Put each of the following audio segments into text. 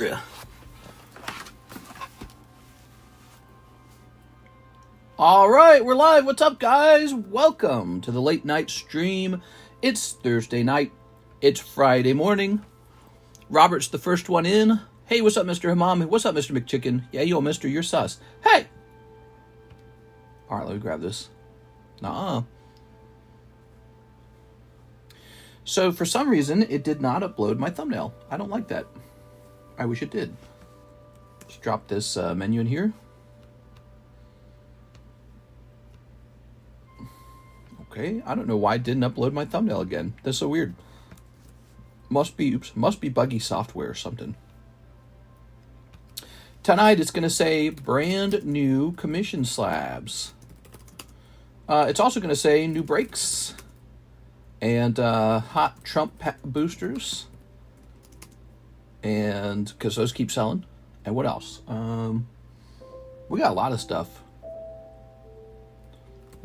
Yeah. All right, we're live. What's up, guys? Welcome to the late night stream. It's Thursday night. It's Friday morning. Robert's the first one in. Hey, what's up, Mr. Hammam? What's up, Mr. McChicken? Yeah, yo, mister, you're sus. Hey! All right, let me grab this. Nuh-uh. So, for some reason, it did not upload my thumbnail. I don't like that. I wish it did. Let's drop this menu in here. Okay, I don't know why it didn't upload my thumbnail again. That's so weird. Must be buggy software or something. Tonight it's going to say brand new commission slabs. It's also going to say new breaks and hot Trump boosters. And because those keep selling. And what else? We got a lot of stuff.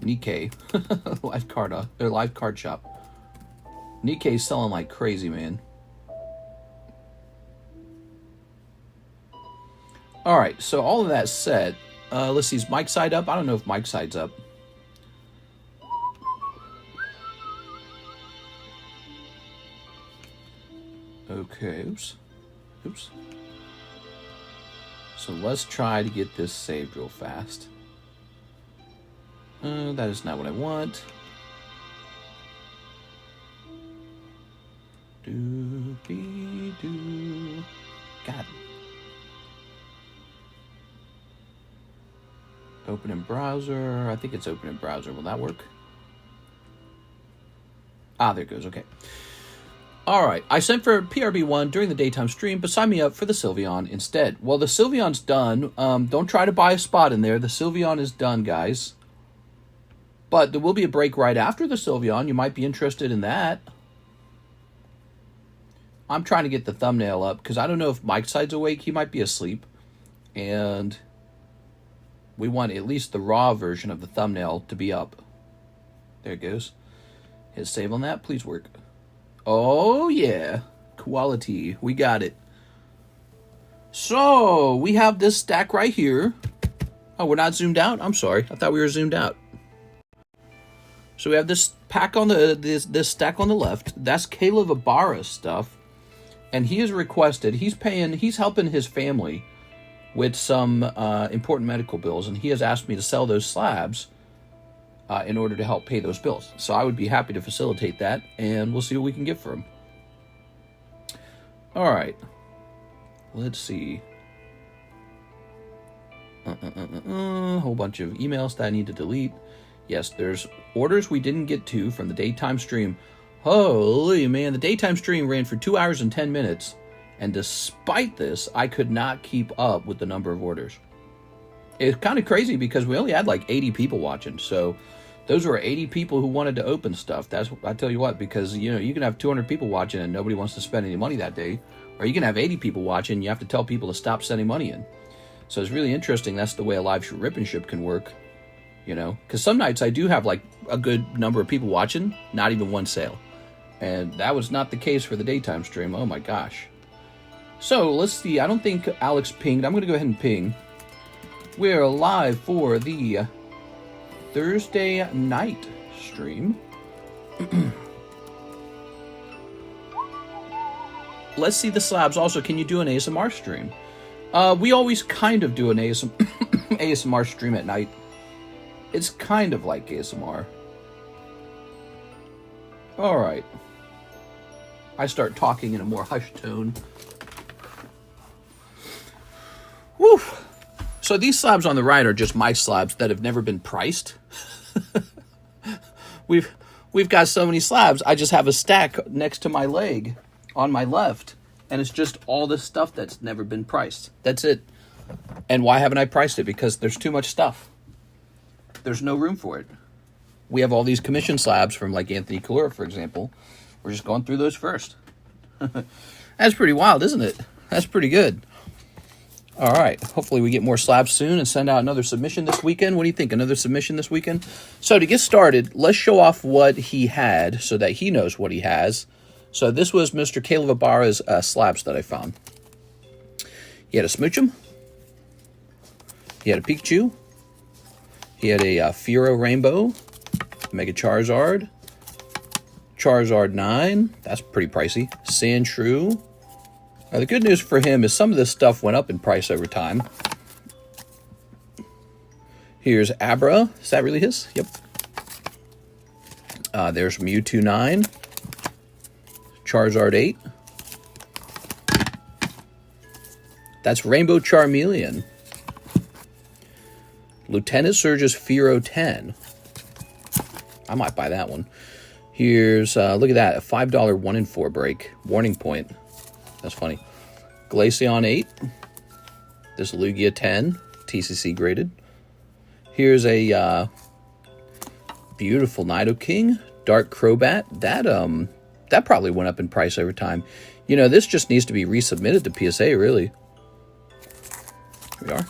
Nikke, live card shop. Nikke's selling like crazy, man. All right, so all of that said, let's see, is Mike's side up? I don't know if Mike's side's up. Okay, oops. So let's try to get this saved real fast. That is not what I want. Do-be-do. God. Open in browser. I think it's open in browser. Will that work? Ah, there it goes. Okay. All right. I sent for PRB1 during the daytime stream, but sign me up for the Sylveon instead. Well, the Sylveon's done. Don't try to buy a spot in there. The Sylveon is done, guys. But there will be a break right after the Sylveon. You might be interested in that. I'm trying to get the thumbnail up because I don't know if Mike's side's awake. He might be asleep. And we want at least the raw version of the thumbnail to be up. There it goes. Hit save on that. Please work. Oh, yeah. Quality. We got it. So, we have this stack right here. Oh, we're not zoomed out? I'm sorry. I thought we were zoomed out. So we have this pack on this stack on the left. That's Caleb Ibarra's stuff. And he has requested, he's helping his family with some important medical bills. And he has asked me to sell those slabs in order to help pay those bills. So I would be happy to facilitate that. And we'll see what we can get for him. All right. Let's see. A whole bunch of emails that I need to delete. Yes, there's orders we didn't get to from the daytime stream. Holy man, the daytime stream ran for 2 hours and 10 minutes. And despite this, I could not keep up with the number of orders. It's kind of crazy because we only had like 80 people watching. So those were 80 people who wanted to open stuff. That's, I tell you what, because you know, you can have 200 people watching and nobody wants to spend any money that day. Or you can have 80 people watching and you have to tell people to stop sending money in. So it's really interesting. That's the way a live rip and ship can work. You know, because some nights I do have like a good number of people watching, not even one sale. And that was not the case for the daytime stream. Oh my gosh. So let's see. I don't think Alex pinged. I'm going to go ahead and ping. We're live for the Thursday night stream. Let's see the slabs. Also, can you do an ASMR stream? We always kind of do an ASMR stream at night. It's kind of like ASMR. All right. I start talking in a more hushed tone. Woo! So these slabs on the right are just my slabs that have never been priced. We've got so many slabs. I just have a stack next to my leg on my left, and it's just all this stuff that's never been priced. That's it. And why haven't I priced it? Because there's too much stuff. There's no room for it. We have all these commission slabs from like Anthony Kalura, for example. We're just going through those first. That's pretty wild, isn't it? That's pretty good. All right. Hopefully we get more slabs soon and send out another submission this weekend. What do you think? Another submission this weekend? So to get started, let's show off what he had so that he knows what he has. So this was Mr. Caleb Ibarra's slabs that I found. He had a Smoochum. He had a Pikachu. He had a Fearow Rainbow, Mega Charizard, Charizard 9. That's pretty pricey. Sandshrew. Now, the good news for him is some of this stuff went up in price over time. Here's Abra. Is that really his? Yep. There's Mewtwo 9. Charizard 8. That's Rainbow Charmeleon. Lieutenant Surge's Fearow 10. I might buy that one. Here's, look at that, a $5 1 in 4 break. Warning point. That's funny. Glaceon 8. This Lugia 10. TCC graded. Here's a beautiful Nidoking. Dark Crobat. That probably went up in price over time. You know, this just needs to be resubmitted to PSA, really. Here we are.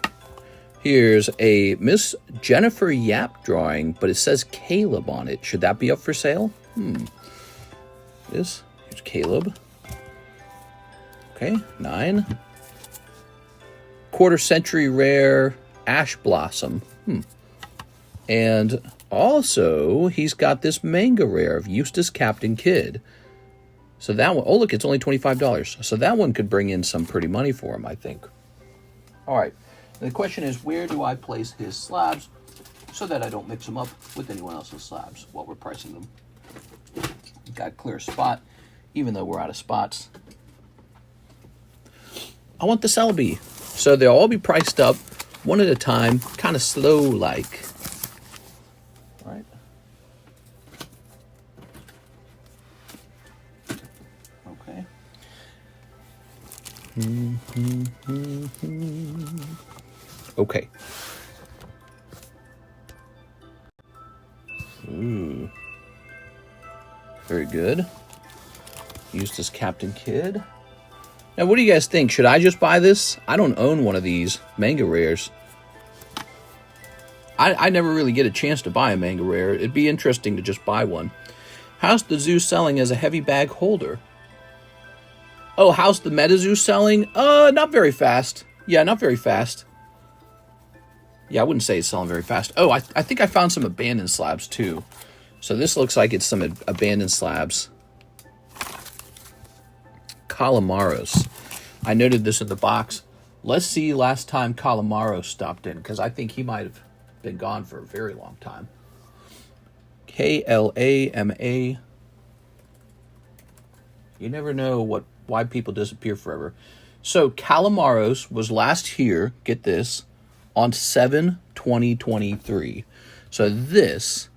Here's a Miss Jennifer Yap drawing, but it says Caleb on it. Should that be up for sale? It is. Here's Caleb. Okay, 9. Quarter century rare Ash Blossom. And also, he's got this manga rare of Eustace Captain Kidd. So that one, oh look, it's only $25. So that one could bring in some pretty money for him, I think. All right. The question is, where do I place his slabs so that I don't mix them up with anyone else's slabs while we're pricing them? Got a clear spot, even though we're out of spots. I want the Celebi. So they'll all be priced up one at a time, kind of slow-like. All right. Okay. Okay. Ooh. Very good. Eustace Captain Kidd. Now, what do you guys think? Should I just buy this? I don't own one of these manga rares. I never really get a chance to buy a manga rare. It'd be interesting to just buy one. How's the Zoo selling as a heavy bag holder? Oh, how's the MetaZoo selling? Not very fast. Yeah, not very fast. Yeah, I wouldn't say it's selling very fast. Oh, I think I found some abandoned slabs, too. So this looks like it's some abandoned slabs. Calamaros. I noted this in the box. Let's see last time Calamaros stopped in, because I think he might have been gone for a very long time. Kalama. You never know why people disappear forever. So Calamaros was last here, get this, on 7/20/23. So this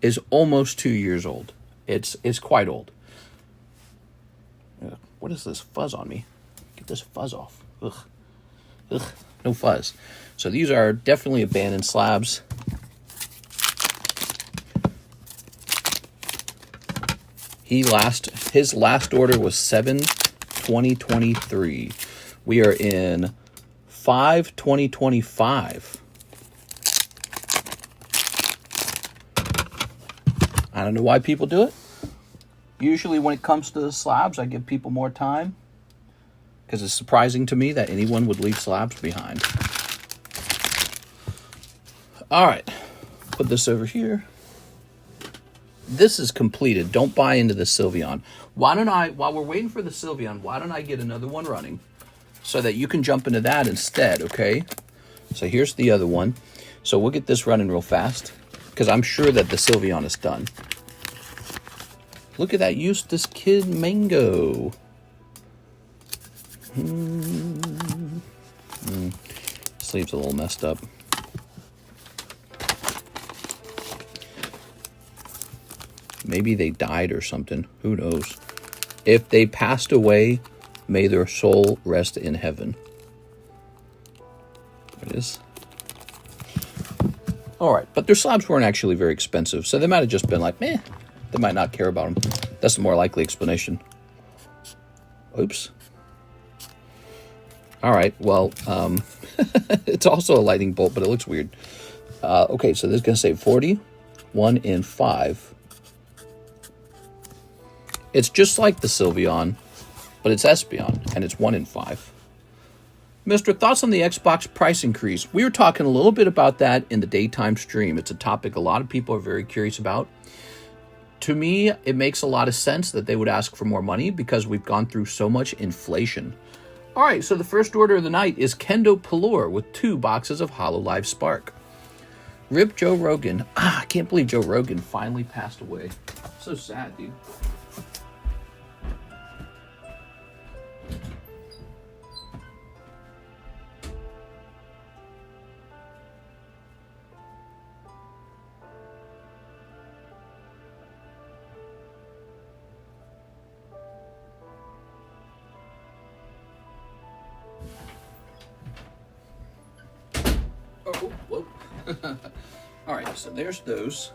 is almost 2 years old. It's quite old. What is this fuzz on me? Get this fuzz off. Ugh. Ugh. No fuzz. So these are definitely abandoned slabs. His last order was 7/20/23. We are in 5/20/25. I don't know why people do it. Usually when it comes to the slabs, I give people more time because it's surprising to me that anyone would leave slabs behind. All right, put this over here. This is completed. Don't buy into the Sylveon. While we're waiting for the Sylveon, why don't I get another one running so that you can jump into that instead, okay? So here's the other one. So we'll get this running real fast because I'm sure that the Sylveon is done. Look at that Eustace Kid Mango. Sleeve's a little messed up. Maybe they died or something. Who knows? If they passed away, may their soul rest in heaven. There it is. All right, but their slabs weren't actually very expensive, so they might have just been like, meh. They might not care about them. That's the more likely explanation. Oops. All right, well, it's also a lightning bolt, but it looks weird. Okay, so this is going to say 40, 1 in 5. It's just like the Sylveon, but it's Espeon, and it's 1 in 5. Mr. Thoughts on the Xbox price increase. We were talking a little bit about that in the daytime stream. It's a topic a lot of people are very curious about. To me, it makes a lot of sense that they would ask for more money because we've gone through so much inflation. All right, so the first order of the night is Kendo Pelor with 2 boxes of Hololive Spark. Rip Joe Rogan. I can't believe Joe Rogan finally passed away. So sad, dude. Oh, whoa. All right, so there's those.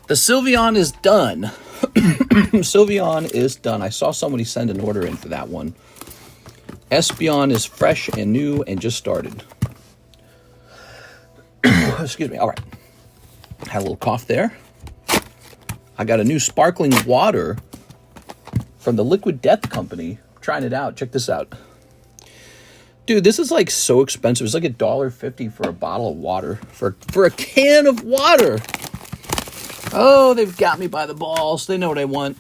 The Sylveon is done. Sylveon is done. I saw somebody send an order in for that one. Espeon is fresh and new and just started. Excuse me. All right. Had a little cough there. I got a new sparkling water from the Liquid Death Company. I'm trying it out. Check this out. Dude, this is like so expensive. It's like $1.50 for a bottle of water. For a can of water. Oh, they've got me by the balls. They know what I want.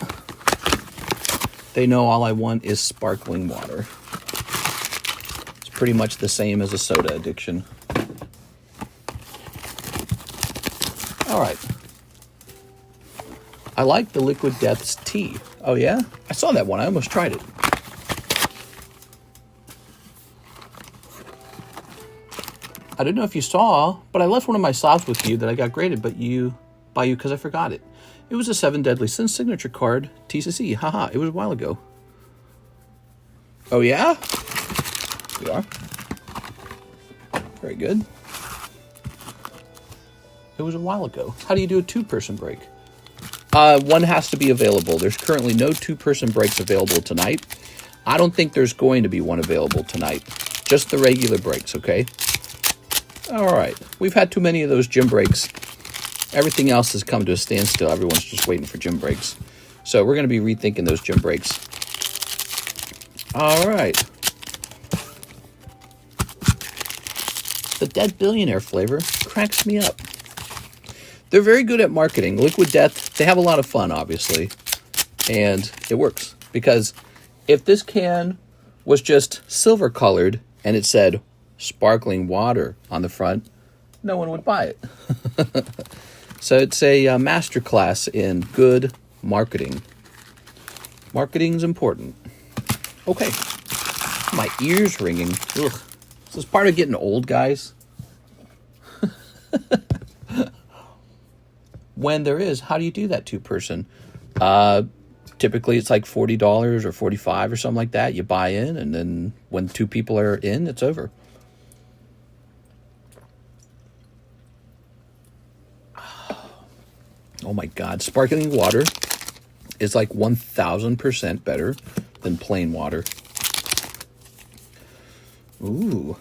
They know all I want is sparkling water. It's pretty much the same as a soda addiction. All right. I like the Liquid Death's tea. Oh, yeah? I saw that one. I almost tried it. I don't know if you saw, but I left one of my slabs with you that I got graded by you because I forgot it. It was a 7 Deadly Sins signature card, TCC. Haha, it was a while ago. Oh, yeah? We are. Very good. It was a while ago. How do you do a 2-person break? One has to be available. There's currently no 2-person breaks available tonight. I don't think there's going to be one available tonight. Just the regular breaks, okay? All right. We've had too many of those gym breaks. Everything else has come to a standstill. Everyone's just waiting for gym breaks. So we're going to be rethinking those gym breaks. All right. The Dead Billionaire flavor cracks me up. They're very good at marketing. Liquid Death, they have a lot of fun, obviously. And it works. Because if this can was just silver colored and it said sparkling water on the front, no one would buy it. So it's a masterclass in good marketing. Marketing's important. Okay. My ears ringing. Ugh. This is part of getting old, guys. When there is, how do you do that 2-person? Typically, it's like $40 or $45 or something like that. You buy in, and then when 2 people are in, it's over. Oh my God, sparkling water is like 1,000% better than plain water. Ooh.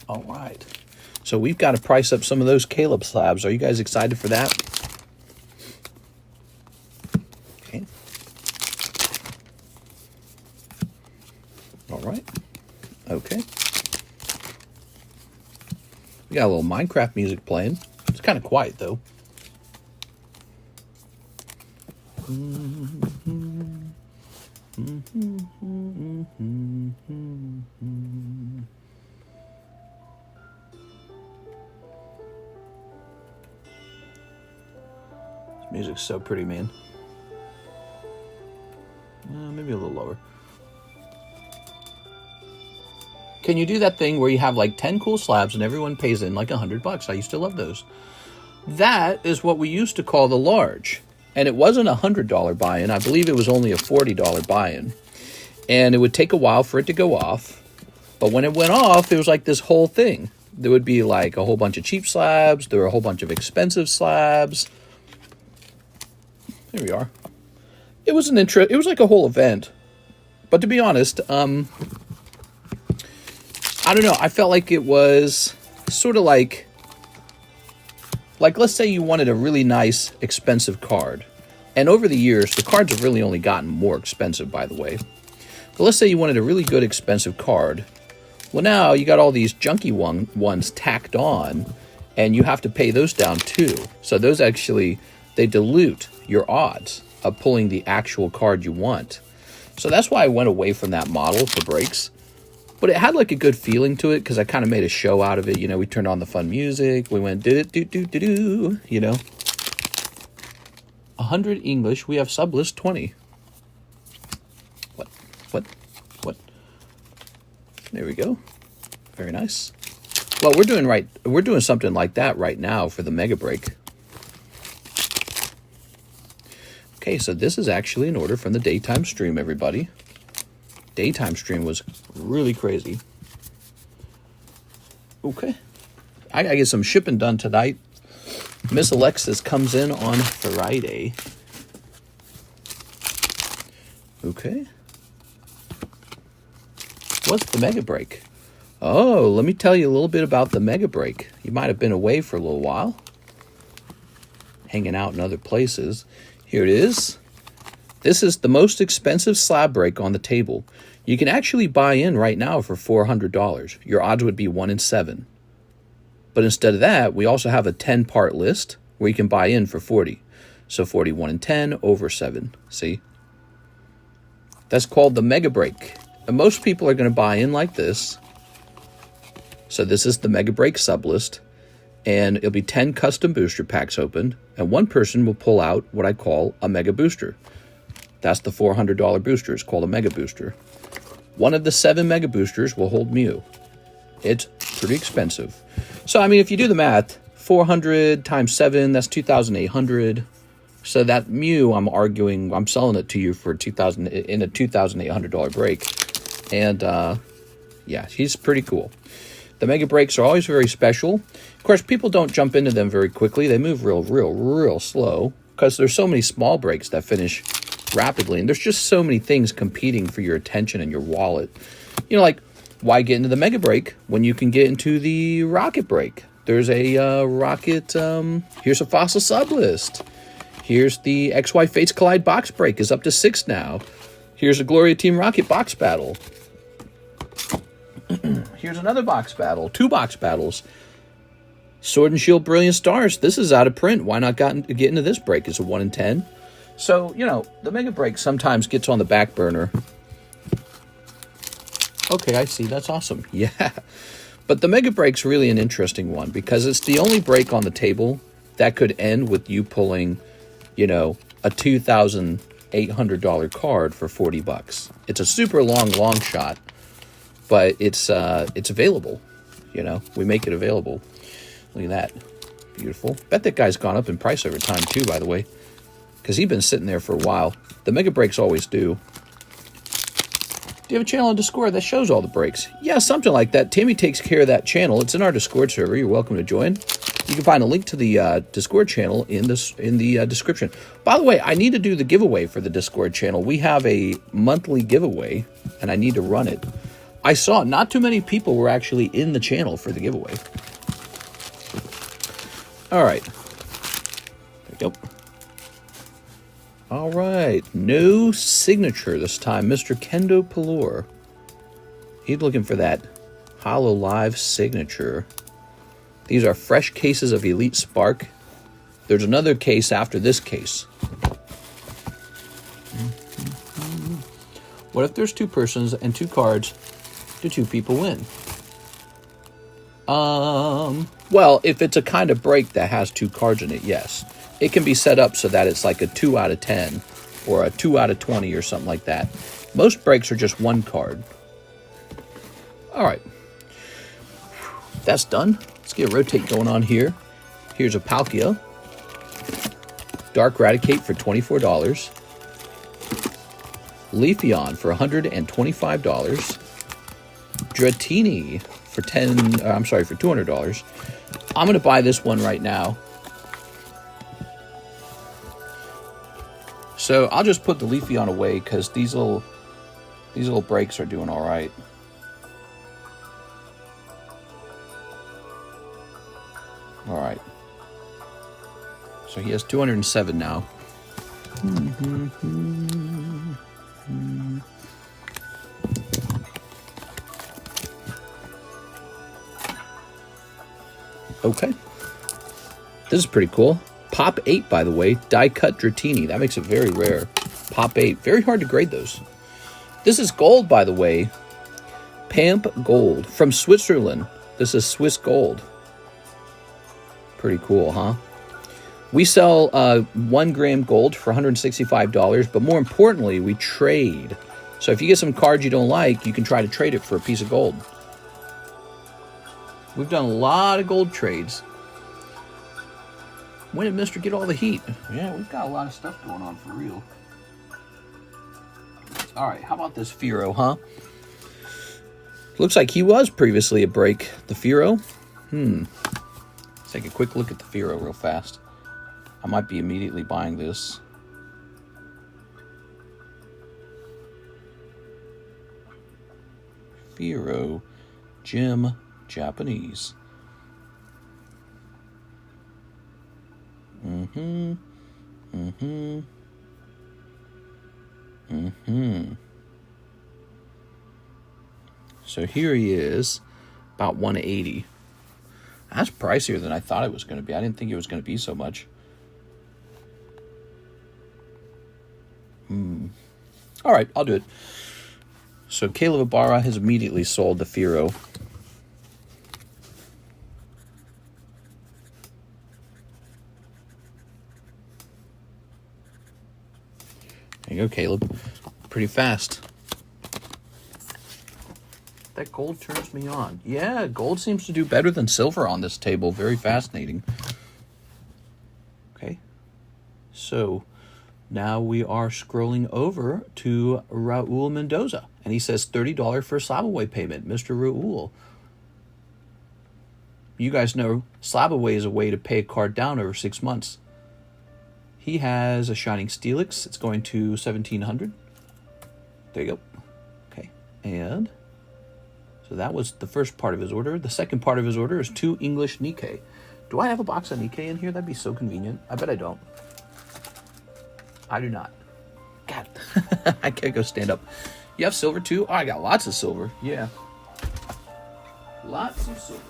All right. So we've got to price up some of those Caleb slabs. Are you guys excited for that? Okay. All right. Okay. We got a little Minecraft music playing. It's kind of quiet, though. This music's so pretty, man. Maybe a little lower. Can you do that thing where you have like 10 cool slabs and everyone pays in like $100? I used to love those. That is what we used to call the large. And it wasn't a $100 buy-in. I believe it was only a $40 buy-in. And it would take a while for it to go off. But when it went off, it was like this whole thing. There would be like a whole bunch of cheap slabs. There were a whole bunch of expensive slabs. Here we are. It was it was like a whole event. But to be honest, I don't know. I felt like it was sort of like Like, let's say you wanted a really nice, expensive card. And over the years, the cards have really only gotten more expensive, by the way. But let's say you wanted a really good, expensive card. Well, now you got all these junky ones tacked on, and you have to pay those down too. So those actually, they dilute your odds of pulling the actual card you want. So that's why I went away from that model for breaks. But it had like a good feeling to it because I kind of made a show out of it. You know, we turned on the fun music. We went do-do-do-do-do, you know. 100 English. We have Sublist 20. What? There we go. Very nice. Well, we're doing something like that right now for the Mega Break. Okay, so this is actually an order from the daytime stream, everybody. Daytime stream was really crazy. Okay. I gotta get some shipping done tonight. Miss Alexis comes in on Friday. Okay. What's the Mega Break? Oh, let me tell you a little bit about the Mega Break. You might have been away for a little while, hanging out in other places. Here it is. This is the most expensive slab break on the table. You can actually buy in right now for $400. Your odds would be 1 in 7. But instead of that, we also have a 10-part list where you can buy in for 40. So 41 in 10 over 7. See? That's called the Mega Break. And most people are going to buy in like this. So this is the Mega Break Sublist. And it'll be 10 custom booster packs opened. And one person will pull out what I call a Mega Booster. That's the $400 booster. It's called a Mega Booster. One of the 7 Mega Boosters will hold Mew. It's pretty expensive. So, I mean, if you do the math, 400 times 7, that's 2,800. So that Mew, I'm selling it to you for in a $2,800 break. And, yeah, he's pretty cool. The Mega Breaks are always very special. Of course, people don't jump into them very quickly. They move real slow because there's so many small breaks that finish rapidly. And there's just so many things competing for your attention and your wallet. You know, like, why get into the Mega Break when you can get into the Rocket Break? There's a Rocket, here's a Fossil Sublist. Here's the XY Fates Collide box break is up to 6 now. Here's a Gloria Team Rocket box battle. Here's another box battle. 2 box battles. Sword and Shield Brilliant Stars. This is out of print. Why not get into this break? It's a 1 in 10. So, you know, the Mega Break sometimes gets on the back burner. Okay, I see. That's awesome. Yeah. But the Mega Break's really an interesting one because it's the only break on the table that could end with you pulling, you know, a $2,800 card for $40. It's a super long shot, but it's available. You know, we make it available. Look at that. Beautiful. Bet that guy's gone up in price over time too, by the way, because he's been sitting there for a while. The Mega Breaks always do. Do you have a channel on Discord that shows all the breaks? Yeah, something like that. Tammy takes care of that channel. It's in our Discord server. You're welcome to join. You can find a link to the Discord channel in the description. By the way, I need to do the giveaway for the Discord channel. We have a monthly giveaway, and I need to run it. I saw not too many people were actually in the channel for the giveaway. All right. There we go. All right, no signature this time. Mr. Kendo Pelor. He's looking for that Hololive signature. These are fresh cases of Elite Spark. There's another case after this case. What if there's 2 persons and 2 cards? Do 2 people win? Well, if it's a kind of break that has 2 cards in it, yes. It can be set up so that it's like a 2 out of 10 or a 2 out of 20 or something like that. Most breaks are just 1 card. All right. That's done. Let's get a rotate going on here. Here's a Palkia. Dark Raticate for $24. Leafeon for $125. Dratini for $200. I'm going to buy this one right now. So I'll just put the Leafeon away because these little breaks are doing all right. All right. he has 207 now. Okay. This is pretty cool. Pop 8, by the way. Die-cut Dratini. That makes it very rare. Pop 8. Very hard to grade those. This is gold, by the way. Pamp Gold. From Switzerland. This is Swiss gold. Pretty cool, huh? We sell 1 gram gold for $165, but more importantly, we trade. So if you get some cards you don't like, you can try to trade it for a piece of gold. We've done a lot of gold trades. When did Mr. get all the heat? Yeah, we've got a lot of stuff going on for real. All right, how about this Firo, huh? Looks like he was previously a break. The Firo. Let's take a quick look at the Firo real fast. I might be immediately buying this. Firo Gem Japanese. So here he is, about 180. That's pricier than I thought it was going to be. I didn't think it was going to be so much. All right, I'll do it. So Caleb Ibarra has immediately sold the Firo. There you go, Caleb. Pretty fast. That gold turns me on. Yeah, gold seems to do better than silver on this table. Very fascinating. Okay. So now we are scrolling over to Raul Mendoza. And he says $30 for a Slabaway payment. Mr. Raul. You guys know Slabaway is a way to pay a card down over 6 months. He has a Shining Steelix. It's going to $1,700. There you go. Okay. And so that was the first part of his order. The second part of his order is 2 English Nikke. Do I have a box of Nikke in here? That'd be so convenient. I bet I don't. I do not. God. I can't go stand up. You have silver too? Oh, I got lots of silver. Yeah. Lots of silver.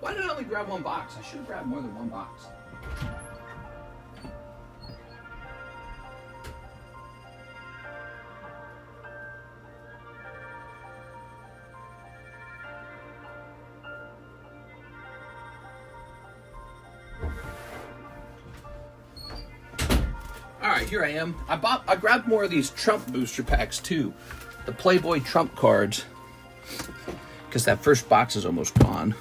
Why did I only grab one box? I should have grabbed more than one box. All right, here I am. I grabbed more of these Trump booster packs too. The Playboy Trump cards. Because that first box is almost gone.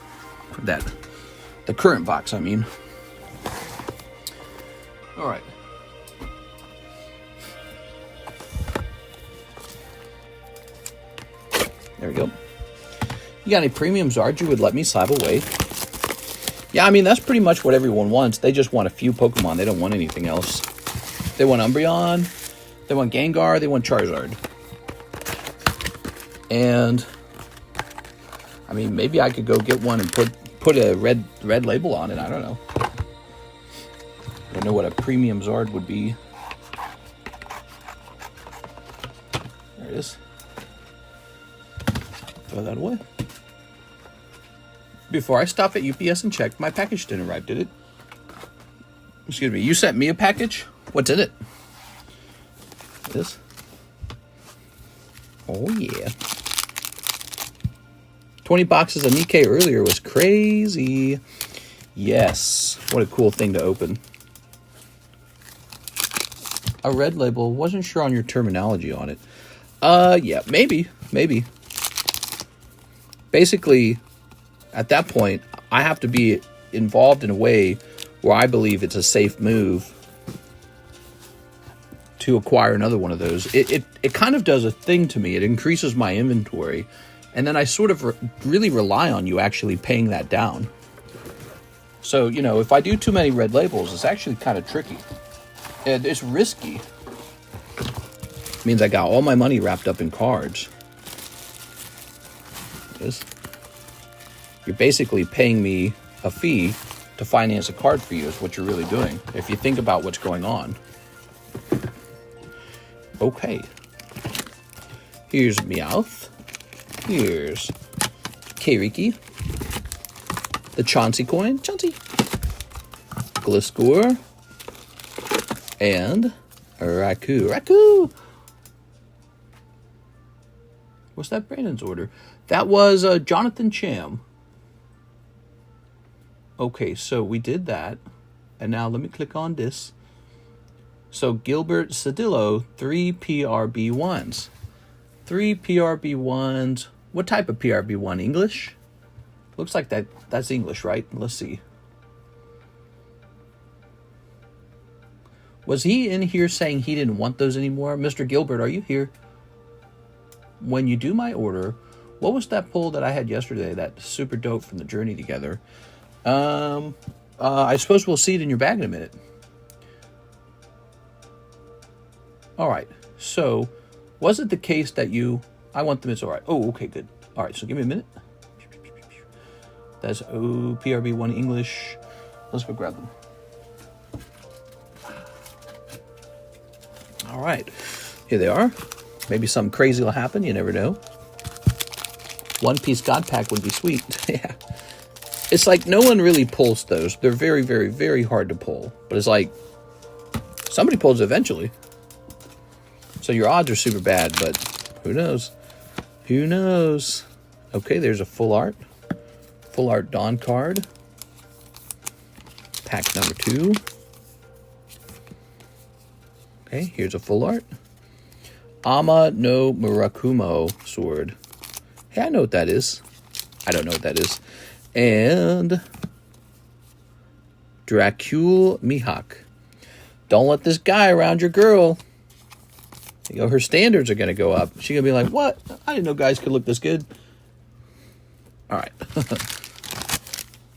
The current box, I mean. All right. There we go. You got any premium Zards you would let me slab away? Yeah, I mean, that's pretty much what everyone wants. They just want a few Pokemon. They don't want anything else. They want Umbreon. They want Gengar. They want Charizard. And I mean, maybe I could go get one and put a red label on it. I don't know. I don't know what a premium Zard would be. There it is. Throw that away. Before I stop at UPS and check, my package didn't arrive, did it? Excuse me, you sent me a package? What's in it? This? Oh yeah. 20 boxes of Nikke earlier was crazy. Yes. What a cool thing to open. A red label. Wasn't sure on your terminology on it. Yeah, maybe. Basically, at that point, I have to be involved in a way where I believe it's a safe move to acquire another one of those. It kind of does a thing to me. It increases my inventory, and then I sort of really rely on you actually paying that down. So, you know, if I do too many red labels, it's actually kind of tricky. It's risky. It means I got all my money wrapped up in cards. You're basically paying me a fee to finance a card for you is what you're really doing, if you think about what's going on. Okay. Here's Meowth. Here's Kairiki. The Chauncey coin. Chauncey. Gliscor. And Raku. Raku! What's that Brandon's order? That was Jonathan Cham. Okay, so we did that. And now let me click on this. So Gilbert Cedillo, 3 PRB1s. 3 PRB1s. What type of PRB1? English? Looks like that's English, right? Let's see. Was he in here saying he didn't want those anymore? Mr. Gilbert, are you here? When you do my order, what was that pull that I had yesterday? That super dope from the Journey Together. I suppose we'll see it in your bag in a minute. All right. So, was it the case that I want them, it's all right. Oh, okay, good. All right, so give me a minute. That's PRB1 English. Let's go grab them. All right. Here they are. Maybe something crazy will happen. You never know. One Piece God Pack would be sweet. Yeah. It's like no one really pulls those. They're very, very, very hard to pull. But it's like somebody pulls it eventually. So your odds are super bad, but who knows? Who knows? Okay, there's a full art. Full art Dawn card. Pack number 2. Okay, here's a full art. Ama no Murakumo sword. Hey, I know what that is. I don't know what that is. And Dracule Mihawk. Don't let this guy around your girl. You know, her standards are going to go up. She's going to be like, what? I didn't know guys could look this good. All right.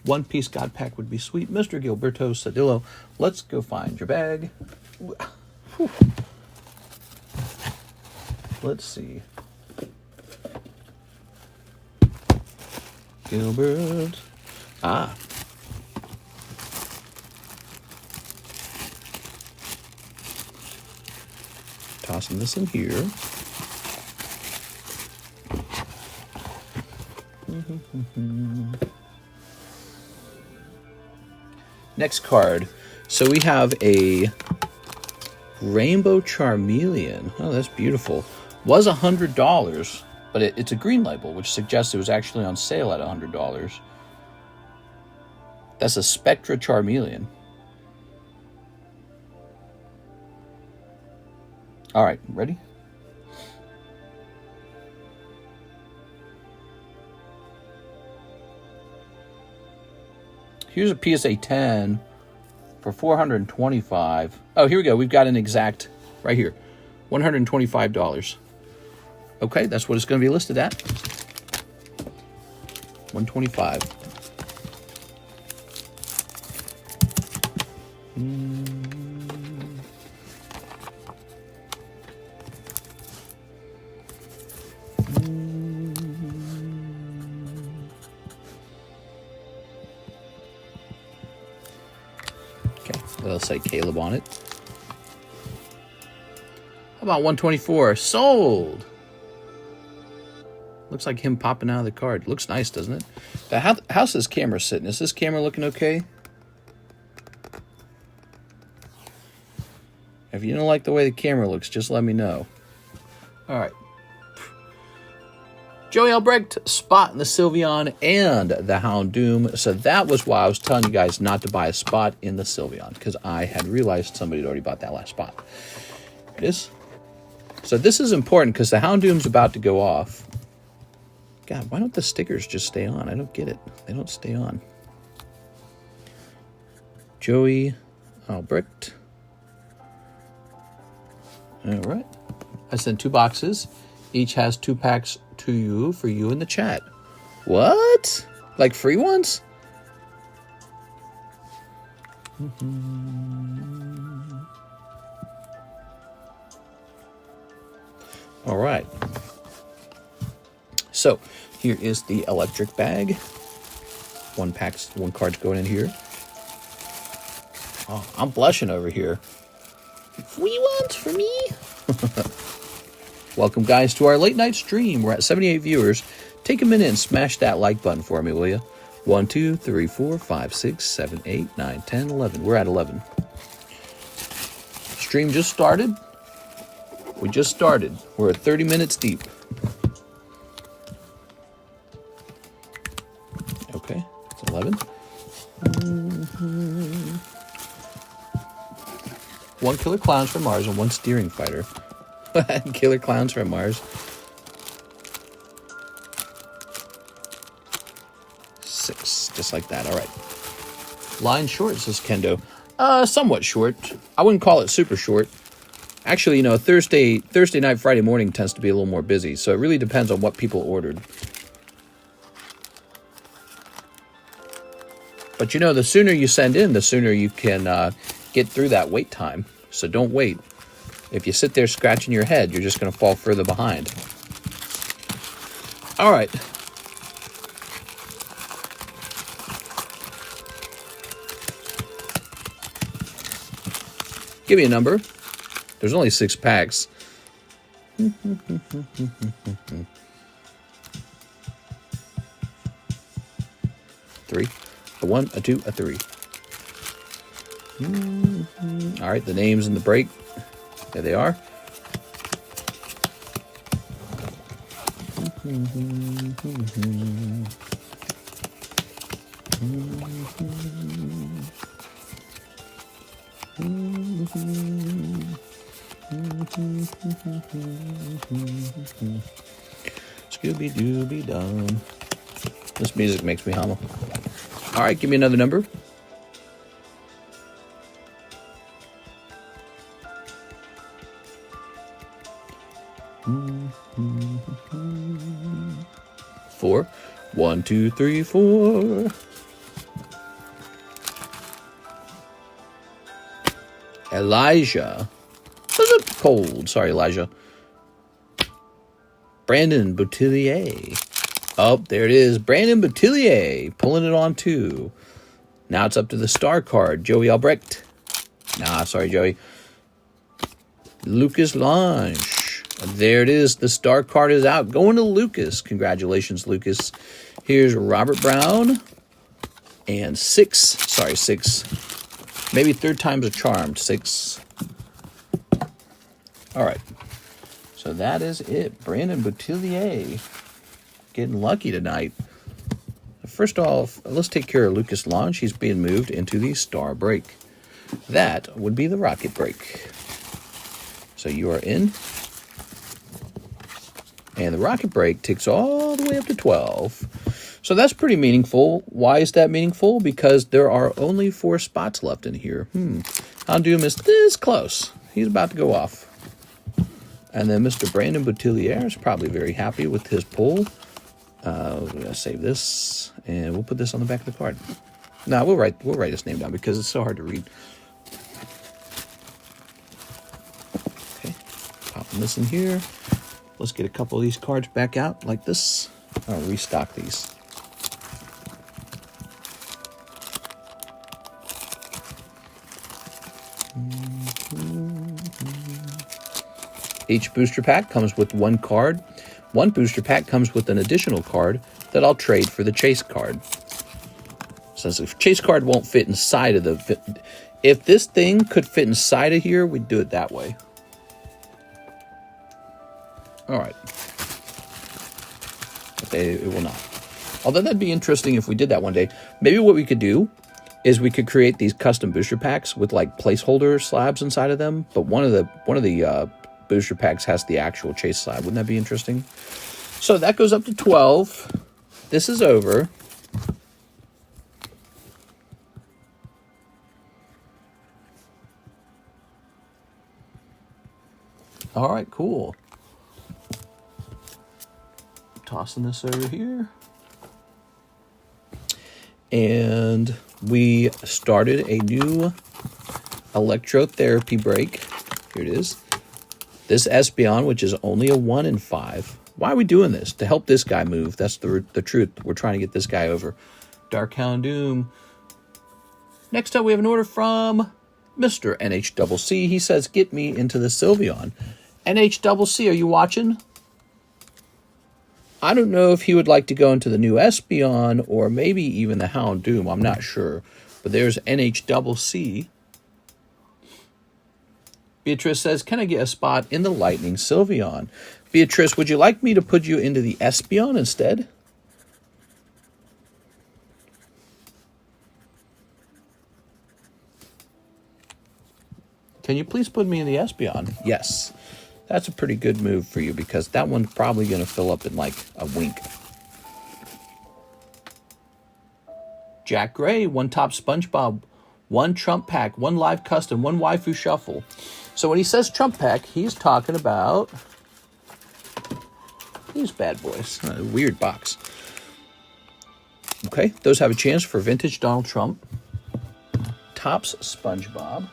One Piece God Pack would be sweet. Mr. Gilberto Cedillo, let's go find your bag. Whew. Let's see. Gilbert. Ah. Tossing this in here. Next card. So we have a Rainbow Charmeleon. Oh, that's beautiful. Was $100, but it's a green label, which suggests it was actually on sale at $100. That's a Spectra Charmeleon. All right, ready? Here's a PSA 10 for $425. Oh, here we go. We've got an exact right here. $125. Okay, that's what it's going to be listed at. $125. Okay, it'll say Caleb on it. How about 124? Sold! Looks like him popping out of the card. Looks nice, doesn't it? How's this camera sitting? Is this camera looking okay? If you don't like the way the camera looks, just let me know. All right. Joey Albrecht, Spot in the Sylveon, and the Houndoom. So that was why I was telling you guys not to buy a spot in the Sylveon, because I had realized somebody had already bought that last spot. It is. So this is important because the Houndoom's about to go off. God, why don't the stickers just stay on? I don't get it. They don't stay on. Joey Albrecht. All right. I sent 2 boxes. Each has 2 packs to you for you in the chat. What? Like free ones? All right. So here is the electric bag. 1 card's going in here. Oh, I'm blushing over here. Free ones for me? Welcome, guys, to our late night stream. We're at 78 viewers. Take a minute and smash that like button for me, will you? 1, 2, 3, 4, 5, 6, 7, 8, 9, 10, 11. We're at 11. Stream just started. We just started. We're at 30 minutes deep. Okay, it's 11. 1 Killer Clowns from Mars and 1 Steering Fighter. Killer Clowns from Mars. 6, just like that. All right. Line short, says Kendo. Somewhat short. I wouldn't call it super short. Actually, you know, Thursday night, Friday morning tends to be a little more busy, so it really depends on what people ordered. But you know, the sooner you send in, the sooner you can get through that wait time. So don't wait. If you sit there scratching your head, you're just going to fall further behind. All right. Give me a number. There's only 6 packs. 3. A 1, a 2, a 3. All right, the names in the break. There they are. Scooby-Dooby-Dum. This music makes me humble. All right, give me another number. Four. 1, 2, 3, 4. Elijah. Was it cold? Sorry, Elijah. Brandon Boutillier. Oh, there it is. Brandon Boutillier pulling it on 2. Now it's up to the star card. Joey Albrecht. Nah, sorry, Joey. Lucas Lange. There it is. The star card is out. Going to Lucas. Congratulations, Lucas. Here's Robert Brown. And 6. Sorry, 6. Maybe 3rd time's a charm. 6. All right. So that is it. Brandon Boutillier. Getting lucky tonight. First off, let's take care of Lucas Lange. He's being moved into the star break. That would be the rocket break. So you are in. And the rocket break takes all the way up to 12. So that's pretty meaningful. Why is that meaningful? Because there are only 4 spots left in here. Doom is this close. He's about to go off. And then Mr. Brandon Boutillier is probably very happy with his pull. We're going to save this. And we'll put this on the back of the card. No, we'll write his name down because it's so hard to read. Okay. Popping this in here. Let's get a couple of these cards back out like this. I'll restock these. Each booster pack comes with 1 card. 1 booster pack comes with an additional card that I'll trade for the chase card. Since the chase card won't fit inside of the... If this thing could fit inside of here, we'd do it that way. All right. Okay, it will not. Although that'd be interesting if we did that one day. Maybe what we could do is we could create these custom booster packs with like placeholder slabs inside of them. But one of the booster packs has the actual chase slab. Wouldn't that be interesting? So that goes up to 12. This is over. All right, cool. Tossing this over here. And we started a new electrotherapy break. Here it is. This Espeon, which is only a 1 in 5. Why are we doing this? To help this guy move. That's the truth. We're trying to get this guy over. Dark Houndoom. Next up, we have an order from Mr. NHCC. He says, get me into the Sylveon. NHCC, are you watching? I don't know if he would like to go into the new Espeon or maybe even the Houndoom. I'm not sure. But there's NHCC. Beatrice says, can I get a spot in the Lightning Sylveon? Beatrice, would you like me to put you into the Espeon instead? Can you please put me in the Espeon? Yes. That's a pretty good move for you because that one's probably going to fill up in like a wink. Jack Gray, 1 top SpongeBob, 1 Trump Pack, 1 live custom, 1 waifu shuffle. So when he says Trump Pack, he's talking about these bad boys. A weird box. Okay, those have a chance for vintage Donald Trump. Topps SpongeBob.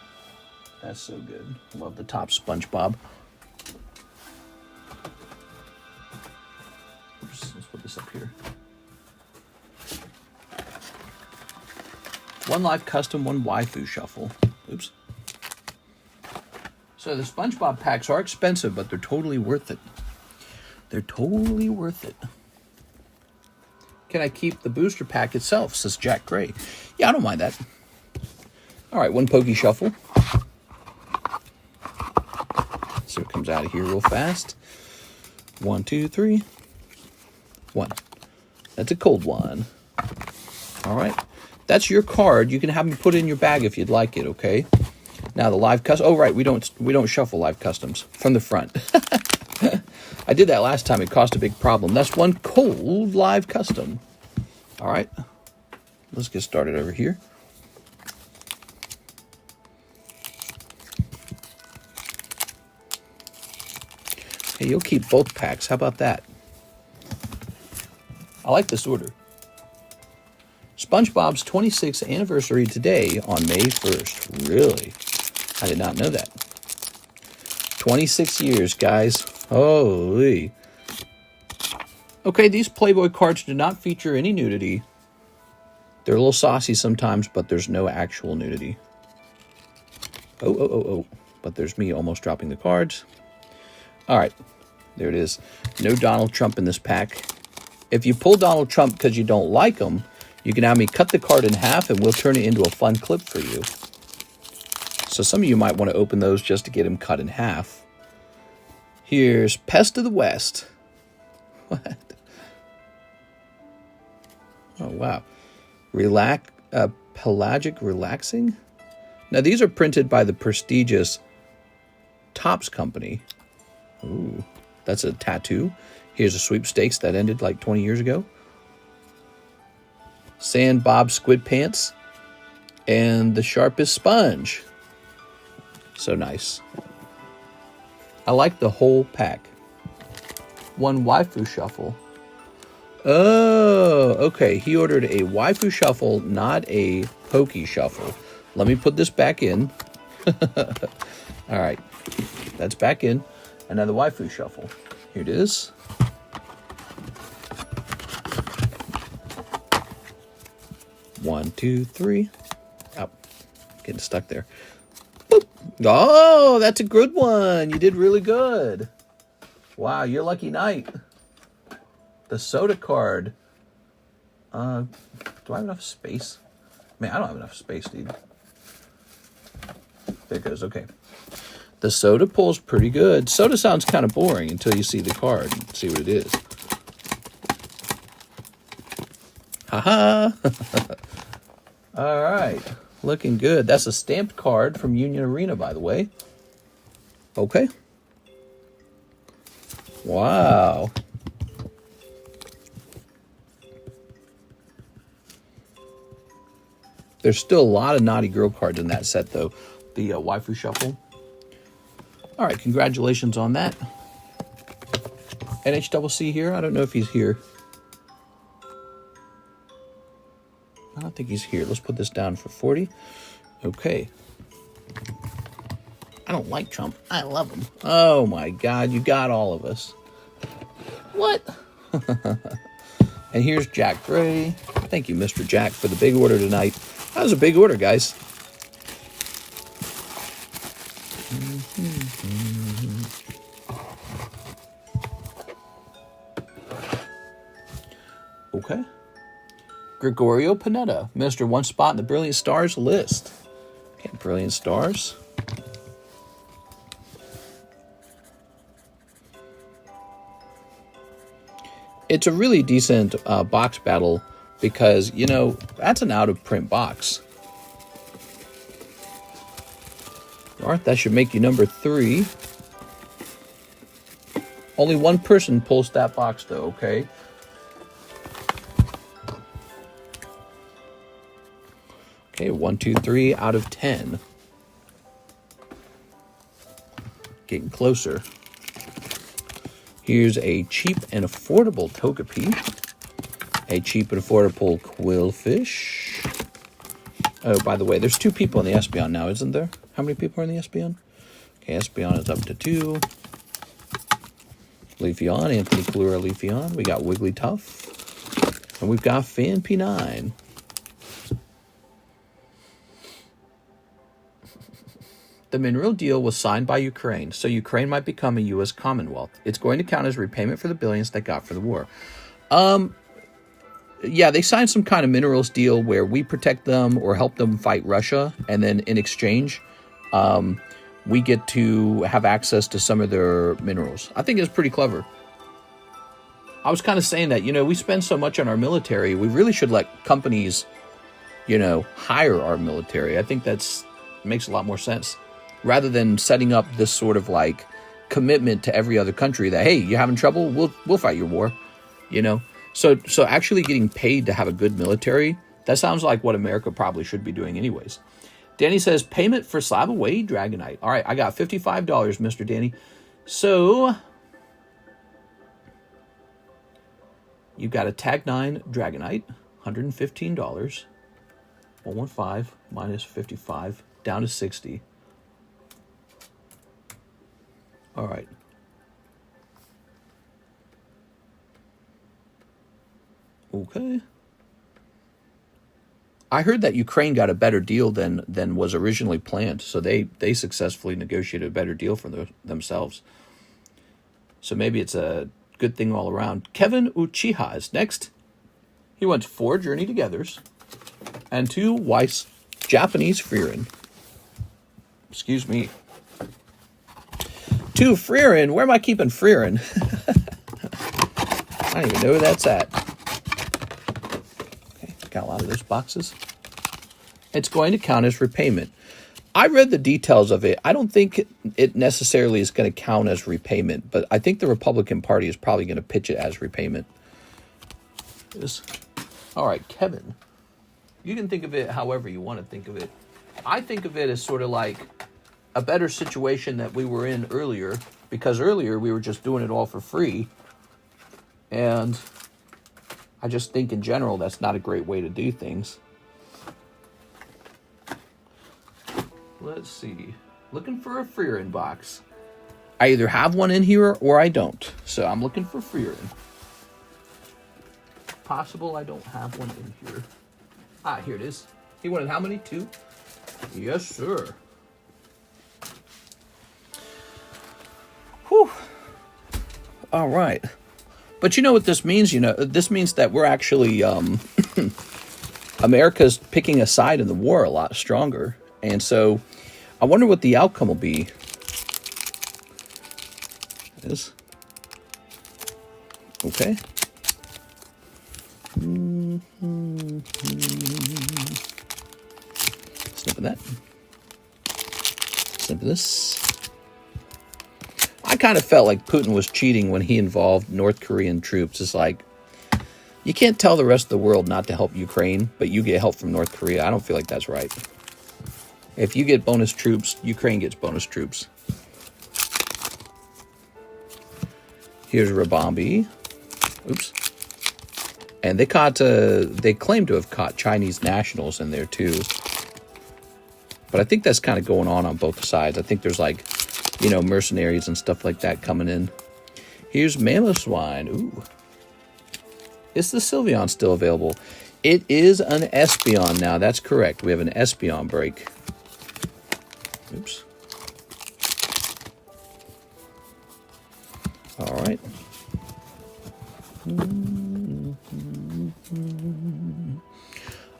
That's so good. Love the Topps SpongeBob. Oops, let's put this up here. 1 live custom, 1 waifu shuffle. Oops. So the SpongeBob packs are expensive, but they're totally worth it. They're totally worth it. Can I keep the booster pack itself, says Jack Gray. Yeah, I don't mind that. All right, 1 Pokey Shuffle. So it comes out of here real fast. 1, 2, 3. 1. That's a cold one. All right. That's your card. You can have them put in your bag if you'd like it, okay? Now the live custom. Oh, right. We don't shuffle live customs from the front. I did that last time. It caused a big problem. That's 1 cold live custom. All right. Let's get started over here. Hey, you'll keep both packs. How about that? I like this order. SpongeBob's 26th anniversary today on May 1st. Really? I did not know that. 26 years, guys. Holy. Okay, these Playboy cards do not feature any nudity. They're a little saucy sometimes, but there's no actual nudity. Oh. But there's me almost dropping the cards. All right. There it is. No Donald Trump in this pack. If you pull Donald Trump because you don't like him, you can have me cut the card in half and we'll turn it into a fun clip for you. So some of you might want to open those just to get him cut in half. Here's Pest of the West. What? Oh, wow. Pelagic Relaxing? Now, these are printed by the prestigious Topps Company. Ooh, that's a tattoo. Here's a sweepstakes that ended like 20 years ago. Sand Bob Squid Pants. And the Sharpest Sponge. So nice. I like the whole pack. 1 waifu shuffle. Oh, okay. He ordered a waifu shuffle, not a pokey shuffle. Let me put this back in. All right. That's back in. Another waifu shuffle. Here it is. One, two, three. Oh, getting stuck there. Boop. Oh, that's a good one. You did really good. Wow, your lucky night. The soda card. Do I have enough space? Man, I don't have enough space, dude. There it goes. Okay. The soda pull's pretty good. Soda sounds kind of boring until you see the card and see what it is. Haha. All right. Looking good. That's a stamped card from Union Arena, by the way. Okay. Wow. There's still a lot of naughty girl cards in that set, though. The waifu shuffle. All right, congratulations on that. NHCC here? I don't know if he's here. I don't think he's here. Let's put this down for 40. Okay. I don't like Trump. I love him. Oh my God, you got all of us. What? And here's Jack Gray. Thank you, Mr. Jack, for the big order tonight. That was a big order, guys. Okay. Gregorio Panetta, Mr. One Spot in the Brilliant Stars list. Okay, Brilliant Stars. It's a really decent box battle because, you know, that's an out-of-print box. All right, that should make you number 3. Only one person pulls that box, though, okay? Okay, 1, 2, 3 out of 10. Getting closer. Here's a cheap and affordable Togepi. A cheap and affordable Quillfish. Oh, by the way, there's 2 people in the Espeon now, isn't there? How many people are in the Espeon? Okay, Espeon is up to 2. Leafeon, Anthony Kalura Leafeon. We got Wigglytuff. And we've got Fan P9. The mineral deal was signed by Ukraine, so Ukraine might become a U.S. Commonwealth. It's going to count as repayment for the billions they got for the war. Yeah, they signed some kind of minerals deal where we protect them or help them fight Russia, and then in exchange, we get to have access to some of their minerals. I think it's pretty clever. I was kind of saying that, you know, we spend so much on our military, we really should let companies, you know, hire our military. I think makes a lot more sense. Rather than setting up this sort of like commitment to every other country that, hey, you having trouble? We'll fight your war, you know? So actually getting paid to have a good military, that sounds like what America probably should be doing anyways. Danny says, payment for Slabaway Dragonite. All right, I got $55, Mr. Danny. So you got a Tag 9 Dragonite, $115. 115 minus 55, down to 60. All right. Okay. I heard that Ukraine got a better deal than was originally planned, so they successfully negotiated a better deal for themselves. So maybe it's a good thing all around. Kevin Uchiha is next. He wants 4 Journey Togethers and 2 Weiss Japanese Frieren. Excuse me. 2 Frieren? Where am I keeping Frieren? I don't even know where that's at. Okay, got a lot of those boxes. It's going to count as repayment. I read the details of it. I don't think it necessarily is going to count as repayment, but I think the Republican Party is probably going to pitch it as repayment. All right, Kevin. You can think of it however you want to think of it. I think of it as sort of like a better situation that we were in earlier, because earlier we were just doing it all for free. And I just think in general that's not a great way to do things. Let's see. Looking for a Frieren box. I either have one in here or I don't. So I'm looking for Frieren. Possible I don't have one in here. Ah, here it is. He wanted how many? 2? Yes, sir. Whew. All right. But you know what this means? You know, this means that we're actually, America's picking a side in the war a lot stronger. And so I wonder what the outcome will be. Okay. Snip of that. Snip of this. I kind of felt like Putin was cheating when he involved North Korean troops. It's like, you can't tell the rest of the world not to help Ukraine, but you get help from North Korea. I don't feel like that's right. If you get bonus troops, Ukraine gets bonus troops. Here's Rabambi. Oops. And they caught, they claim to have caught Chinese nationals in there too. But I think that's kind of going on both sides. I think there's like, you know, mercenaries and stuff like that coming in. Here's Mammoth Swine. Ooh. Is the Sylveon still available? It is an Espeon now. That's correct. We have an Espeon break. Oops. All right.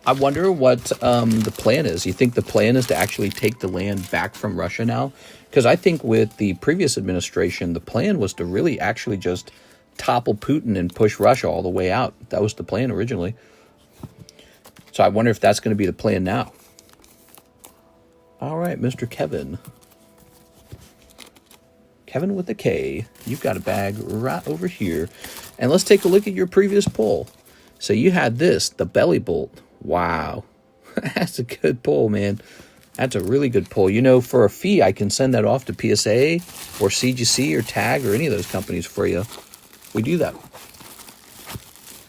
I wonder what the plan is. You think the plan is to actually take the land back from Russia now? Because I think with the previous administration, the plan was to really actually just topple Putin and push Russia all the way out. That was the plan originally. So I wonder if that's going to be the plan now. All right, Mr. Kevin. Kevin with a K. You've got a bag right over here. And let's take a look at your previous pull. So you had this, the Belly Bolt. Wow. That's a good pull, man. That's a really good pull. You know, for a fee, I can send that off to PSA or CGC or TAG or any of those companies for you. We do that.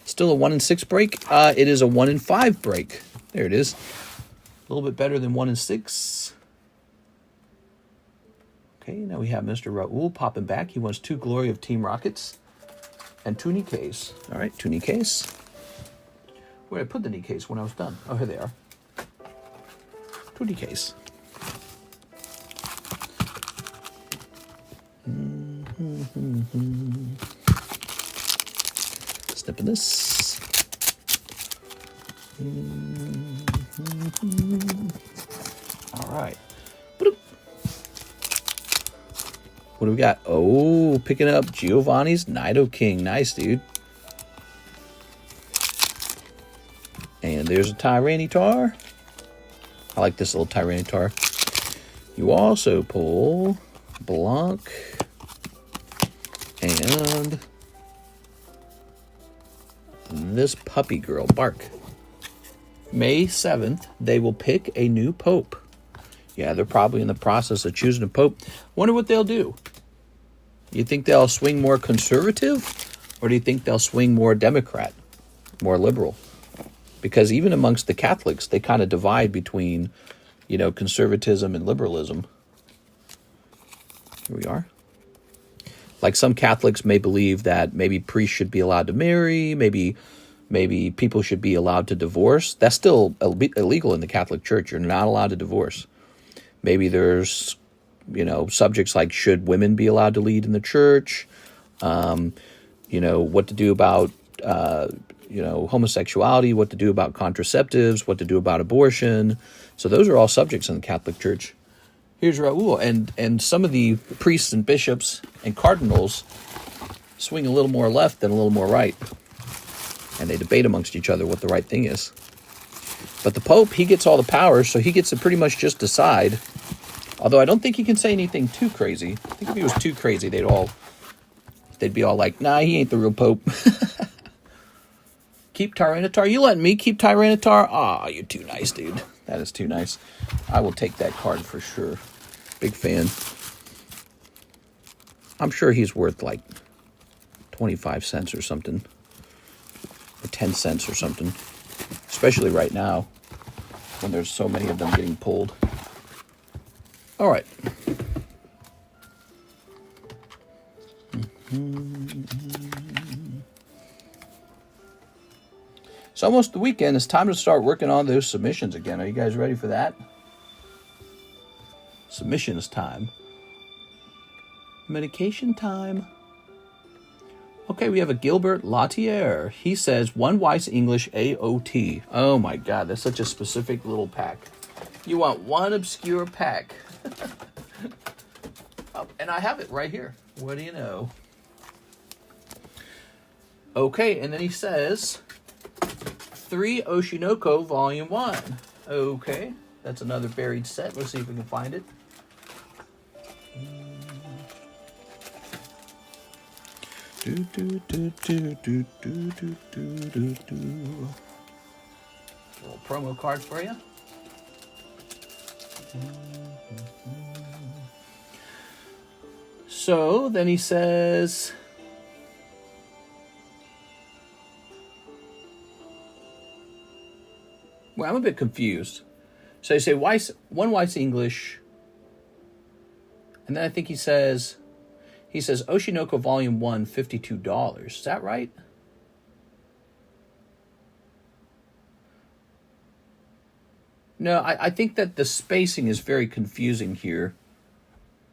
Still a 1 in 6 break. It is a 1 in 5 break. There it is. A little bit better than 1 in 6. Okay, now we have Mr. Raul popping back. He wants 2 Glory of Team Rockets and 2 Nikes. All right, 2 Nikes. Where did I put the Nikes when I was done? Oh, here they are. 2 Nikes. Snipping this. All right. What do we got? Oh, picking up Giovanni's Nidoking. Nice, dude. And there's a Tyranitar. I like this little Tyranitar. You also pull Blanc and this puppy girl, Bark. May 7th, they will pick a new pope. Yeah, they're probably in the process of choosing a pope. Wonder what they'll do. You think they'll swing more conservative? Or do you think they'll swing more Democrat, more liberal? Because even amongst the Catholics, they kind of divide between, you know, conservatism and liberalism. Here we are. Like some Catholics may believe that maybe priests should be allowed to marry, maybe people should be allowed to divorce. That's still illegal in the Catholic Church. You're not allowed to divorce. Maybe there's, you know, subjects like should women be allowed to lead in the church? You know, what to do about, you know, homosexuality, what to do about contraceptives, what to do about abortion. So those are all subjects in the Catholic Church. Here's Raul. And some of the priests and bishops and cardinals swing a little more left than a little more right. And they debate amongst each other what the right thing is. But the Pope, he gets all the power, so he gets to pretty much just decide. Although I don't think he can say anything too crazy. I think if he was too crazy, they'd be all like, nah, he ain't the real Pope. Keep Tyranitar. You letting me keep Tyranitar? Aw, you're too nice, dude. That is too nice. I will take that card for sure. Big fan. I'm sure he's worth like 25 cents or something. Or 10 cents or something. Especially right now, when there's so many of them getting pulled. All right. It's almost the weekend. It's time to start working on those submissions again. Are you guys ready for that? Submissions time. Medication time. Okay, we have a Gilbert Latier. He says, one Weiss English AOT. Oh my God, that's such a specific little pack. You want one obscure pack. Oh, and I have it right here. What do you know? Okay, and then he says, 3 Oshinoko Volume 1. Okay, that's another buried set. Let's see if we can find it. A little promo card for you. So then he says, Well, I'm a bit confused. So you say one Weiss English, and then I think he says Oshinoko Volume 1, $52. Is that right? No, I think that the spacing is very confusing here.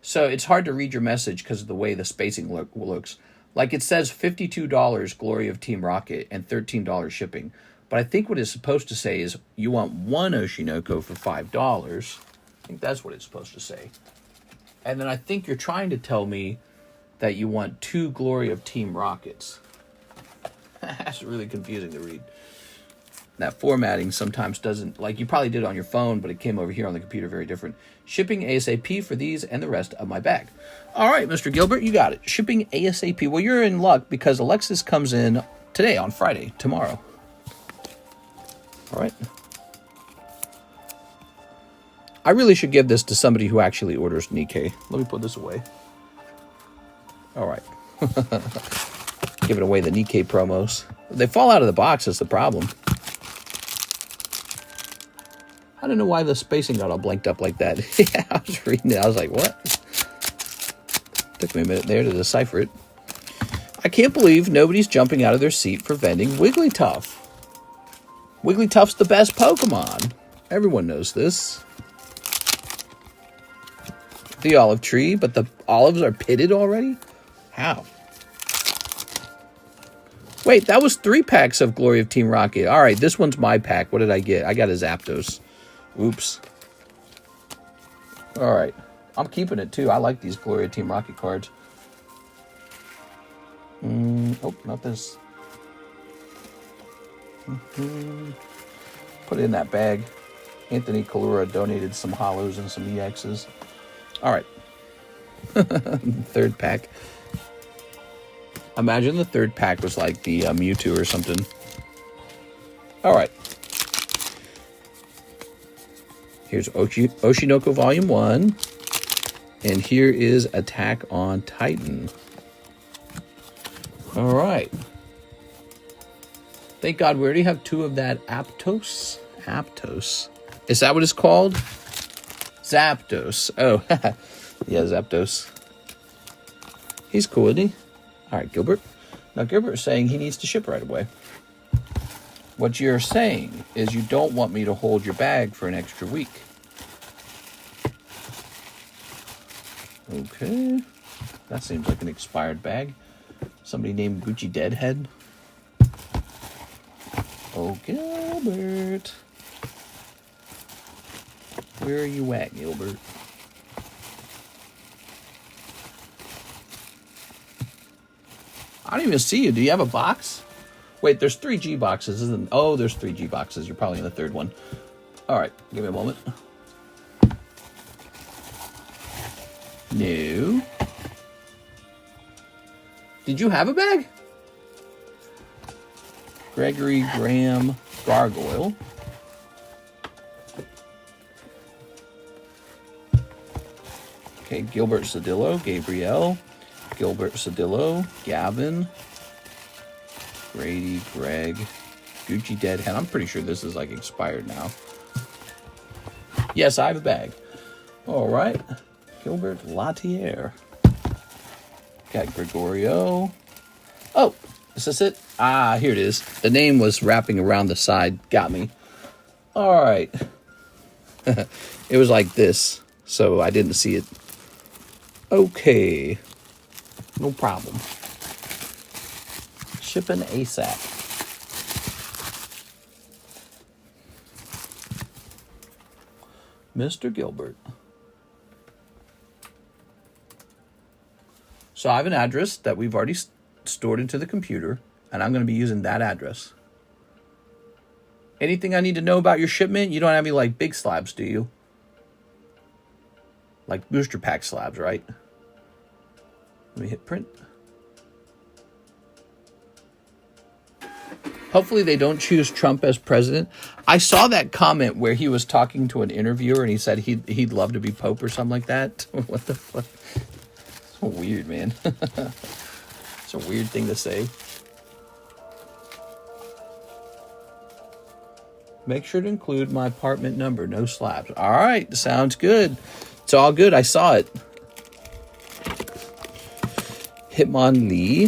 So it's hard to read your message because of the way the spacing looks. Like it says $52 Glory of Team Rocket and $13 shipping. But I think what it's supposed to say is you want one Oshinoko for $5. I think that's what it's supposed to say. And then I think you're trying to tell me that you want 2 Glory of Team Rockets. That's really confusing to read. That formatting sometimes doesn't, like you probably did on your phone, but it came over here on the computer very different. Shipping ASAP for these and the rest of my bag. All right, Mr. Gilbert, you got it. Shipping ASAP. Well, you're in luck because Alexis comes in today on Friday, tomorrow. All right. I really should give this to somebody who actually orders Nikke. Let me put this away. All right. Giving away the Nikke promos. They fall out of the box, that's the problem. I don't know why the spacing got all blanked up like that. Yeah, I was reading it. I was like, what? Took me a minute there to decipher it. I can't believe nobody's jumping out of their seat for vending Wigglytuff. Wigglytuff's the best Pokemon. Everyone knows this. The olive tree, but the olives are pitted already? How? Wait, that was 3 packs of Glory of Team Rocket. All right, this one's my pack. What did I get? I got a Zapdos. Oops. All right. I'm keeping it, too. I like these Glory of Team Rocket cards. Oh, not this. Put it in that bag. Anthony Kalura donated some holos and some EXs. All right. 3rd pack. Imagine the 3rd pack was like the Mewtwo or something. All right. Here's Oshinoko Volume 1. And here is Attack on Titan. All right. Thank God we already have 2 of that Aptos. Aptos. Is that what it's called? Zapdos. Oh, yeah, Zapdos. He's cool, isn't he? All right, Gilbert. Now, Gilbert's saying he needs to ship right away. What you're saying is you don't want me to hold your bag for an extra week. Okay. That seems like an expired bag. Somebody named Gucci Deadhead. Oh, Gilbert. Where are you at, Gilbert? I don't even see you. Do you have a box? Wait, there's 3 G boxes, isn't? Oh, there's 3 G boxes. You're probably in the 3rd one. All right, give me a moment. No. Did you have a bag? Gregory Graham Gargoyle. Okay, Gilbert Cedillo, Gabrielle, Gilbert Cedillo, Gavin, Grady, Greg, Gucci Deadhead. I'm pretty sure this is like expired now. Yes, I have a bag. All right. Gilbert Latier. Got Gregorio. Oh, is this it? Ah, here it is. The name was wrapping around the side. Got me. All right. It was like this, so I didn't see it. Okay. No problem. Shipping ASAP. Mr. Gilbert. So I have an address that we've already stored into the computer, and I'm going to be using that address. Anything I need to know about your shipment? You don't have any like big slabs, do you? Like booster pack slabs, right? Let me hit print. Hopefully they don't choose Trump as president. I saw that comment where he was talking to an interviewer and he said he'd love to be Pope or something like that. What the fuck? So weird, man. It's a weird thing to say. Make sure to include my apartment number. No slabs. All right, sounds good. It's all good. I saw it. Hitmonlee,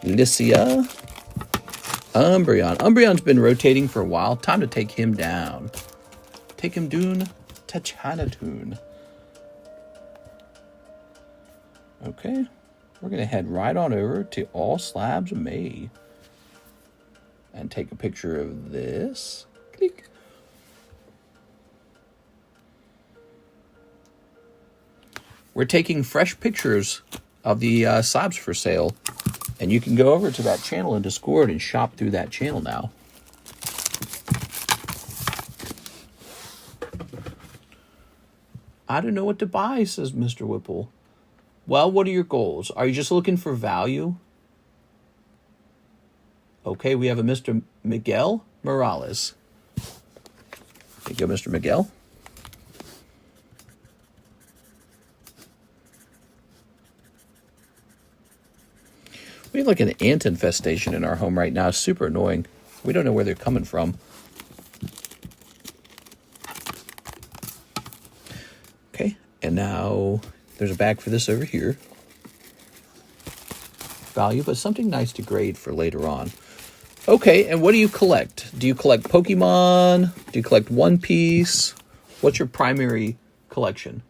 Lycia, Umbreon. Umbreon's been rotating for a while. Time to take him down. Take him down to Chinatown. Okay, we're going to head right on over to All Slabs May and take a picture of this. Click. We're taking fresh pictures of the slabs for sale, and you can go over to that channel in Discord and shop through that channel now. I don't know what to buy, says Mr. Whipple. Well, what are your goals? Are you just looking for value? Okay, we have a Mr. Miguel Morales. There you go, Mr. Miguel. We have like an ant infestation in our home right now. It's super annoying. We don't know where they're coming from. Okay, and now there's a bag for this over here. Value, but something nice to grade for later on. Okay, and what do you collect? Do you collect Pokemon? Do you collect One Piece? What's your primary collection?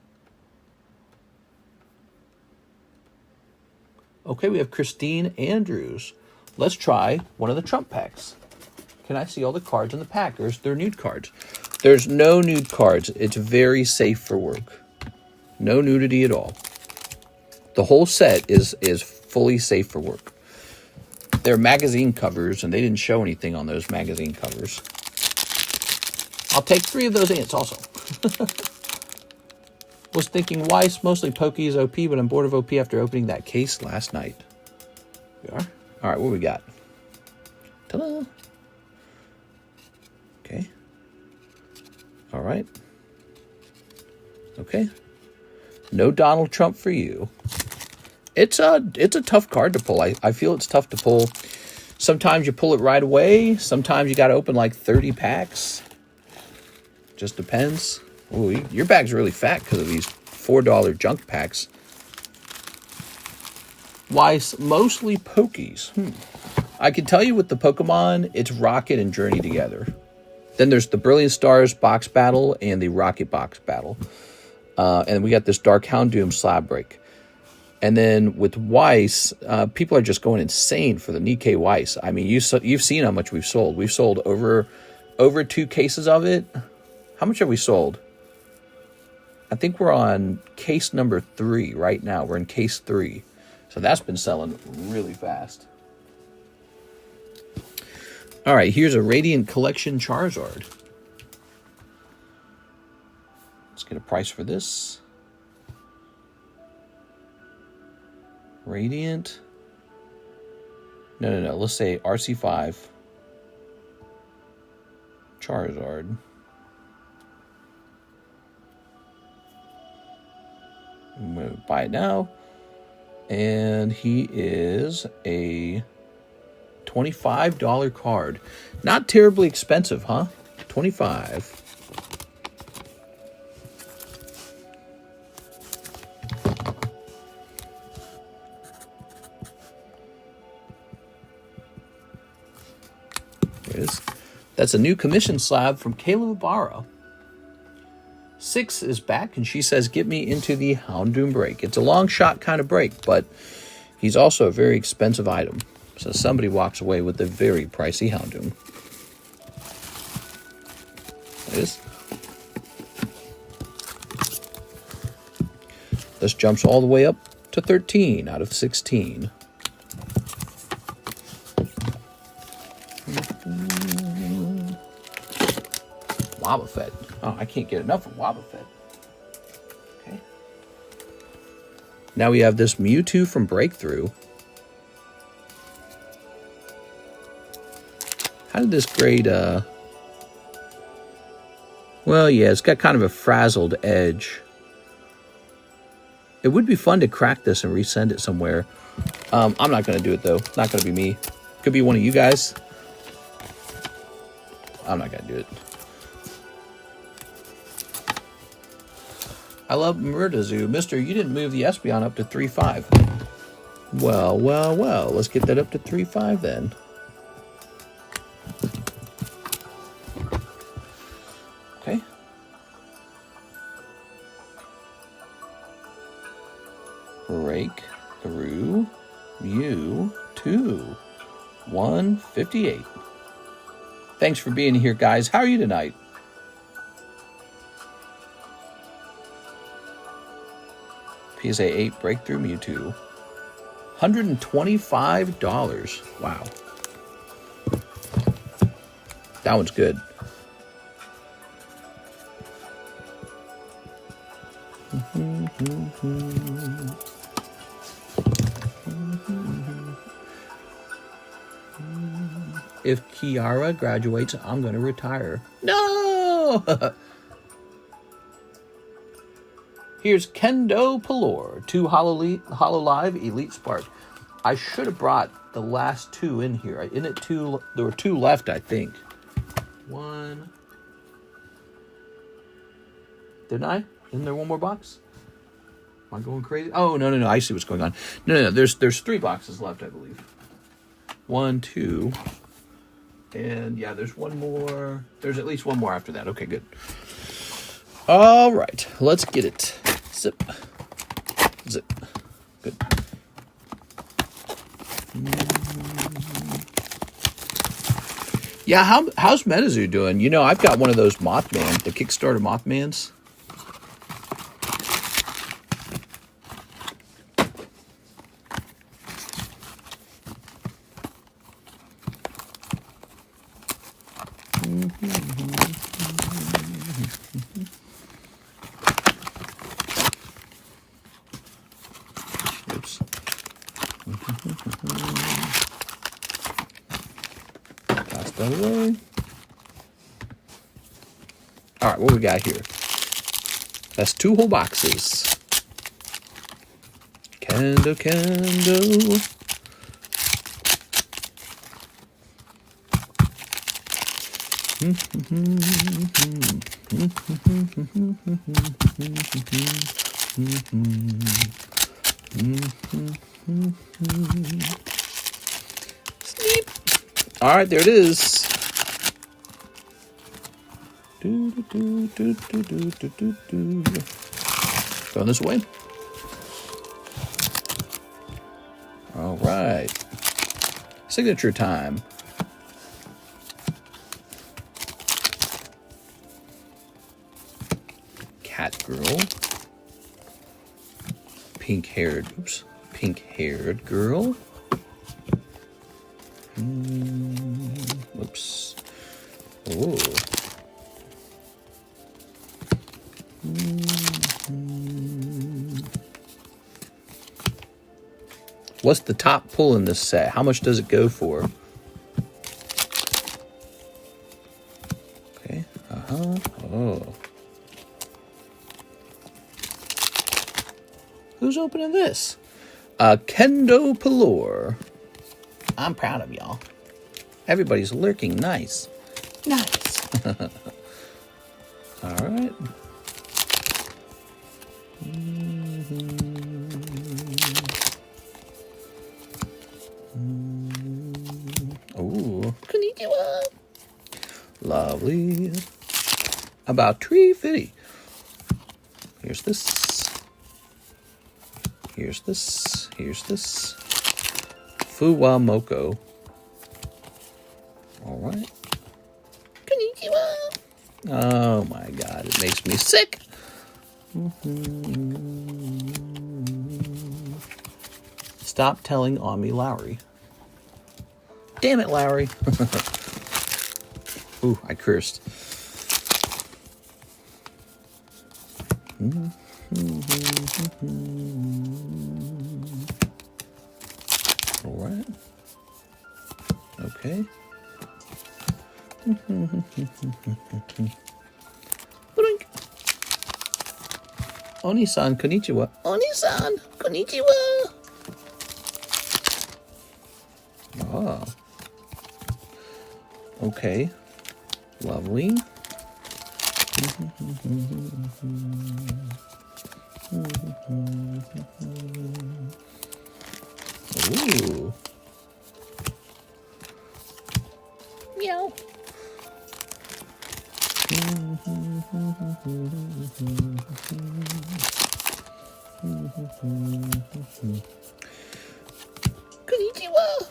Okay, we have Christine Andrews. Let's try one of the Trump packs. Can I see all the cards in the pack? They're nude cards. There's no nude cards. It's very safe for work. No nudity at all. The whole set is fully safe for work. They're magazine covers, and they didn't show anything on those magazine covers. I'll take 3 of those ants also. Was thinking Weiss, mostly Pokey is OP, but I'm bored of OP after opening that case last night. We are? All right, what we got? Ta-da! Okay. All right. Okay. No Donald Trump for you. It's a tough card to pull. I feel it's tough to pull. Sometimes you pull it right away. Sometimes you got to open like 30 packs. Just depends. Ooh, your bag's really fat because of these $4 junk packs. Why, mostly Pokies. I can tell you with the Pokemon, it's Rocket and Journey together. Then there's the Brilliant Stars box battle and the Rocket box battle. And we got this Dark Houndoom slab break. And then with Weiss, people are just going insane for the Nikke Weiss. I mean, you've seen how much we've sold. We've sold over 2 cases of it. How much have we sold? I think we're on case number 3 right now. We're in case 3. So that's been selling really fast. All right, here's a Radiant Collection Charizard. Let's get a price for this. Radiant. No. Let's say RC5. Charizard. I'm going to buy it now. And he is a $25 card. Not terribly expensive, huh? $25. There it is. That's a new commission slab from Caleb Ibarra. 6 is back, and she says, get me into the Houndoom break. It's a long shot kind of break, but he's also a very expensive item. So somebody walks away with a very pricey Houndoom. There it is. This jumps all the way up to 13 out of 16. Wobbuffet. Oh, I can't get enough of Wobbuffet. Okay. Now we have this Mewtwo from Breakthrough. How did this grade, well, yeah, it's got kind of a frazzled edge. It would be fun to crack this and resend it somewhere. I'm not going to do it, though. It's not going to be me. Could be one of you guys. I'm not gonna do it. I love Murdazu. Mister, you didn't move the Espeon up to 3.5. Well, well, well. Let's get that up to 3.5 then. Okay. Breakthrough Mewtwo. 158. Thanks for being here, guys. How are you tonight? PSA 8 Breakthrough Mewtwo. $125. Wow. That one's good. If Kiara graduates, I'm going to retire. No! Here's Kendo Pelor, 2 Hololive Elite Spark. I should have brought the last 2 in here. Isn't it 2? There were 2 left, I think. 1. Didn't I? Isn't there one more box? Am I going crazy? Oh, no, no, no. I see what's going on. No, no, no. There's 3 boxes left, I believe. 1, 2. And, yeah, there's one more. There's at least one more after that. Okay, good. All right. Let's get it. Zip. Zip. Good. Yeah, how's Metazu doing? You know, I've got one of those Mothman, the Kickstarter Mothmans. Oops. Toss that away. All right, what we got here? That's 2 whole boxes. Kendo, Kendo. Sleep. All right, there it is. Throwing this away. All right. Signature time. Cat girl. Pink-haired girl. Whoops. Oh. What's the top pull in this set? How much does it go for? Okay. Oh. Who's opening this? Kendo Pelor. I'm proud of y'all. Everybody's lurking nice. Nice. All right. Oh, konnichiwa. Lovely. About 350. Here's this. Here's this. Here's this. Fuwa Moko. All right. Konnichiwa. Oh my God, it makes me sick. Stop telling Ami Lowry. Damn it, Lowry. Ooh, I cursed. All right. Okay. Oni-san, konnichiwa. Oni-san, konnichiwa. Oh. Okay. Lovely. Ooh. Meow. Konnichiwa.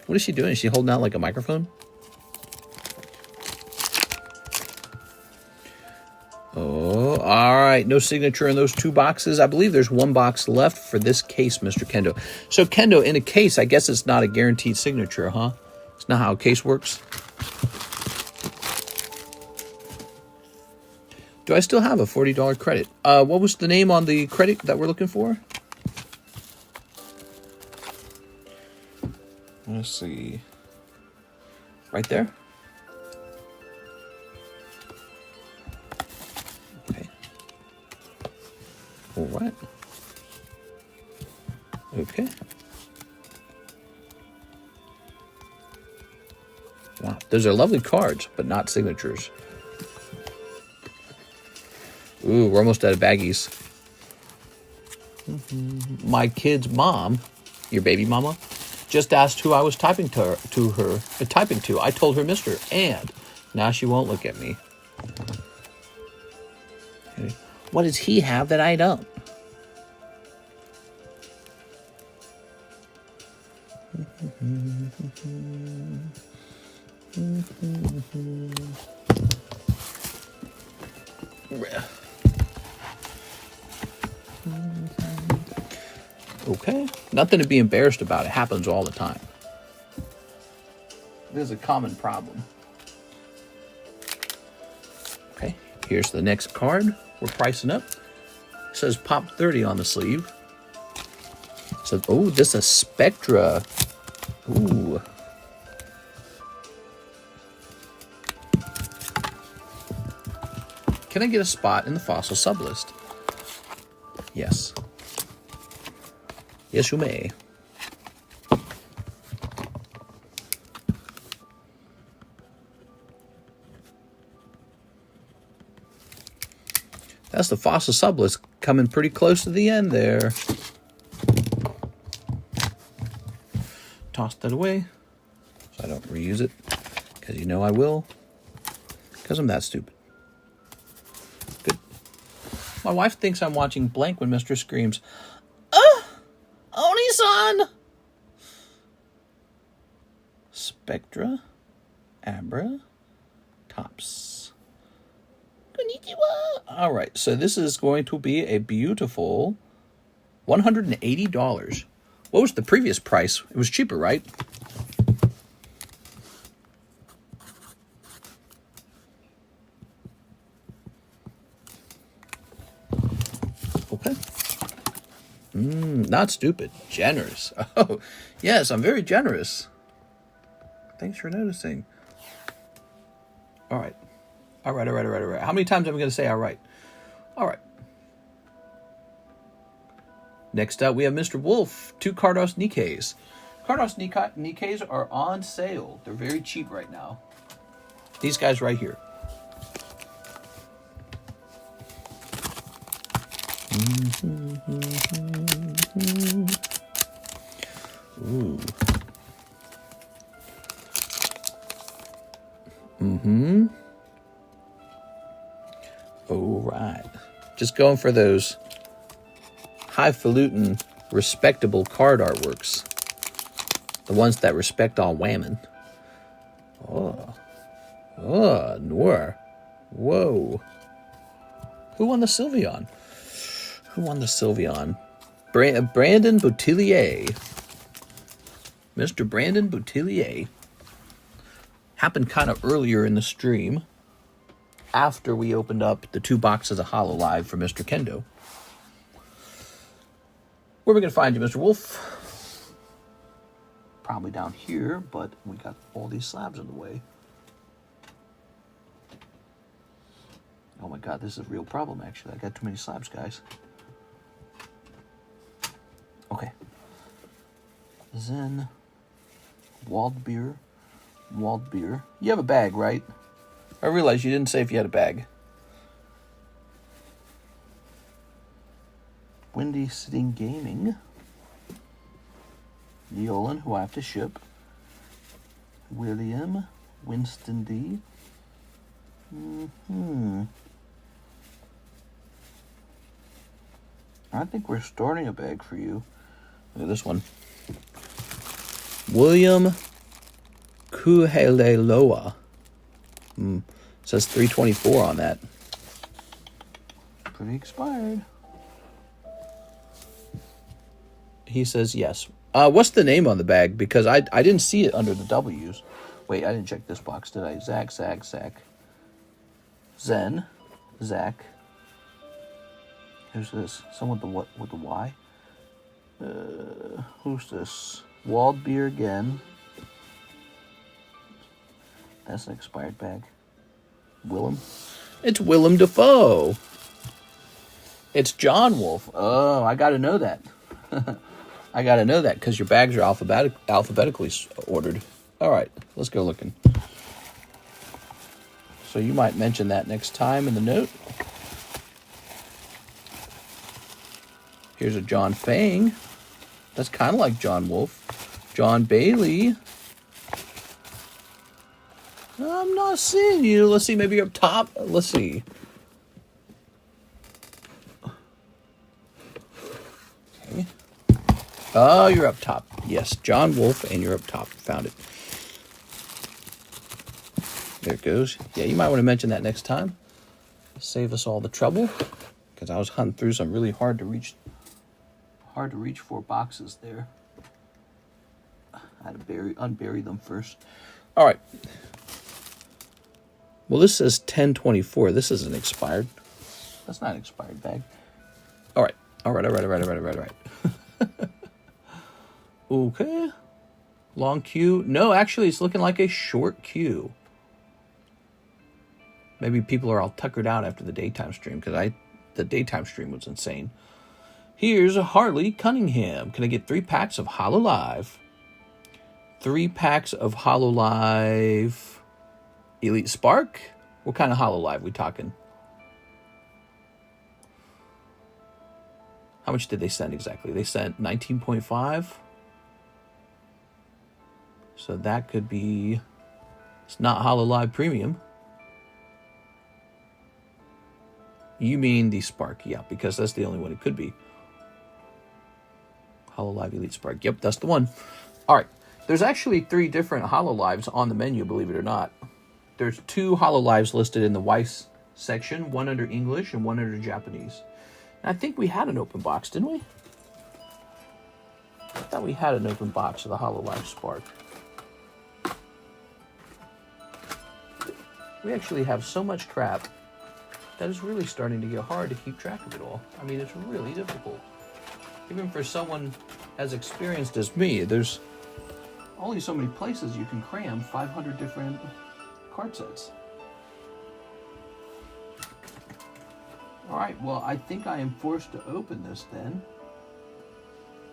What is she doing? Is she holding out like a microphone? Oh, all right. No signature in those 2 boxes. I believe there's 1 box left for this case, Mr. Kendo. So, Kendo, in a case, I guess it's not a guaranteed signature, huh? It's not how a case works. Do I still have a $40 credit? What was the name on the credit that we're looking for? Let's see. Right there? Okay. All right. Okay. Wow, those are lovely cards, but not signatures. Ooh, we're almost out of baggies. My kid's mom, your baby mama, just asked who I was typing to her. I told her Mr. And now she won't look at me. What does he have that I don't? Okay, nothing to be embarrassed about. It happens all the time. This is a common problem. Okay, here's the next card. We're pricing up. It says Pop 30 on the sleeve. It says, oh, this is a Spectra. Ooh. Can I get a spot in the fossil sublist? Yes. Yes, you may. That's the fossil sublist coming pretty close to the end there. Toss that away so I don't reuse it, because you know I will, because I'm that stupid. Good. My wife thinks I'm watching blank when Mr. screams, "Oh, Oni-san!" Spectra, Abra, Tops. Konnichiwa. All right, so this is going to be a beautiful $180. What was the previous price? It was cheaper, right? Okay. Not stupid. Generous. Oh, yes, I'm very generous. Thanks for noticing. All right. All right. How many times am I going to say all right? All right. Next up, we have Mr. Wolf, 2 Carddass Nikkes. Carddass Nikkes are on sale. They're very cheap right now. These guys right here. Ooh. All right. Just going for those highfalutin, respectable card artworks. The ones that respect all whammon. Oh, Noir. Whoa. Who won the Sylveon? Brandon Boutillier. Mr. Brandon Boutillier. Happened kind of earlier in the stream, after we opened up the 2 boxes of Hololive for Mr. Kendo. Where are we going to find you, Mr. Wolf? Probably down here, but we got all these slabs in the way. Oh my god, this is a real problem, actually. I got too many slabs, guys. Okay. Zen. Wald beer. You have a bag, right? I realized you didn't say if you had a bag. Windy Sitting Gaming. Yolan, who I have to ship. William. Winston D. I think we're starting a bag for you. Look at this one. William Kuheleloa. Says 324 on that. Pretty expired. He says yes. What's the name on the bag? Because I didn't see it under the W's. Wait, I didn't check this box, did I? Zach. Zen. Zach. Who's this? Someone with the Y? Who's this? Walled Beer again. That's an expired bag. Willem? It's Willem Dafoe. It's John Wolf. Oh, I gotta know that. I gotta know that because your bags are alphabetically ordered. All right, let's go looking. So you might mention that next time in the note. Here's a John Fang. That's kind of like John Wolf. John Bailey. I'm not seeing you. Let's see, maybe you're up top. Let's see. Okay. Oh, you're up top. Yes, John Wolf, and you're up top. Found it. There it goes. Yeah, you might want to mention that next time. Save us all the trouble. Because I was hunting through some really hard to reach for boxes there. I had to unbury them first. All right. Well, this says 1024. This isn't expired. That's not an expired bag. All right. Okay. Long queue. No, actually, it's looking like a short queue. Maybe people are all tuckered out after the daytime stream because the daytime stream was insane. Here's a Harley Cunningham. Can I get 3 packs of Hololive? 3 packs of Hololive Elite Spark? What kind of Hololive we talking? How much did they send exactly? They sent 19.5. So that could be... It's not Hololive Premium. You mean the Spark, yeah, because that's the only one it could be. Hololive Elite Spark. Yep, that's the one. All right. There's actually 3 different Hololives on the menu, believe it or not. There's 2 Hololives listed in the Weiss section, one under English and one under Japanese. And I think we had an open box, didn't we? I thought we had an open box of the Hololive Spark. We actually have so much crap that is really starting to get hard to keep track of it all. I mean, it's really difficult. Even for someone as experienced as me, there's only so many places you can cram 500 different card sets. All right, well, I think I am forced to open this then.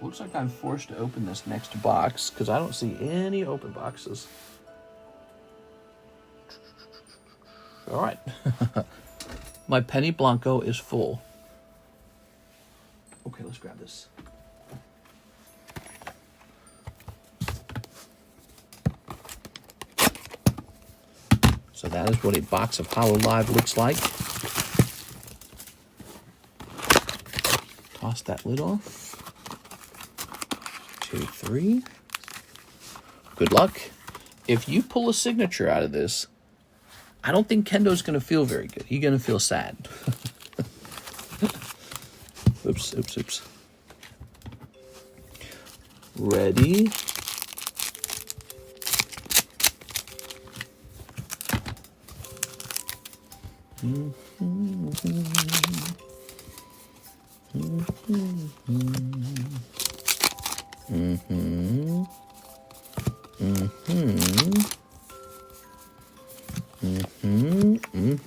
Looks like I'm forced to open this next box because I don't see any open boxes. All right. My Penny Blanco is full. Okay, let's grab this. So that is what a box of Hololive looks like. Toss that lid off. 2, 3. Good luck. If you pull a signature out of this, I don't think Kendo's going to feel very good. He's going to feel sad. Oops. Ready?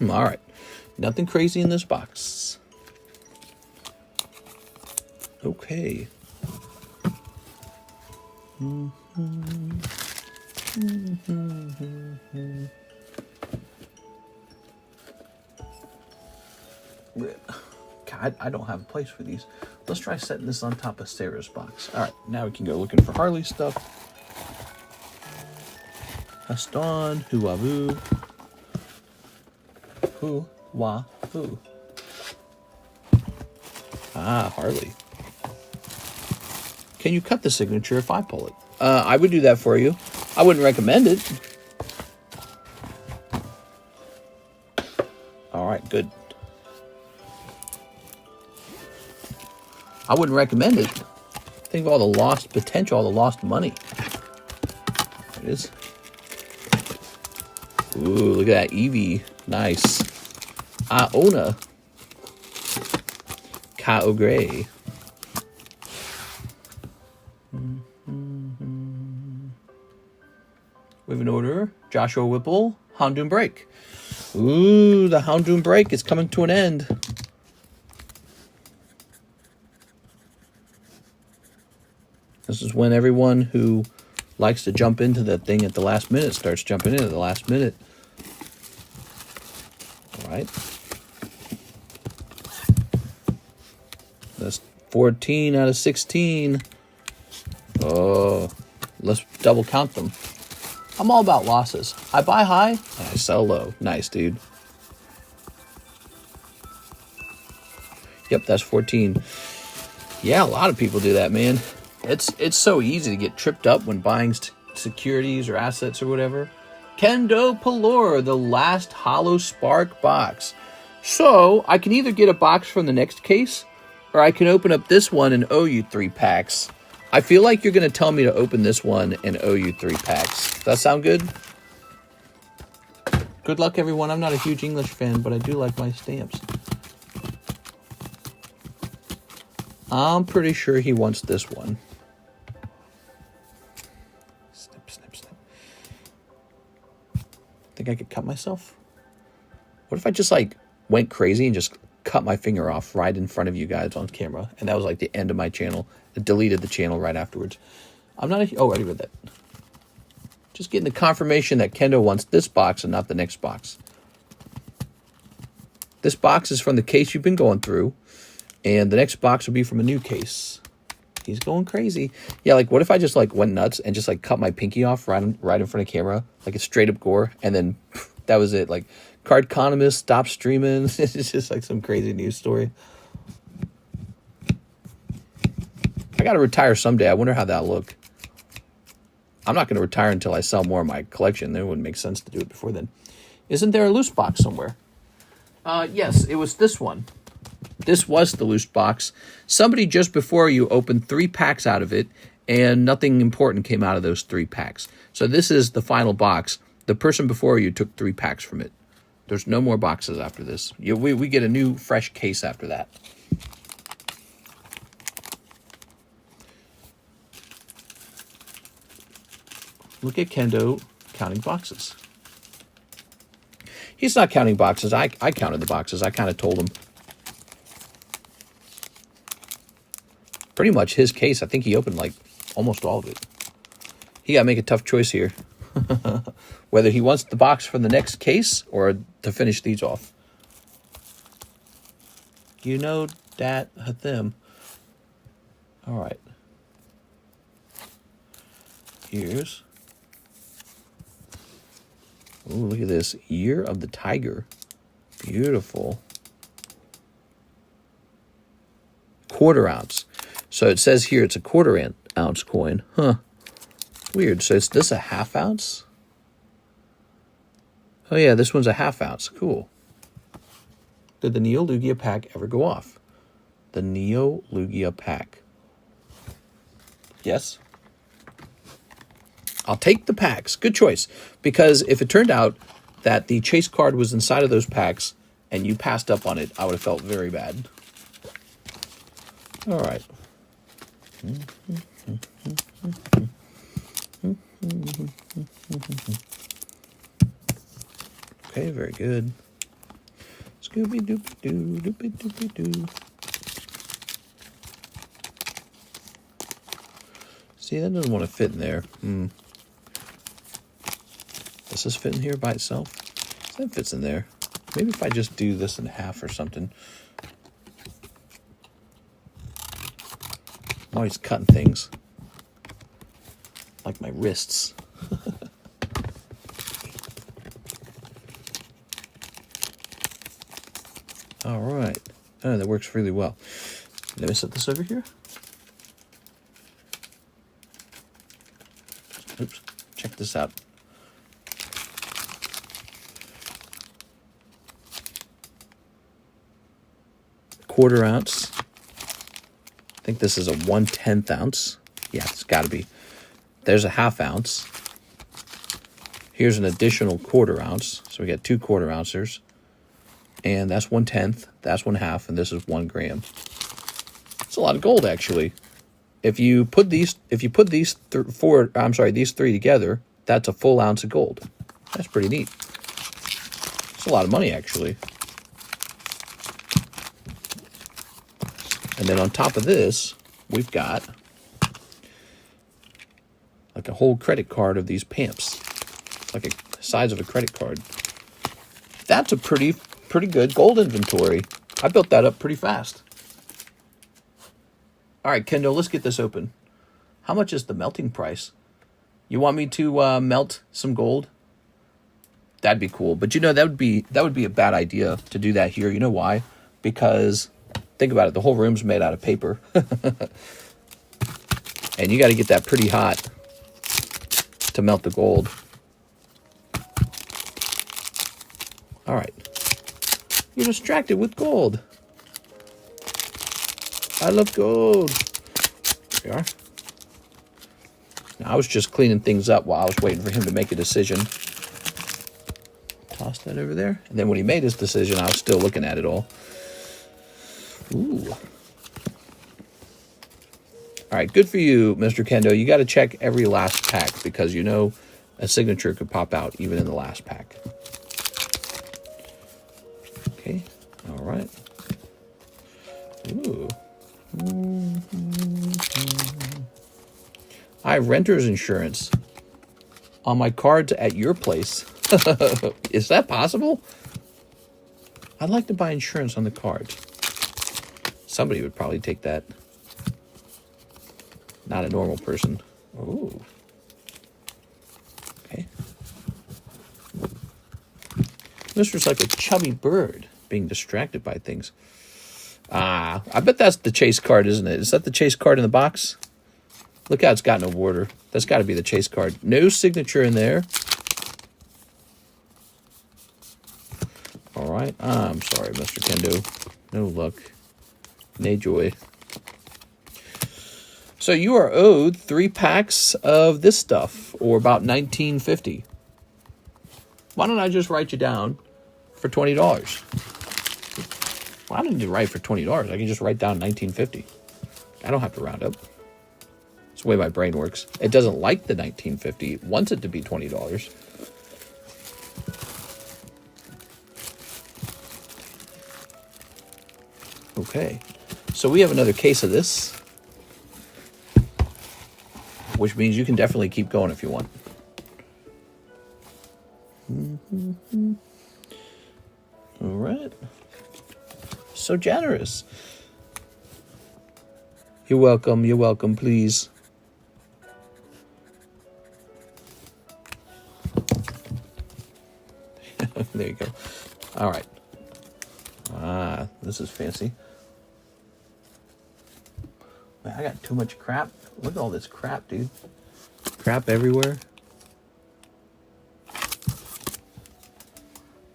All right. Nothing crazy in this box. Okay. I don't have a place for these. Let's try setting this on top of Sarah's box. All right, now we can go looking for Harley stuff. Haston, Huavu. Huavu. Ah, Harley. Can you cut the signature if I pull it? I would do that for you. I wouldn't recommend it. All right, good. I wouldn't recommend it. Think of all the lost potential, all the lost money. There it is. Ooh, look at that Eevee. Nice. Aona. Kyogre. We have an order. Joshua Whipple. Houndoom Break. Ooh, the Houndoom Break is coming to an end. This is when everyone who likes to jump into that thing at the last minute starts jumping in at the last minute. All right. That's 14 out of 16. Oh, let's double count them. I'm all about losses. I buy high and I sell low. Nice, dude. Yep, that's 14. Yeah, a lot of people do that, man. It's so easy to get tripped up when buying securities or assets or whatever. Kendo Pelor, the last Hollow Spark box. So, I can either get a box from the next case, or I can open up this one and owe you 3 packs. I feel like you're going to tell me to open this one and owe you 3 packs. Does that sound good? Good luck, everyone. I'm not a huge English fan, but I do like my stamps. I'm pretty sure he wants this one. Snip, snip, snip. Think I could cut myself? What if I just, like, went crazy and just cut my finger off right in front of you guys on camera, and that was, like, the end of my channel? It deleted the channel right afterwards. I'm not a... Oh, I already read that. Just getting the confirmation that Kendo wants this box and not the next box. This box is from the case you've been going through, and the next box will be from a new case. He's going crazy. Yeah, like, what if I just, like, went nuts and just, like, cut my pinky off right in front of camera? Like, it's straight up gore, and then that was it. Like, Cardconomist stopped streaming. It's just, like, some crazy news story. I got to retire someday. I wonder how that'll look. I'm not going to retire until I sell more of my collection. It wouldn't make sense to do it before then. Isn't there a loose box somewhere? Yes, it was this one. This was the loose box. Somebody just before you opened 3 packs out of it, and nothing important came out of those 3 packs. So this is the final box. The person before you took 3 packs from it. There's no more boxes after this. We get a new, fresh case after that. Look at Kendo counting boxes. He's not counting boxes. I counted the boxes. I kind of told him. Pretty much his case. I think he opened like almost all of it. He got to make a tough choice here. Whether he wants the box from the next case or to finish these off. You know that them. All right. Here's... Oh, look at this. Year of the Tiger. Beautiful. 1/4 ounce. So it says here it's a 1/4 ounce coin. Huh. Weird. So is this a 1/2 ounce? Oh yeah, this one's a 1/2 ounce. Cool. Did the Neo Lugia pack ever go off? The Neo Lugia pack. Yes. I'll take the packs. Good choice. Because if it turned out that the chase card was inside of those packs and you passed up on it, I would have felt very bad. All right. Okay, very good. Scooby-Dooby-Doo, Doopy-Doopy-Doo. See, that doesn't want to fit in there. Does this fit in here by itself? That fits in there. Maybe if I just do this in half or something. I'm always cutting things. Like my wrists. All right. Oh, that works really well. Let me set this over here. Oops. Check this out. Quarter ounce. I think this is a 1/10 ounce. Yeah, it's got to be. There's a half ounce. Here's an additional quarter ounce. So we got 2 quarter ouncers. And that's 1/10, that's 1/2, and this is 1 gram. It's a lot of gold, actually. If you put these these 3 together, that's a full ounce of gold. That's pretty neat. It's a lot of money, actually. And then on top of this, we've got like a whole credit card of these pamps. Like the size of a credit card. That's a pretty good gold inventory. I built that up pretty fast. All right, Kendall, let's get this open. How much is the melting price? You want me to melt some gold? That'd be cool. But you know, that would be a bad idea to do that here. You know why? Because think about it, the whole room's made out of paper. And you got to get that pretty hot to melt the gold. All right. You're distracted with gold. I love gold. There we are. Now, I was just cleaning things up while I was waiting for him to make a decision. Toss that over there. And then when he made his decision, I was still looking at it all. Ooh. All right, good for you, Mr. Kendo. You got to check every last pack because you know a signature could pop out even in the last pack. Okay, all right. Ooh. I have renter's insurance on my cards at your place. Is that possible? I'd like to buy insurance on the cards. Somebody would probably take that. Not a normal person. Ooh. Okay. Mister's like a chubby bird being distracted by things. Ah, I bet that's the chase card, isn't it? Is that the chase card in the box? Look how it's got no border. That's got to be the chase card. No signature in there. All right. I'm sorry, Mr. Kendo. No luck. Nay joy. So you are owed 3 packs of this stuff, or about $19.50. Why don't I just write you down for $20? Well, I don't need to write for $20. I can just write down $19.50. I don't have to round up. It's the way my brain works. It doesn't like the $19.50. It wants it to be $20. Okay. So we have another case of this, which means you can definitely keep going if you want. All right. So generous. You're welcome, please. There you go. All right. Ah, this is fancy. Man, I got too much crap. Look at all this crap, dude. Crap everywhere.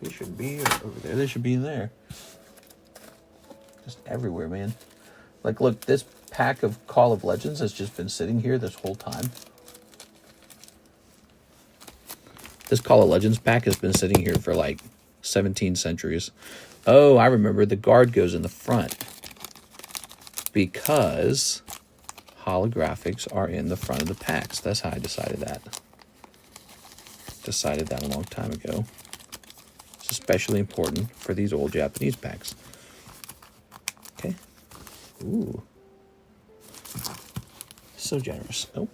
They should be over there. They should be in there. Just everywhere, man. Like, look, this pack of Call of Legends has just been sitting here this whole time. This Call of Legends pack has been sitting here for like 17 centuries. Oh, I remember. The guard goes in the front because holographics are in the front of the packs. That's how I decided that. Decided that a long time ago. It's especially important for these old Japanese packs. Okay. Ooh. So generous. Oh.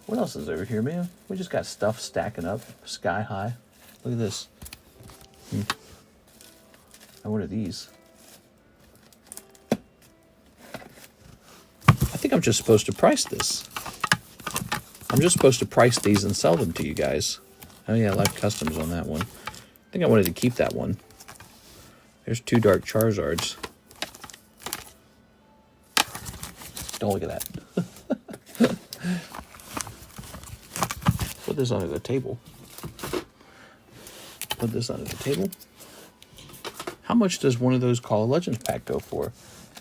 What else is over here, man? We just got stuff stacking up sky high. Look at this. Now, what are these? I think think I'm just supposed to price this. I'm just supposed to price these and sell them to you guys. Oh yeah, Live Customs on that one. I think I wanted to keep that one. There's 2 Dark Charizards. Don't look at that. Put this under the table. Put this under the table. How much does one of those Call of Legends pack go for?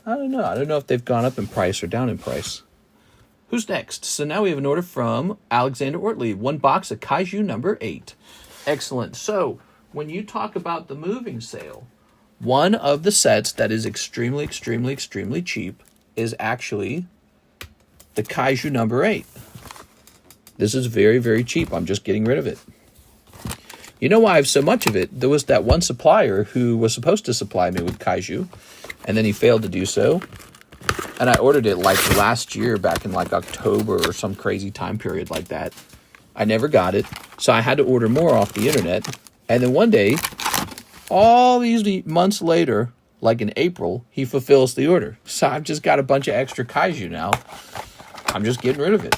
I don't know. I don't know if they've gone up in price or down in price. Who's next? So now we have an order from Alexander Ortley. 1 box of Kaiju number 8. Excellent. So when you talk about the moving sale, one of the sets that is extremely, extremely, extremely cheap is actually the Kaiju number 8. This is very, very cheap. I'm just getting rid of it. You know why I have so much of it? There was that one supplier who was supposed to supply me with Kaiju, and then he failed to do so. And I ordered it like last year, back in like October or some crazy time period like that. I never got it, so I had to order more off the internet. And then one day, all these months later, like in April, he fulfills the order. So I've just got a bunch of extra Kaiju now. I'm just getting rid of it.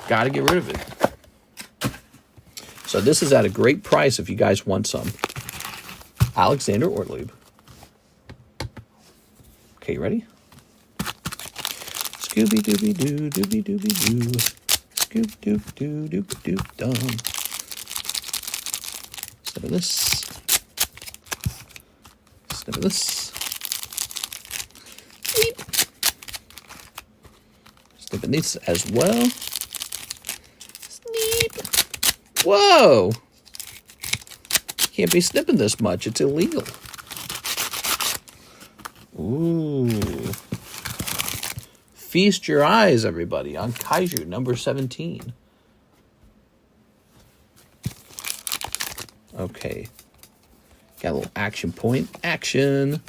Got to get rid of it. So this is at a great price if you guys want some. Alexander Ortley. Okay, you ready? Scooby-Dooby-Doo, Dooby-Dooby-Doo. Scoop-Doop-Doo, Doop-Doop-Dum. Snip of this. Snip of this. Beep. Snip of this as well. Sneep. Whoa! Can't be snipping this much. It's illegal. Ooh. Feast your eyes, everybody, on Kaiju number 17. Okay. Got a little action point. Action.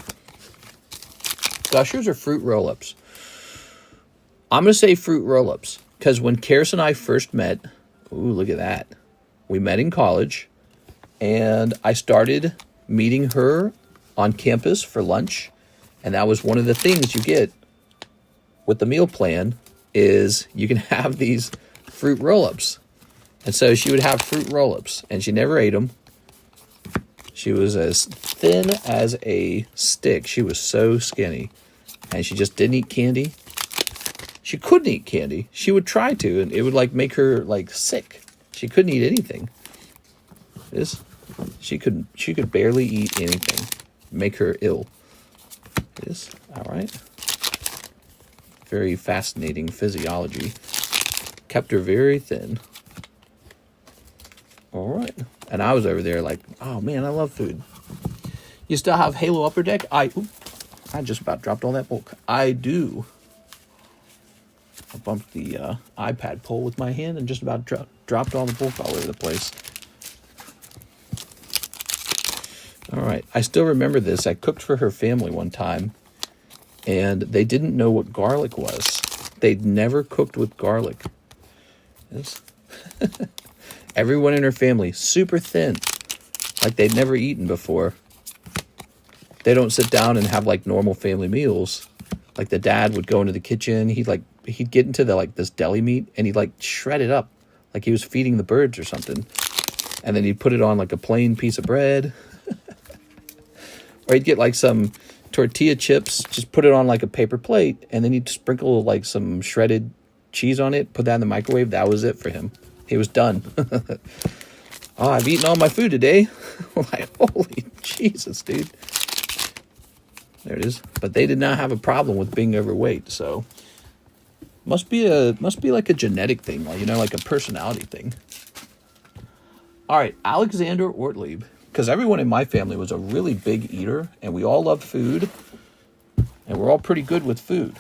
Gushers or fruit roll-ups? I'm going to say fruit roll-ups. Because when Karis and I first met, ooh, look at that. We met in college. And I started meeting her on campus for lunch. And that was one of the things you get with the meal plan is you can have these fruit roll-ups. And so she would have fruit roll-ups, and she never ate them. She was as thin as a stick. She was so skinny, and she just didn't eat candy. She couldn't eat candy. She would try to, and it would like make her like sick. She couldn't eat anything. She could barely eat anything. Make her ill. All right. Very fascinating physiology. Kept her very thin. All right. And I was over there like, oh man, I love food. You still have Halo Upper Deck? I just about dropped all that bulk. I do. I bumped the iPad pole with my hand and just about dropped all the bulk all over the place. All right. I still remember this. I cooked for her family one time. And they didn't know what garlic was. They'd never cooked with garlic. Everyone in her family, super thin. Like they'd never eaten before. They don't sit down and have like normal family meals. Like the dad would go into the kitchen. He'd get into this deli meat and he'd like shred it up. Like he was feeding the birds or something. And then he'd put it on like a plain piece of bread. Or he'd get like some tortilla chips, just put it on like a paper plate, and then he'd sprinkle like some shredded cheese on it, put that in the microwave. That was it for him. He was done. Oh, I've eaten all my food today. Like, holy Jesus, dude. There it is. But they did not have a problem with being overweight, so must be like a genetic thing, like a personality thing. All right, Alexander Ortley. Because everyone in my family was a really big eater, and we all loved food, and we're all pretty good with food.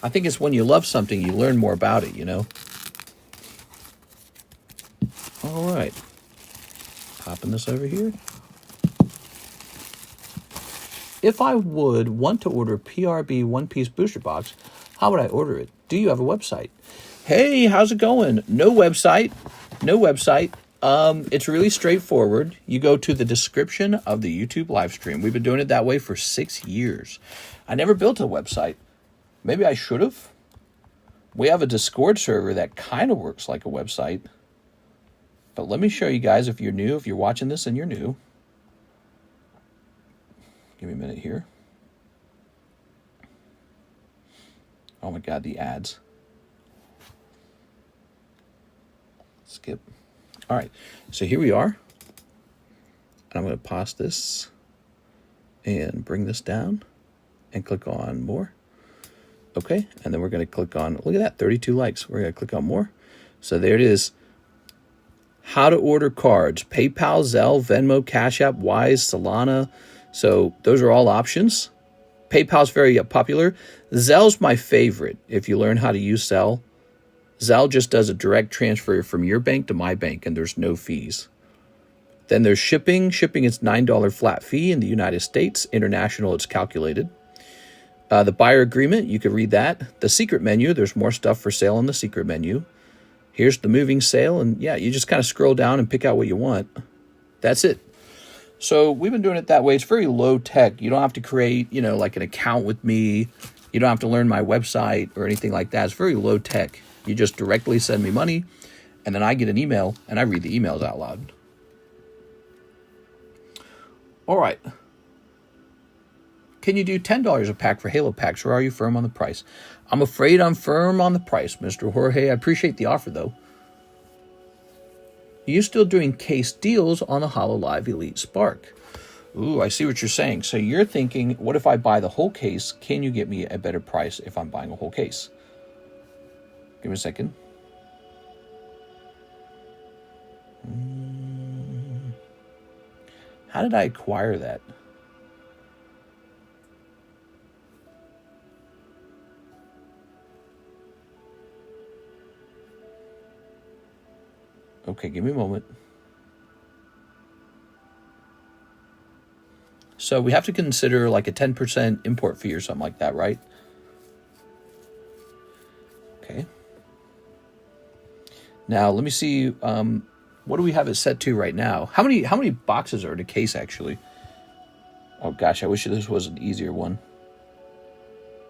I think it's when you love something, you learn more about it, All right. Popping this over here. If I would want to order PRB One Piece Booster Box, how would I order it? Do you have a website? Hey, how's it going? No website. It's really straightforward. You go to the description of the YouTube live stream. We've been doing it that way for 6 years. I never built a website. Maybe I should have. We have a Discord server that kind of works like a website. But let me show you guys if you're new, if you're watching this and you're new. Give me a minute here. Oh my God, the ads. Skip. All right, so here we are. I'm going to pause this and bring this down and click on more. Okay, and then we're going to click on, look at that, 32 likes. We're going to click on more. So there it is. How to order cards. PayPal, ZELLE, VENMO, CASHAPP, Wise, SOLANA. So those are all options. PayPal's very popular. ZELLE's my favorite if you learn how to use ZELLE. ZELLE just does a direct transfer from your bank to my bank, and there's no fees. Then there's shipping. Shipping is $9 flat fee in the United States. International, it's calculated. The buyer agreement, you can read that. The secret menu, there's more stuff for sale in the secret menu. Here's the moving sale, and yeah, you just kind of scroll down and pick out what you want. That's it. So we've been doing it that way. It's very low tech. You don't have to create, like an account with me. You don't have to learn my website or anything like that. It's very low tech. You just directly send me money, and then I get an email, and I read the emails out loud. All right. Can you do $10 a pack for Halo packs, or are you firm on the price? I'm afraid I'm firm on the price, Mr. Jorge. I appreciate the offer, though. Are you still doing case deals on the Hololive Elite Spark? Ooh, I see what you're saying. So you're thinking, what if I buy the whole case? Can you get me a better price if I'm buying a whole case? Give me a second. How did I acquire that? Okay, give me a moment. So we have to consider like a 10% import fee or something like that, right? Okay. Now let me see. What do we have it set to right now? How many boxes are in a case actually? Oh gosh, I wish this was an easier one.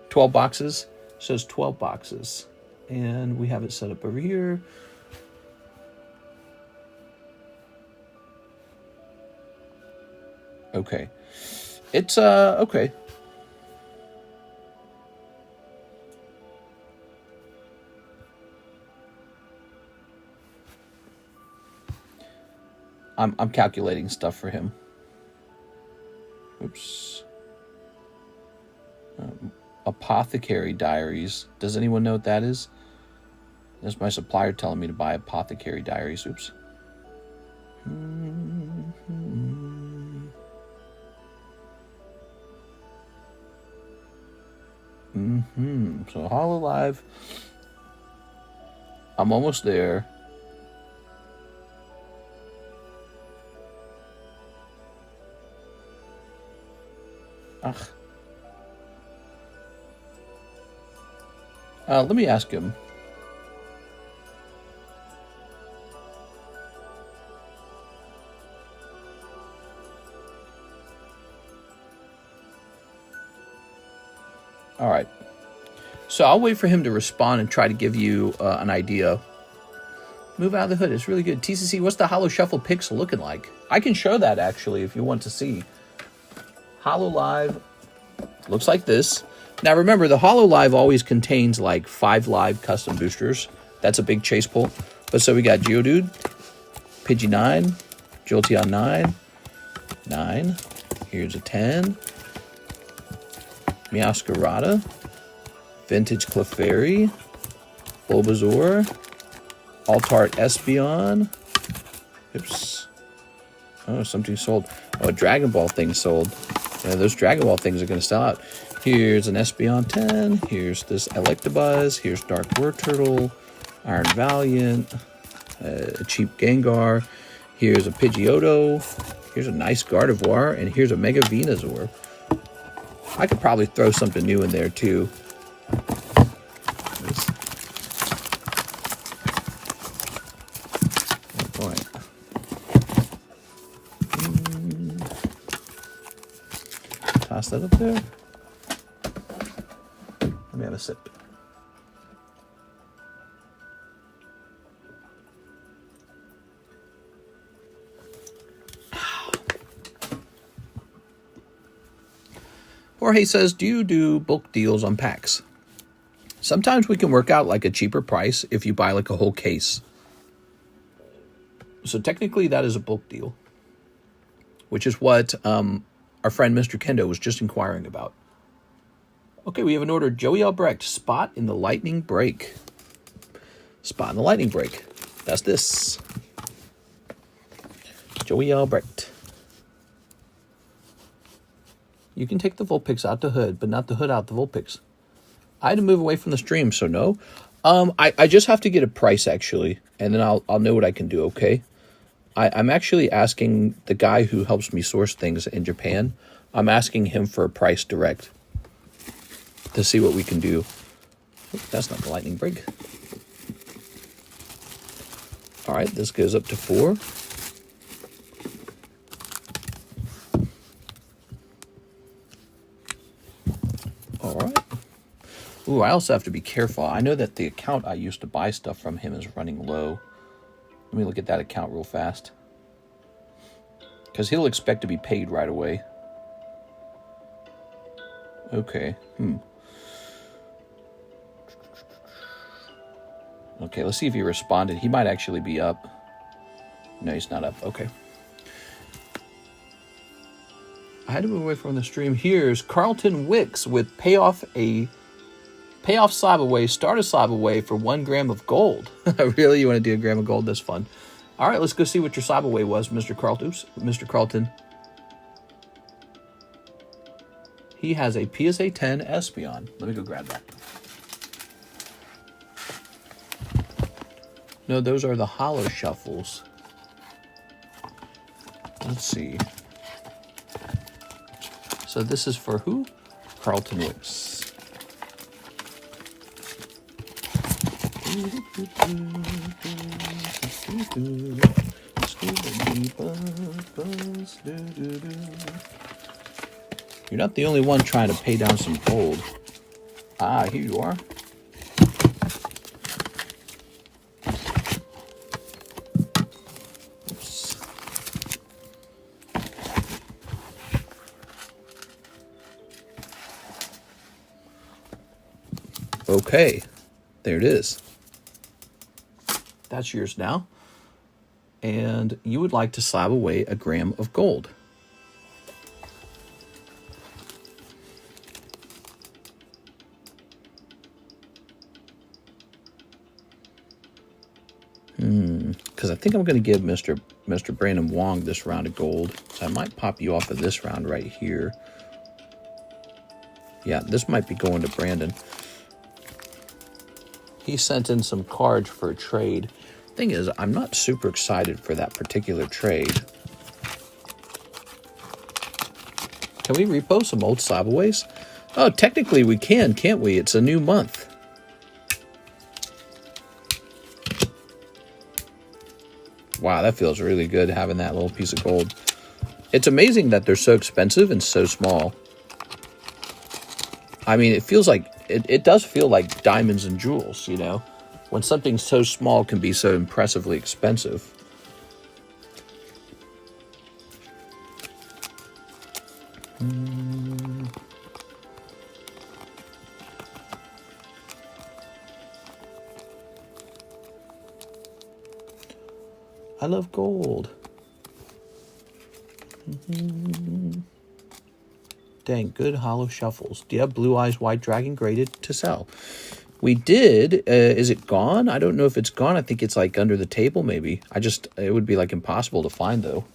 12 boxes. It says 12 boxes, and we have it set up over here. Okay. It's, okay. I'm calculating stuff for him. Oops. Apothecary Diaries. Does anyone know what that is? That's my supplier telling me to buy Apothecary Diaries. Oops. So Hololive. I'm almost there. Let me ask him. All right. So I'll wait for him to respond and try to give you an idea. Move out of the hood. It's really good. TCC, what's the Holo Shuffle pixel looking like? I can show that actually if you want to see. Hololive looks like this. Now remember, the Hololive always contains like 5 live custom boosters. That's a big chase pull. But so we got Geodude, Pidgey 9, Jolteon 9. Here's a 10. Meowscarada, Vintage Clefairy, Bulbasaur, Altart Espeon. Oops. Oh, something sold. Oh, a Dragon Ball thing sold. Yeah, those Dragon Ball things are going to sell out. Here's an Espeon 10. Here's this Electabuzz. Here's Dark Turtle, Iron Valiant, a cheap Gengar. Here's a Pidgeotto. Here's a nice Gardevoir. And here's a Mega Venusaur. I could probably throw something new in there too. Oh boy. Toss that up there. Let me have a sip. Jorge says, do you do bulk deals on packs? Sometimes we can work out like a cheaper price if you buy like a whole case. So technically that is a bulk deal, which is what our friend Mr. Kendo was just inquiring about. Okay, we have an order. Joey Albrecht, Spot in the Lightning Break. Spot in the Lightning Break. That's this. Joey Albrecht. You can take the Vulpix out the hood, but not the hood out the Vulpix. I had to move away from the stream, so no. I just have to get a price, actually, and then I'll know what I can do, okay? I'm actually asking the guy who helps me source things in Japan, I'm asking him for a price direct to see what we can do. Oops, that's not the lightning break. All right, this goes up to 4. All right. Ooh, I also have to be careful. I know that the account I used to buy stuff from him is running low. Let me look at that account real fast. Because he'll expect to be paid right away. Okay. Okay, let's see if he responded. He might actually be up. No, he's not up. Okay. I had to move away from the stream. Here's Carlton Wicks with Payoff Slabaway, start a Slabaway for 1 gram of gold. Really? You want to do a gram of gold? That's fun. All right, let's go see what your Slabaway was, Mr. Carlton. Oops, Mr. Carlton. He has a PSA 10 Espeon. Let me go grab that. No, those are the hollow shuffles. Let's see. So this is for who? Carlton Wicks. You're not the only one trying to pay down some gold. Ah, here you are. Oops. Okay, there it is. That's yours now. And you would like to slab away a gram of gold. Because I think I'm going to give Mr. Brandon Wong this round of gold. So I might pop you off of this round right here. Yeah, this might be going to Brandon. He sent in some cards for a trade. Thing is, I'm not super excited for that particular trade. Can we repost some old Slabaways? Oh, technically we can, can't we? It's a new month. Wow, that feels really good having that little piece of gold. It's amazing that they're so expensive and so small. I mean, it feels like, it does feel like diamonds and jewels, you know? When something so small can be so impressively expensive. I love gold. Dang, good hollow shuffles. Do you have Blue Eyes White Dragon graded to sell? We did. Is it gone? I don't know if it's gone. I think it's like under the table maybe. It would be like impossible to find though.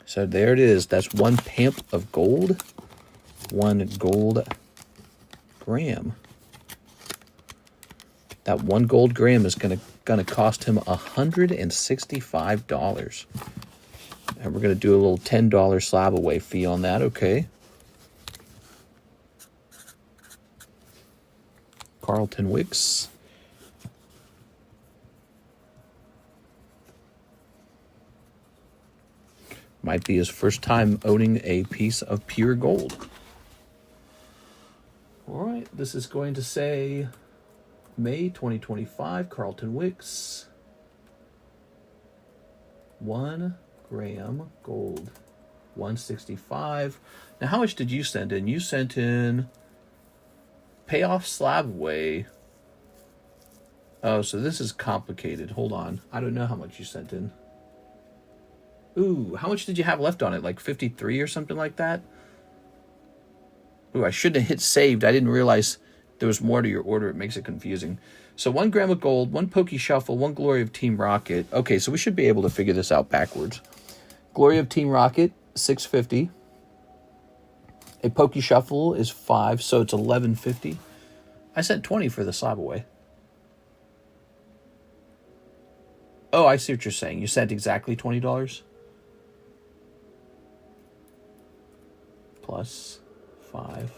So there it is. That's 1 pamp of gold. 1 gold gram. That 1 gold gram is gonna cost him $165. And we're gonna do a little $10 slab away fee on that, okay? Carlton Wicks. Might be his first time owning a piece of pure gold. All right, this is going to say May 2025, Carlton Wicks. 1 gram gold, 165. Now, how much did you send in? You sent in payoff Slabaway. Oh, so this is complicated. Hold on. I don't know how much you sent in. Ooh, how much did you have left on it? Like 53 or something like that? Ooh, I shouldn't have hit saved. I didn't realize there was more to your order. It makes it confusing. So 1 gram of gold, 1 Pokey Shuffle, 1 Glory of Team Rocket. Okay, so we should be able to figure this out backwards. Glory of Team Rocket, 650. A Pokey Shuffle is 5, so it's 1150. I sent 20 for the Slabaway. Oh, I see what you're saying. You sent exactly $20? Plus 5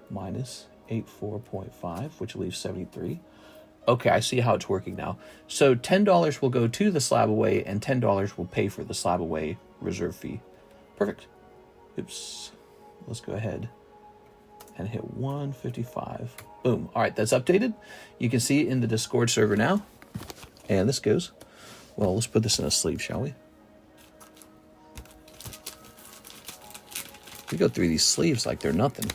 minus 84.5, which leaves 73. Okay, I see how it's working now. So $10 will go to the Slabaway, and $10 will pay for the Slabaway reserve fee. Perfect. Oops. Let's go ahead and hit 155. Boom. All right, that's updated. You can see it in the Discord server now. And this goes. Well, let's put this in a sleeve, shall we? We go through these sleeves like they're nothing.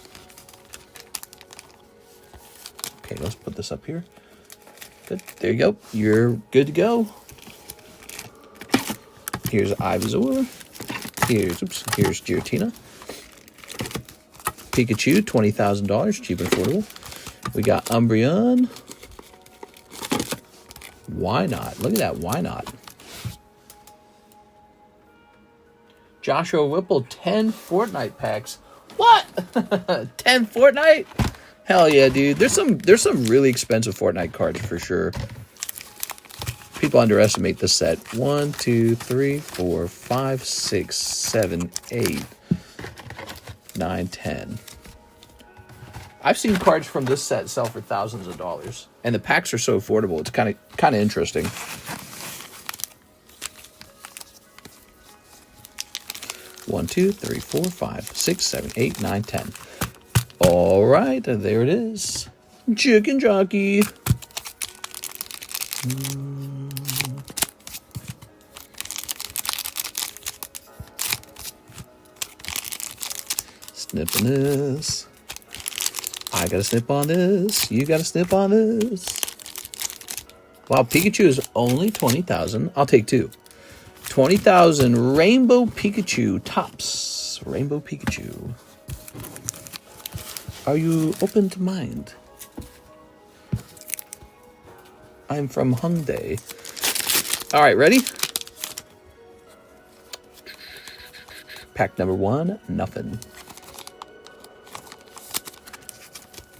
Okay, let's put this up here. Good. There you go. You're good to go. Here's Ivysaur. Here's Giratina. Pikachu, $20,000. Cheap and affordable. We got Umbreon. Why not? Look at that. Why not? Joshua Whipple, 10 Fortnite packs. What? 10 Fortnite? Hell yeah, dude. There's some really expensive Fortnite cards for sure. People underestimate this set. 1, 2, 3, 4, 5, 6, 7, 8, 9, 10. I've seen cards from this set sell for thousands of dollars, and the packs are so affordable. It's kind of interesting. One, 2, 3, 4, 5, 6, 7, 8, 9, 10. All right, there it is. Chicken Jockey. Snipping this. I gotta snip on this. You gotta snip on this. Wow, Pikachu is only 20,000. I'll take 2. 20,000 Rainbow Pikachu tops. Rainbow Pikachu. Are you open to mind? I'm from Hyundai. All right, ready? Pack number 1, nothing.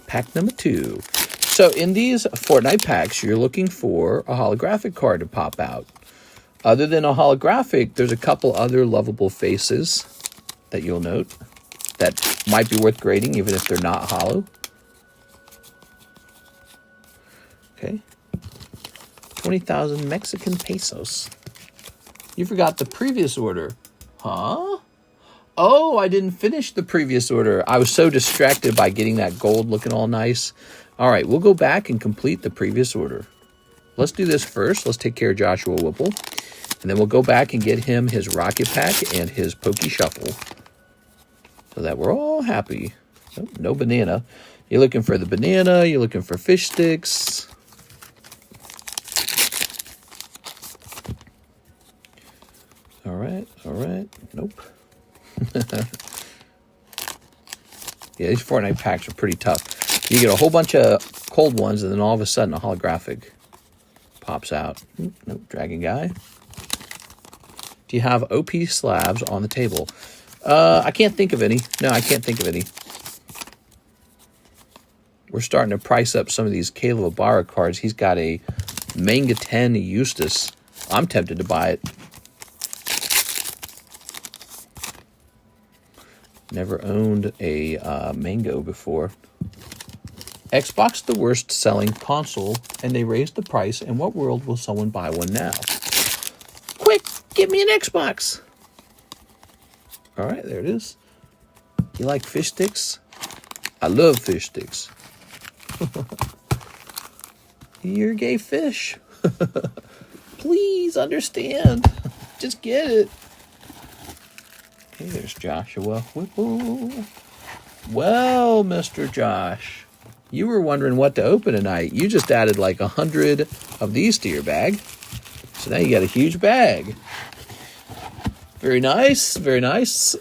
Pack number 2. So in these Fortnite packs, you're looking for a holographic card to pop out. Other than a holographic, there's a couple other lovable faces that you'll note that might be worth grading even if they're not holo. Okay. 20,000 Mexican pesos. You forgot the previous order. Huh? Oh, I didn't finish the previous order. I was so distracted by getting that gold looking all nice. All right, we'll go back and complete the previous order. Let's do this first. Let's take care of Joshua Whipple. And then we'll go back and get him his Rocket Pack and his Pokey Shuffle. So that we're all happy. Oh, no banana. You're looking for the banana. You're looking for fish sticks. All right, all right. Nope. Yeah, these Fortnite packs are pretty tough. You get a whole bunch of cold ones, and then all of a sudden a holographic pops out. Nope, Dragon Guy. Do you have OP slabs on the table? I can't think of any. No, I can't think of any. We're starting to price up some of these Caleb Ibarra cards. He's got a Manga 10 Eustace. I'm tempted to buy it. Never owned a Mango before. Xbox the worst selling console, and they raised the price. In what world will someone buy one now? Quick, give me an Xbox. All right, there it is. You like fish sticks? I love fish sticks. You're gay fish. Please understand. Just get it. Okay, there's Joshua Whipple. Well, Mr. Josh, you were wondering what to open tonight. You just added like 100 of these to your bag. So now you got a huge bag. Very nice, very nice.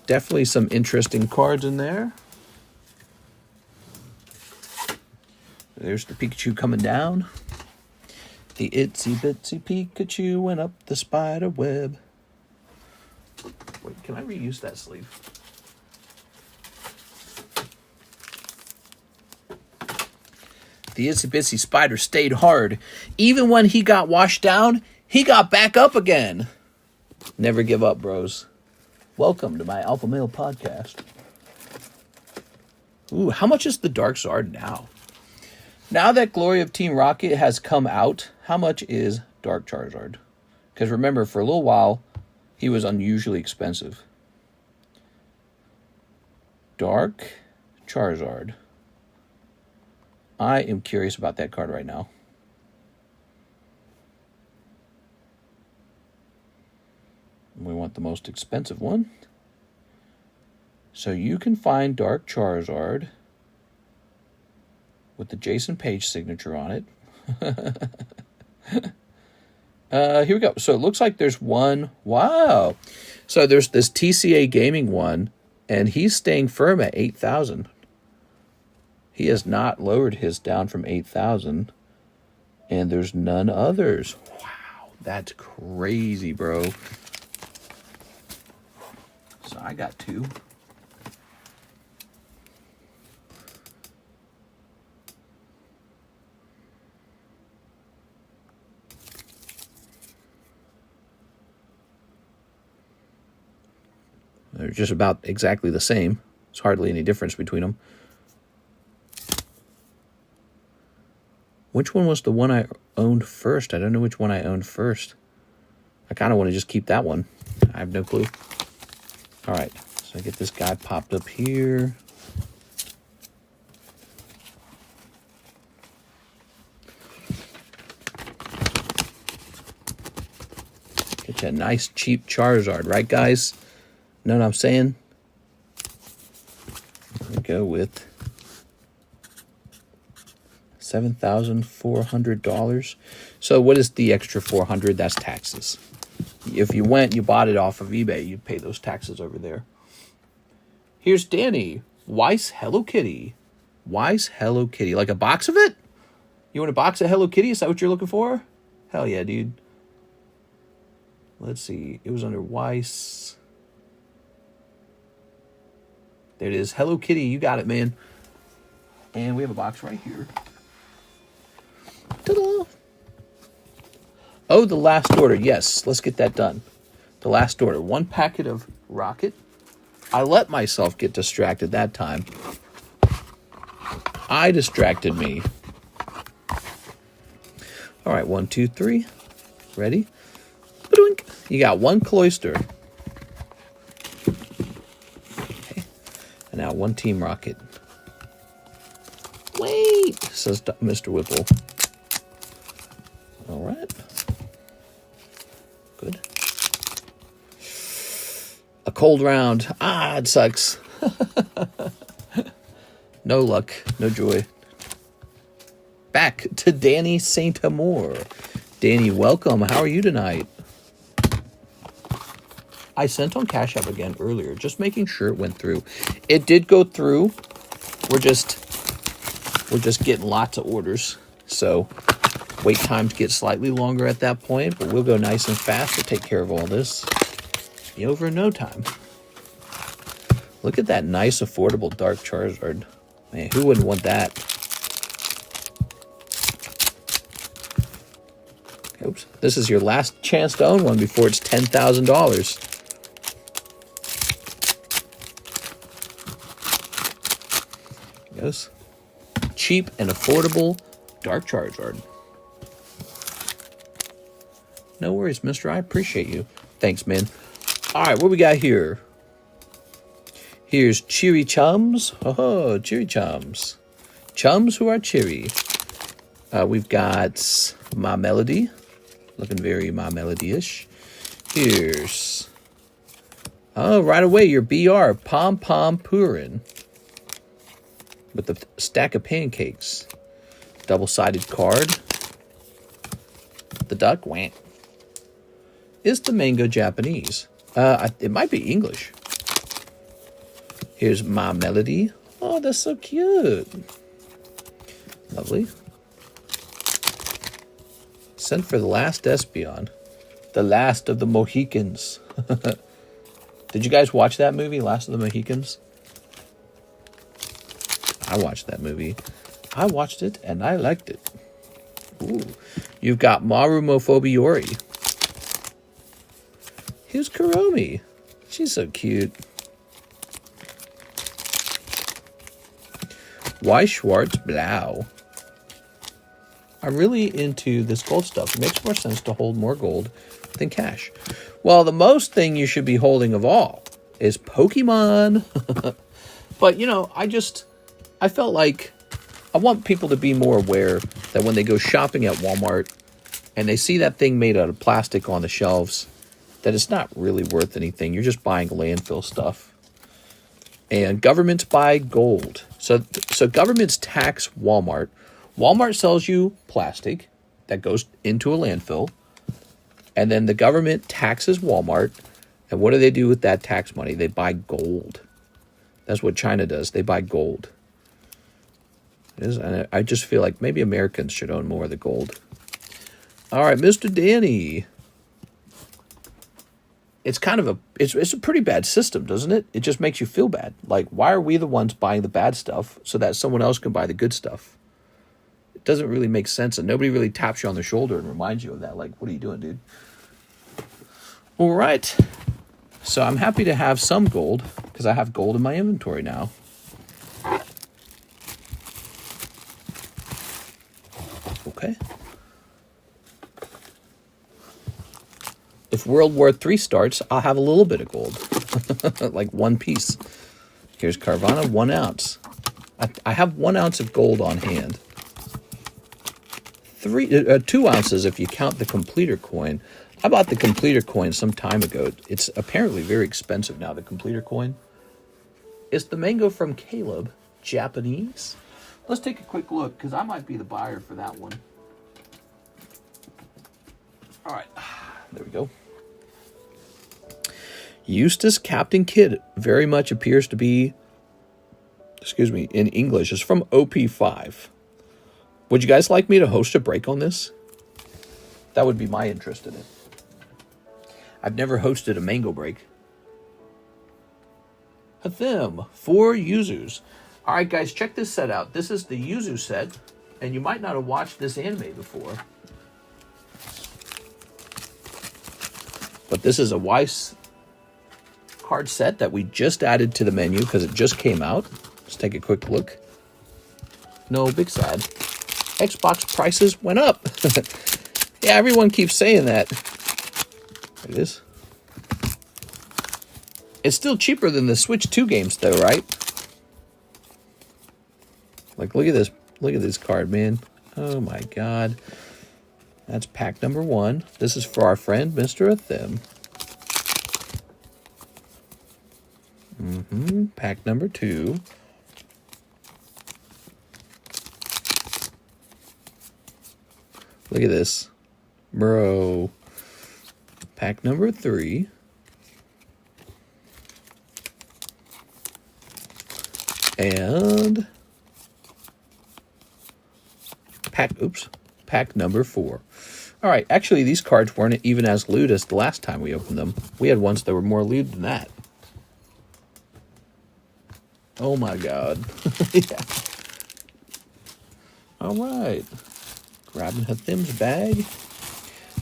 Definitely some interesting cards in there. There's the Pikachu coming down. The itsy bitsy Pikachu went up the spider web. Wait, can I reuse that sleeve? The itsy bitsy spider stayed hard. Even when he got washed down, he got back up again. Never give up, bros. Welcome to my Alpha Male podcast. Ooh, how much is the Dark Zard now? Now that Glory of Team Rocket has come out, how much is Dark Charizard? Because remember, for a little while, he was unusually expensive. Dark Charizard. I am curious about that card right now. We want the most expensive one. So you can find Dark Charizard with the Jason Page signature on it. Here we go. So it looks like there's one. Wow. So there's this TCA Gaming one, and he's staying firm at 8,000. He has not lowered his down from 8,000. And there's none others. Wow. That's crazy, bro. So I got two. They're just about exactly the same. There's hardly any difference between them. Which one was the one I owned first? I don't know which one I owned first. I kind of want to just keep that one. I have no clue. All right, so I get this guy popped up here. Get you a nice cheap Charizard, right, guys? Know what I'm saying? We go with $7,400. So what is the extra $400? That's taxes. If you bought it off of eBay, you'd pay those taxes over there. Here's Danny. Weiss Hello Kitty. Weiss Hello Kitty. Like a box of it? You want a box of Hello Kitty? Is that what you're looking for? Hell yeah, dude. Let's see. It was under Weiss. There it is. Hello Kitty. You got it, man. And we have a box right here. Ta-da! Oh, the last order. Yes, let's get that done. The last order. One packet of Rocket. I let myself get distracted that time. I distracted me. All right, 1, 2, 3. Ready? Ba-doink. You got one Cloyster. Okay. And now one Team Rocket. Wait, says Mr. Whipple. All right. Good. A cold round. Ah, it sucks. No luck, no joy. Back to Danny St. Amour. Danny, welcome. How are you tonight? I sent on CASHAPP again earlier, just making sure it went through. It did go through. We're just getting lots of orders, so wait times get slightly longer at that point, but we'll go nice and fast to take care of all this. Be over in no time. Look at that nice, affordable Dark Charizard. Man, who wouldn't want that? Oops. This is your last chance to own one before it's $10,000. Yes. Cheap and affordable Dark Charizard. No worries, mister. I appreciate you. Thanks, man. All right, what we got here? Here's Cheery Chums. Oh, Cheery Chums. Chums who are cheery. We've got My Melody. Looking very My Melody-ish. Here's... Oh, right away, your BR. Pom Pom Purin. With the stack of pancakes. Double-sided card. The duck went. Is the mango Japanese? It might be English. Here's My Melody. Oh, that's so cute. Lovely. Sent for the Last Espion. The Last of the Mohicans. Did you guys watch that movie, Last of the Mohicans? I watched that movie. I watched it and I liked it. Ooh. You've got Maru Mofobiori. Here's Kuromi. She's so cute. Why Schwartz Blau? I'm really into this gold stuff. It makes more sense to hold more gold than cash. Well, the most thing you should be holding of all is Pokemon. But, you know, I felt like I want people to be more aware that when they go shopping at Walmart and they see that thing made out of plastic on the shelves, that it's not really worth anything. You're just buying landfill stuff. And governments buy gold. So governments tax Walmart. Walmart sells you plastic that goes into a landfill. And then the government taxes Walmart. And what do they do with that tax money? They buy gold. That's what China does. They buy gold. And I just feel like maybe Americans should own more of the gold. All right, Mr. Danny. It's kind of it's a pretty bad system, doesn't it? It just makes you feel bad. Like, why are we the ones buying the bad stuff so that someone else can buy the good stuff? It doesn't really make sense, and nobody really taps you on the shoulder and reminds you of that. Like, what are you doing, dude? All right. So I'm happy to have some gold because I have gold in my inventory now. Okay. If World War III starts, I'll have a little bit of gold. Like 1 piece. Here's Carvana, 1 ounce. I have 1 ounce of gold on hand. 2 ounces if you count the completer coin. I bought the completer coin some time ago. It's apparently very expensive now, the completer coin. Is the mango from Caleb Japanese? Let's take a quick look, because I might be the buyer for that one. All right, there we go. Eustace Captain Kidd very much appears to be, in English. It's from OP5. Would you guys like me to host a break on this? That would be my interest in it. I've never hosted a mango break. A them, 4 Yuzus. All right, guys, check this set out. This is the Yuzu set, and you might not have watched this anime before. But this is a Weiss card set that we just added to the menu because it just came out. Let's take a quick look. No, big sad. Xbox prices went up. Yeah, everyone keeps saying that. There it is. It's still cheaper than the Switch 2 games, though, right? Like, look at this. Look at this card, man. Oh, my God. That's pack number 1. This is for our friend, Mr. Athim. Pack number 2. Look at this. Bro. Pack number 3. And pack number 4. All right, actually, these cards weren't even as lewd as the last time we opened them. We had ones that were more lewd than that. Oh, my God. Yeah. All right. Grabbing Hathim's bag.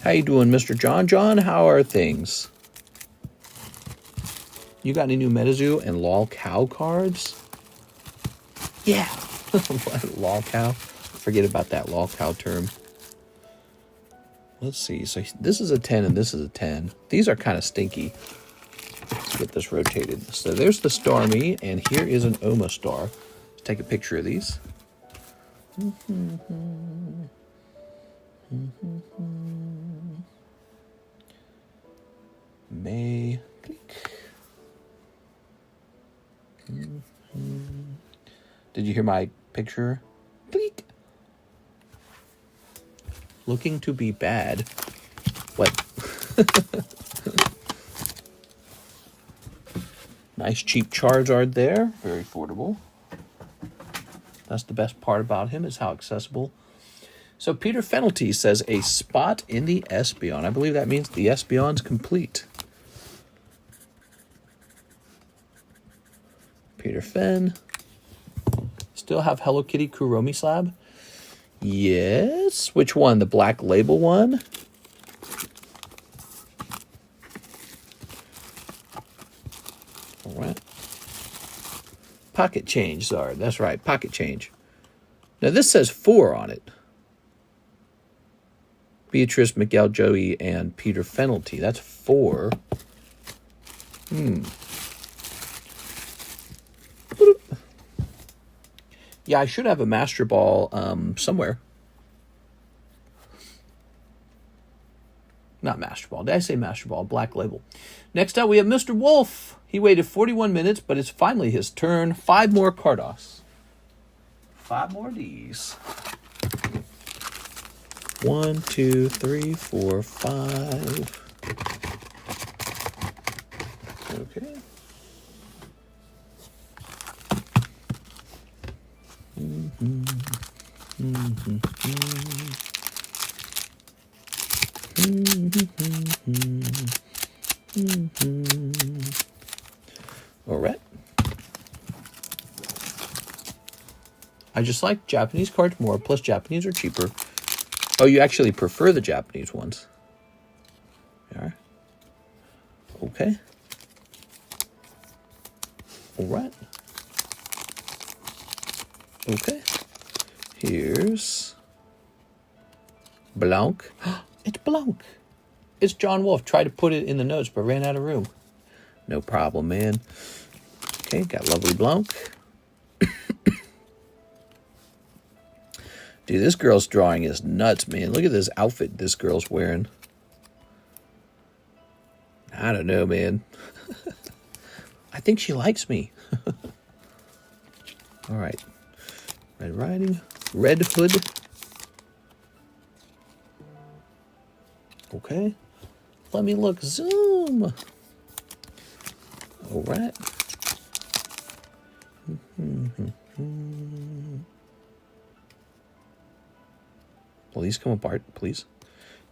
How you doing, Mr. John? John, how are things? You got any new MetaZoo and LOL Cow cards? Yeah. What, LOL Cow? Forget about that LOL Cow term. Let's see. So this is a 10 and this is a 10. These are kind of stinky. Let's get this rotated. So there's the Starmie, and here is an Oma Star. Let's take a picture of these. May. Did you hear my picture? Bleak. Looking to be bad. What? Nice cheap Charizard there. Very affordable. That's the best part about him, is how accessible. So Peter Fenelty says a spot in the Espeon. I believe that means the Espeon's complete. Peter Fen. Still have Hello Kitty Kuromi Slab? Yes. Which one? The black label one? All right. Pocket change, sorry. That's right, pocket change. Now this says 4 on it. Beatrice, Miguel, Joey, and Peter Fenelty. That's 4. Yeah, I should have a Master Ball somewhere. Not Master Ball. Did I say Master Ball? Black Label. Next up, we have Mr. Wolf. He waited 41 minutes, but it's finally his turn. 5 more Carddass. 5 more Ds. 1, 2, 3, 4, 5. Okay. All right. I just like Japanese cards more, plus Japanese are cheaper. Oh, you actually prefer the Japanese ones. All right. Okay. All right. Okay. Here's Blanc. It's Blanc. It's John Wolf. Tried to put it in the notes, but ran out of room. No problem, man. Okay, got lovely Blanc. Dude, this girl's drawing is nuts, man. Look at this outfit this girl's wearing. I don't know, man. I think she likes me. All right. Red Riding. Red Hood. Okay. Let me look. Zoom. All right. Will these come apart, please?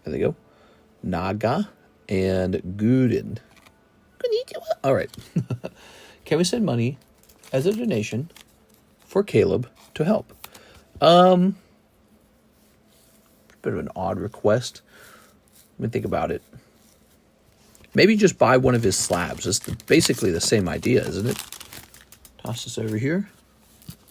There they go. Naga and Guden. All right. Can we send money as a donation for Caleb to help? Bit of an odd request. Let me think about it. Maybe just buy one of his slabs. It's basically the same idea, isn't it? Toss this over here.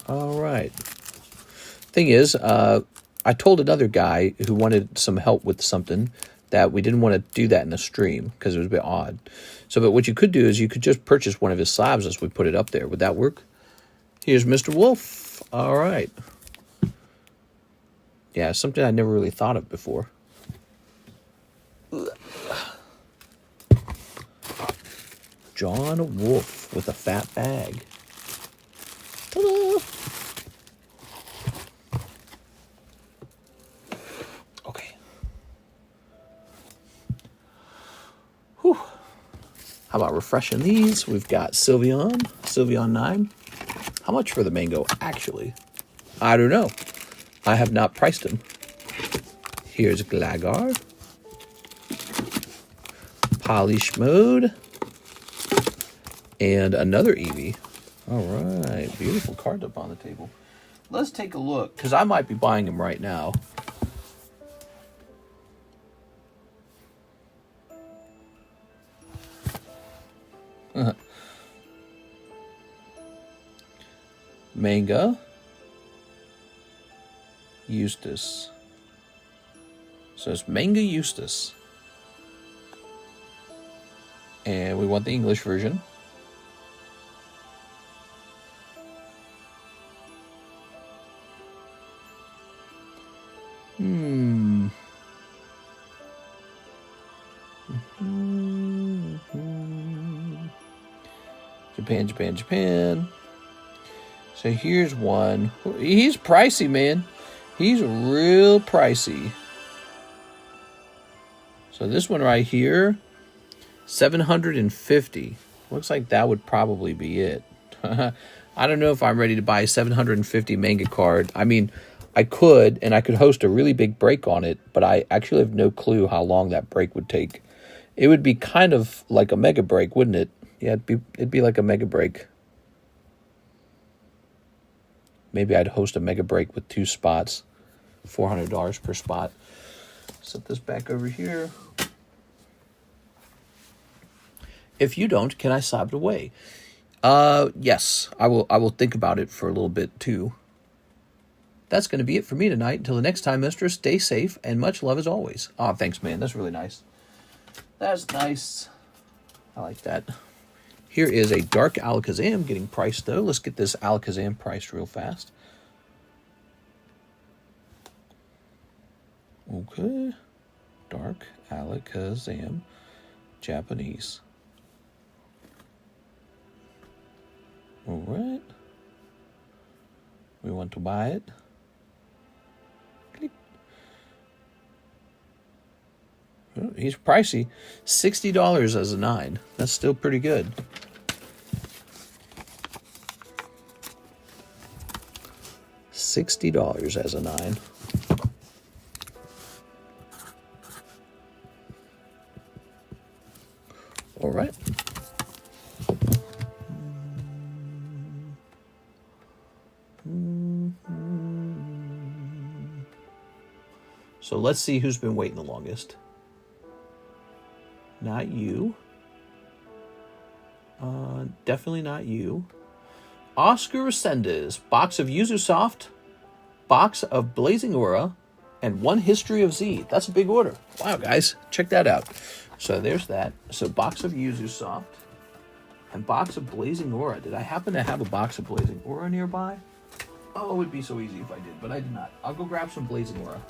All right. Thing is, I told another guy who wanted some help with something that we didn't want to do that in the stream because it was a bit odd. So, but what you could do is you could just purchase one of his slabs as we put it up there. Would that work? Here's Mr. Wolf. All right. Yeah, something I never really thought of before. John Wolf with a fat bag. Ta-da! Okay. Whew. How about refreshing these? We've got Sylveon 9. How much for the mango, actually? I don't know. I have not priced him. Here's Glagar. Polish Mode. And another Eevee. All right. Beautiful card up on the table. Let's take a look, because I might be buying him right now. Manga. Eustace. So it's Manga Eustace. And we want the English version. Japan, Japan, Japan. So here's one. He's pricey, man. He's real pricey. So this one right here, 750. Looks like that would probably be it. I don't know if I'm ready to buy a 750 manga card. I mean, I could, and I could host a really big break on it, but I actually have no clue how long that break would take. It would be kind of like a mega break, wouldn't it? Yeah, it'd be like a mega break. Maybe I'd host a mega break with 2 spots, $400 per spot. Set this back over here. If you don't, can I slab it away? Yes, I will think about it for a little bit too. That's going to be it for me tonight. Until the next time, mistress, stay safe and much love as always. Oh, thanks, man. That's really nice. That's nice. I like that. Here is a dark Alakazam getting priced, though. Let's get this Alakazam priced real fast. Okay. Dark Alakazam, Japanese. All right. We want to buy it. Click. Oh, he's pricey. $60 as a 9. That's still pretty good. $60 as a 9. All right. So let's see who's been waiting the longest. Not you. Definitely not you. Oscar Resendez, box of Yuzu Soft, box of Blazing Aura, and 1 History of Z. That's a big order. Wow, guys. Check that out. So there's that. So box of Yuzu Soft and box of Blazing Aura. Did I happen to have a box of Blazing Aura nearby? Oh, it would be so easy if I did, but I did not. I'll go grab some Blazing Aura.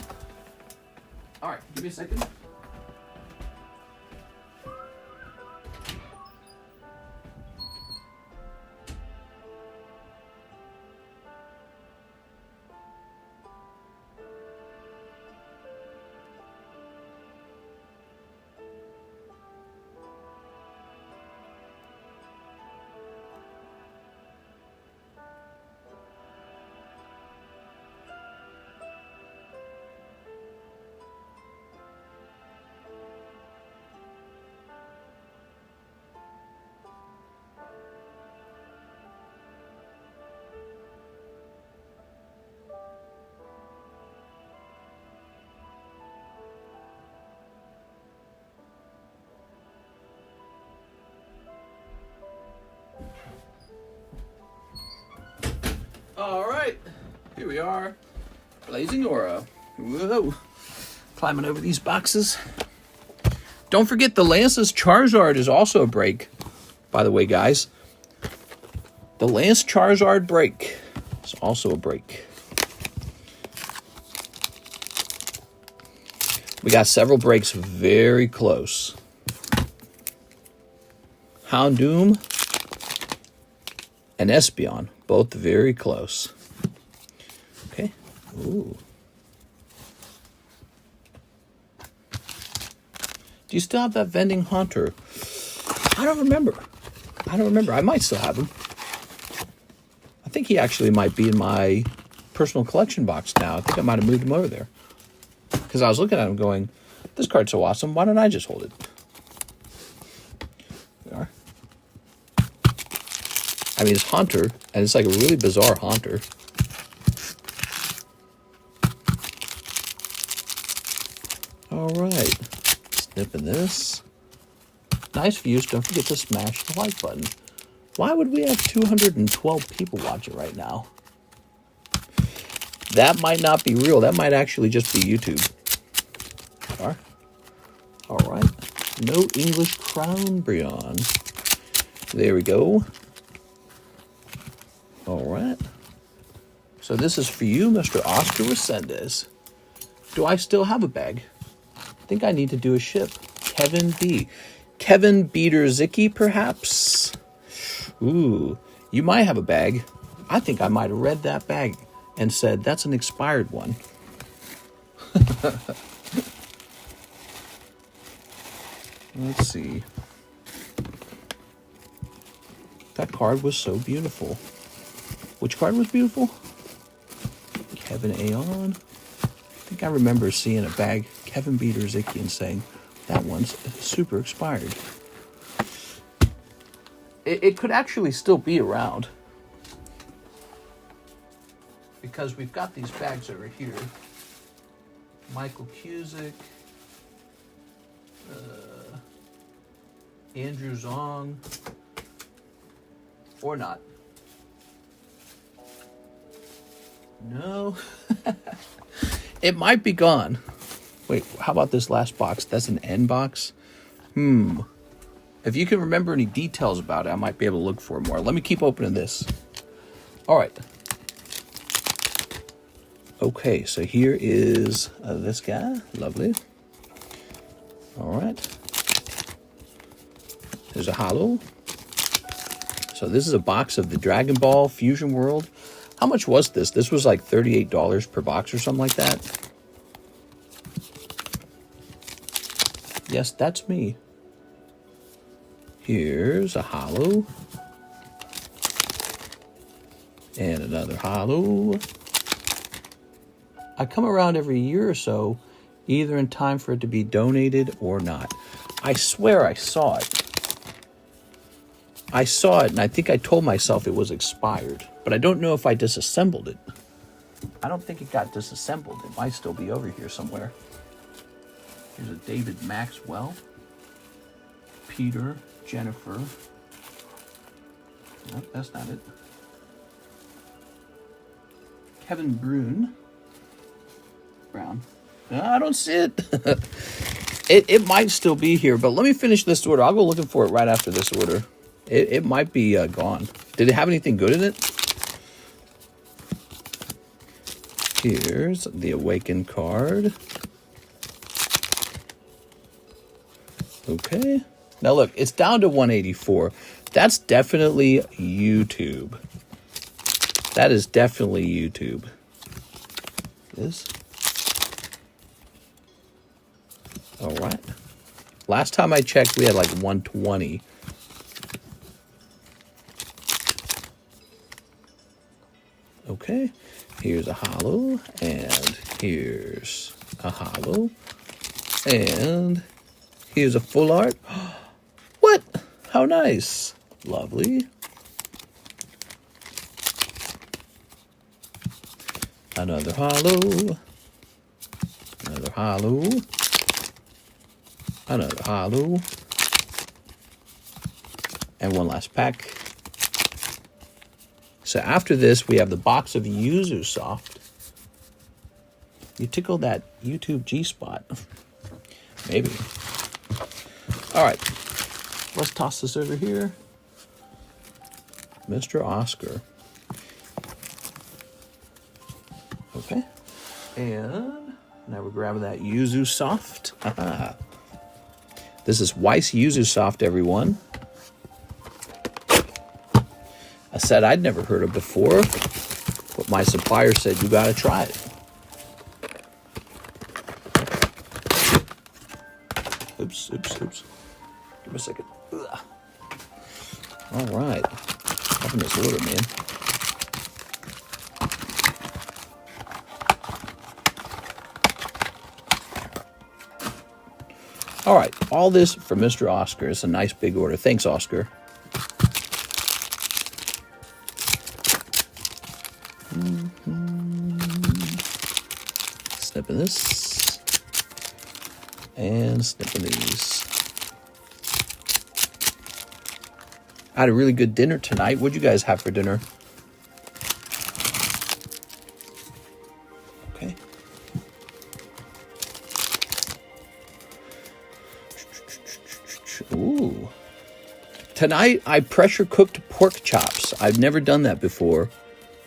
All right, give me a second. All right, here we are, Blazing Aura. Whoa, climbing over these boxes. Don't forget the Lance's Charizard is also a break, by the way, guys. The Lance Charizard break is also a break. We got several breaks very close. Houndoom and Espeon, both very close. Okay. Ooh. Do you still have that vending Haunter? I don't remember. I might still have him. I think he actually might be in my personal collection box now. I think I might have moved him over there. Because I was looking at him going, this card's so awesome, why don't I just hold it? There we are. I mean, it's Haunter, and it's like a really bizarre Haunter. All right. Snipping this. Nice views. Don't forget to smash the like button. Why would we have 212 people watching right now? That might not be real. That might actually just be YouTube. All right. No English Crown Brion. There we go. All right. So this is for you, Mr. Oscar Resendez. Do I still have a bag? I think I need to do a ship. Kevin B. Kevin Beater-Zicki, perhaps? Ooh, you might have a bag. I think I might have read that bag and said, that's an expired one. Let's see. That card was so beautiful. Which card was beautiful? Kevin Aon. I think I remember seeing a bag, Kevin Beater-Zicki, and saying, that one's super expired. It could actually still be around. Because we've got these bags over here. Michael Cusick. Andrew Zong. Or not. No. It might be gone. Wait, how about this last box? That's an N box? If you can remember any details about it, I might be able to look for more. Let me keep opening this. All right. Okay, so here is this guy. Lovely. All right. There's a holo. So this is a box of the Dragon Ball Fusion World. How much was this? This was like $38 per box or something like that. Yes, that's me. Here's a holo. And another holo. I come around every year or so, either in time for it to be donated or not. I swear I saw it. I saw it, and I think I told myself it was expired, but I don't know if I disassembled it. I don't think it got disassembled. It might still be over here somewhere. Here's a David Maxwell. Peter, Jennifer. Nope, that's not it. Kevin Brown. No, I don't see it. It might still be here, but let me finish this order. I'll go looking for it right after this order. It might be gone. Did it have anything good in it? Here's the Awakened card. Okay. Now look, it's down to 184. That's definitely YouTube. That is definitely YouTube. This. All right. Last time I checked, we had like 120. Okay. Here's a holo, and here's a holo, and here's a full art. What? How nice. Lovely. Another holo. Another holo. Another holo. And one last pack. So after this, we have the box of Yuzu Soft. You tickled that YouTube G-spot. Maybe. All right. Let's toss this over here. Mr. Oscar. Okay. And now we're grabbing that Yuzu Soft. Aha. This is Weiss Yuzu Soft, everyone. A set I'd never heard of before, but my supplier said, you gotta try it. Oops. Give me a second. Ugh. All right. Loving this order, man. All right. All this for Mr. Oscar. It's a nice big order. Thanks, Oscar. Snipping this. And snipping these. I had a really good dinner tonight. What'd you guys have for dinner? Okay. Ooh. Tonight, I pressure cooked pork chops. I've never done that before.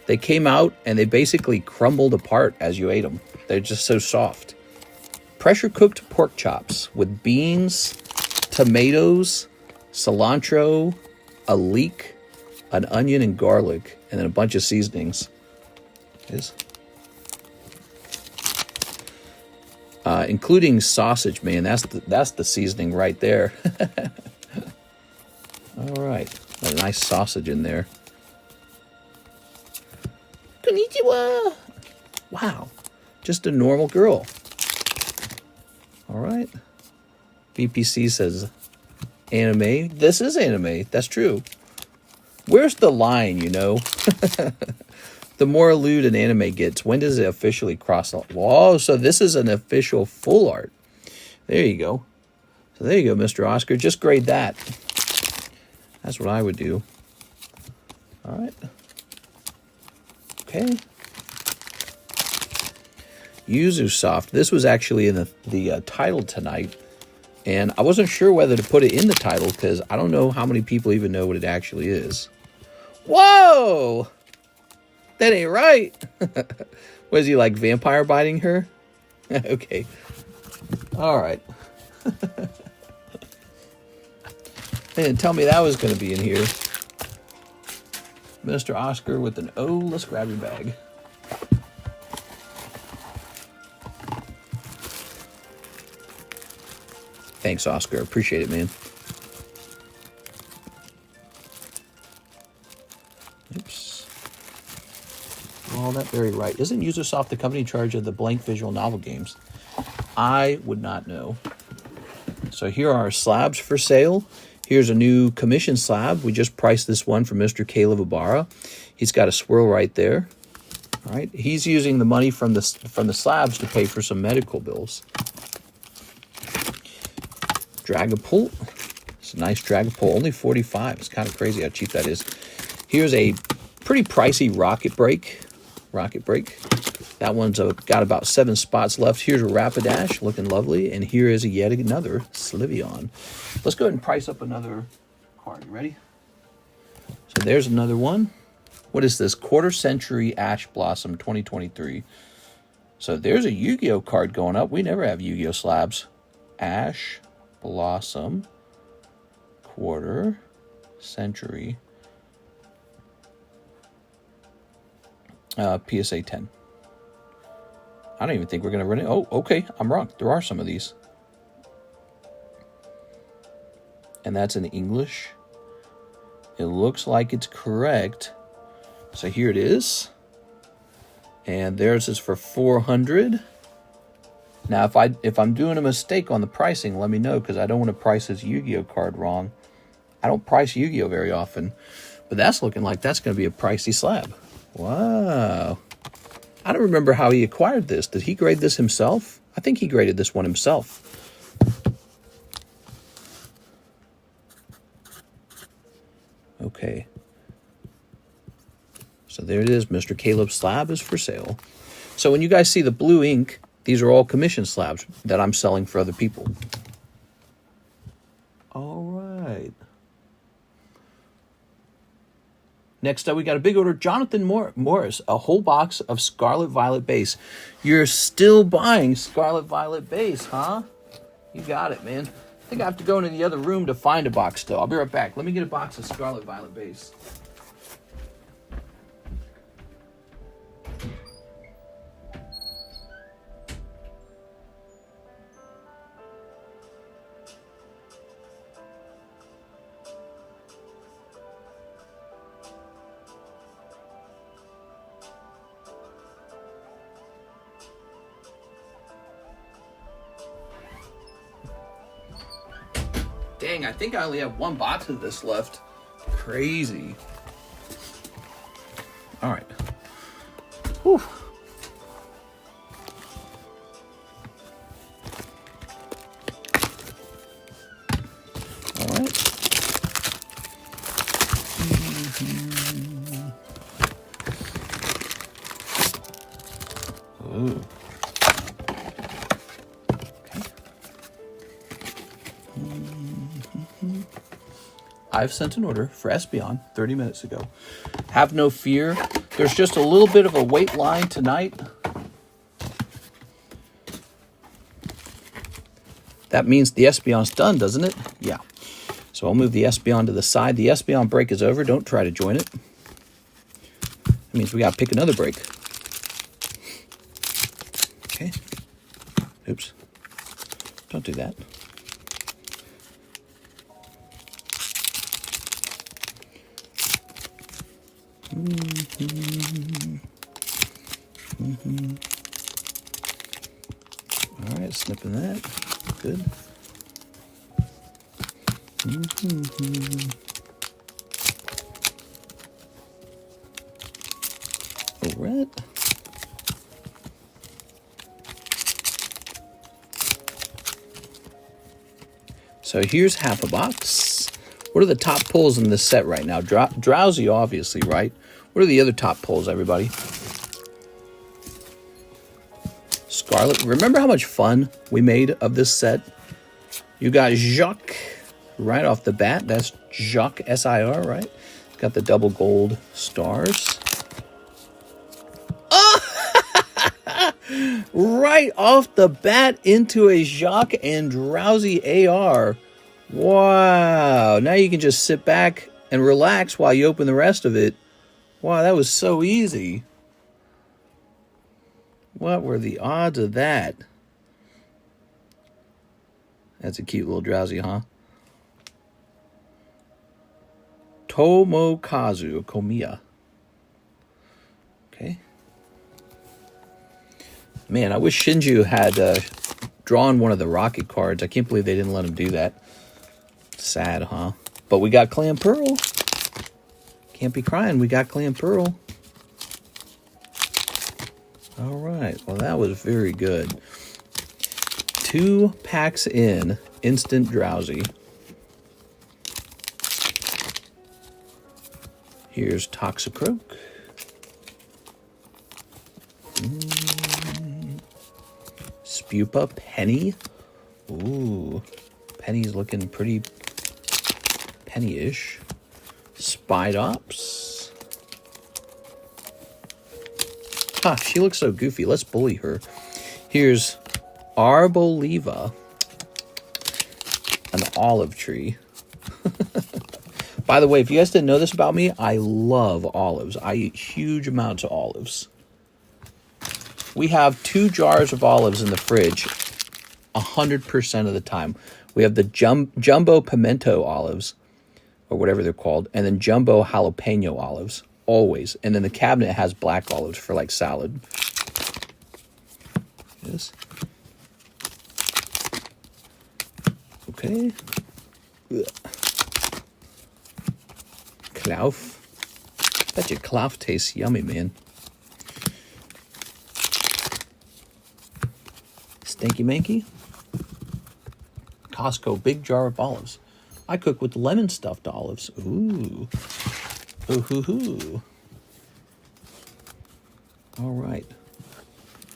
They came out and they basically crumbled apart as you ate them. They're just so soft. Pressure cooked pork chops with beans, tomatoes, cilantro, a leek, an onion and garlic, and then a bunch of seasonings. Including sausage, man. That's the seasoning right there. All right, a nice sausage in there. Konnichiwa. Wow, just a normal girl. All right. BPC says anime. This is anime. That's true. Where's the line, you know? The more lewd an anime gets, when does it officially cross the... Whoa, so this is an official full art. There you go. So there you go, Mr. Oscar. Just grade that. That's what I would do. All right. Okay. Yuzu Soft. This was actually in the title tonight. And I wasn't sure whether to put it in the title because I don't know how many people even know what it actually is. Whoa! That ain't right. Was he like vampire biting her? Okay. All right. They didn't tell me that was going to be in here. Mr. Oscar with an O. Let's grab your bag. Thanks, Oscar. Appreciate it, man. Oops. All that very right. Isn't Usersoft the company in charge of the blank visual novel games? I would not know. So here are our slabs for sale. Here's a new commission slab. We just priced this one for Mr. Caleb Ibarra. He's got a swirl right there. All right. He's using the money from the slabs to pay for some medical bills. Dragapult. It's a nice Dragapult. Only 45. It's kind of crazy how cheap that is. Here's a pretty pricey Rocket Break. That one's got about 7 spots left. Here's a Rapidash, looking lovely. And here is yet another Slivion. Let's go ahead and price up another card. You ready? So there's another one. What is this? Quarter Century Ash Blossom 2023. So there's a Yu-Gi-Oh card going up. We never have Yu-Gi-Oh slabs. Ash Blossom Quarter Century PSA 10. I don't even think we're going to run it. Oh, okay. I'm wrong. There are some of these. And that's in English. It looks like it's correct. So here it is. And theirs is for 400. Now, if I'm doing a mistake on the pricing, let me know, because I don't want to price this Yu-Gi-Oh card wrong. I don't price Yu-Gi-Oh very often. But that's looking like that's going to be a pricey slab. Wow. I don't remember how he acquired this. Did he grade this himself? I think he graded this one himself. Okay. So there it is. Mr. Caleb's slab is for sale. So when you guys see the blue ink, these are all commission slabs that I'm selling for other people. All right. Next up, we got a big order. Jonathan Morris, a whole box of Scarlet Violet base. You're still buying Scarlet Violet base, huh? You got it, man. I think I have to go into the other room to find a box still. I'll be right back. Let me get a box of Scarlet Violet base. Dang, I think I only have one box of this left. Crazy. All right. Whew. All right. Ooh. I've sent an order for Espeon 30 minutes ago. Have no fear. There's just a little bit of a wait line tonight. That means the Espeon's done, doesn't it? Yeah. So I'll move the Espeon to the side. The Espeon break is over. Don't try to join it. That means we got to pick another break. Okay. Oops. Don't do that. All right, snipping that. Good. All right. So here's half a box. What are the top pulls in this set right now? Drowsy, obviously, right? What are the other top pulls, everybody? Scarlet. Remember how much fun we made of this set? You got Jacques right off the bat. That's Jacques SIR, right? Got the double gold stars. Oh! Right off the bat into a Jacques and Drowsy AR. Wow. Now you can just sit back and relax while you open the rest of it. Wow, that was so easy. What were the odds of that? That's a cute little Drowsy, huh? Tomokazu Komiya. Okay. Man, I wish Shinju had drawn one of the rocket cards. I can't believe they didn't let him do that. Sad, huh? But we got Clan Pearl. Can't be crying. We got Clan Pearl. All right. Well, that was very good. 2 packs in. Instant Drowsy. Here's Toxicroak. Spupa Penny. Ooh. Penny's looking pretty penny-ish. Spidops. Ha, she looks so goofy. Let's bully her. Here's Arboliva. An olive tree. By the way, if you guys didn't know this about me, I love olives. I eat huge amounts of olives. We have 2 jars of olives in the fridge 100% of the time. We have the jumbo pimento olives, or whatever they're called, and then jumbo jalapeno olives, always. And then the cabinet has black olives for like salad. Yes. Okay. Ugh. Klauf. Bet your Klauf tastes yummy, man. Stinky Manky. Costco big jar of olives. I cook with lemon stuffed olives. Ooh. Ooh hoo hoo. All right.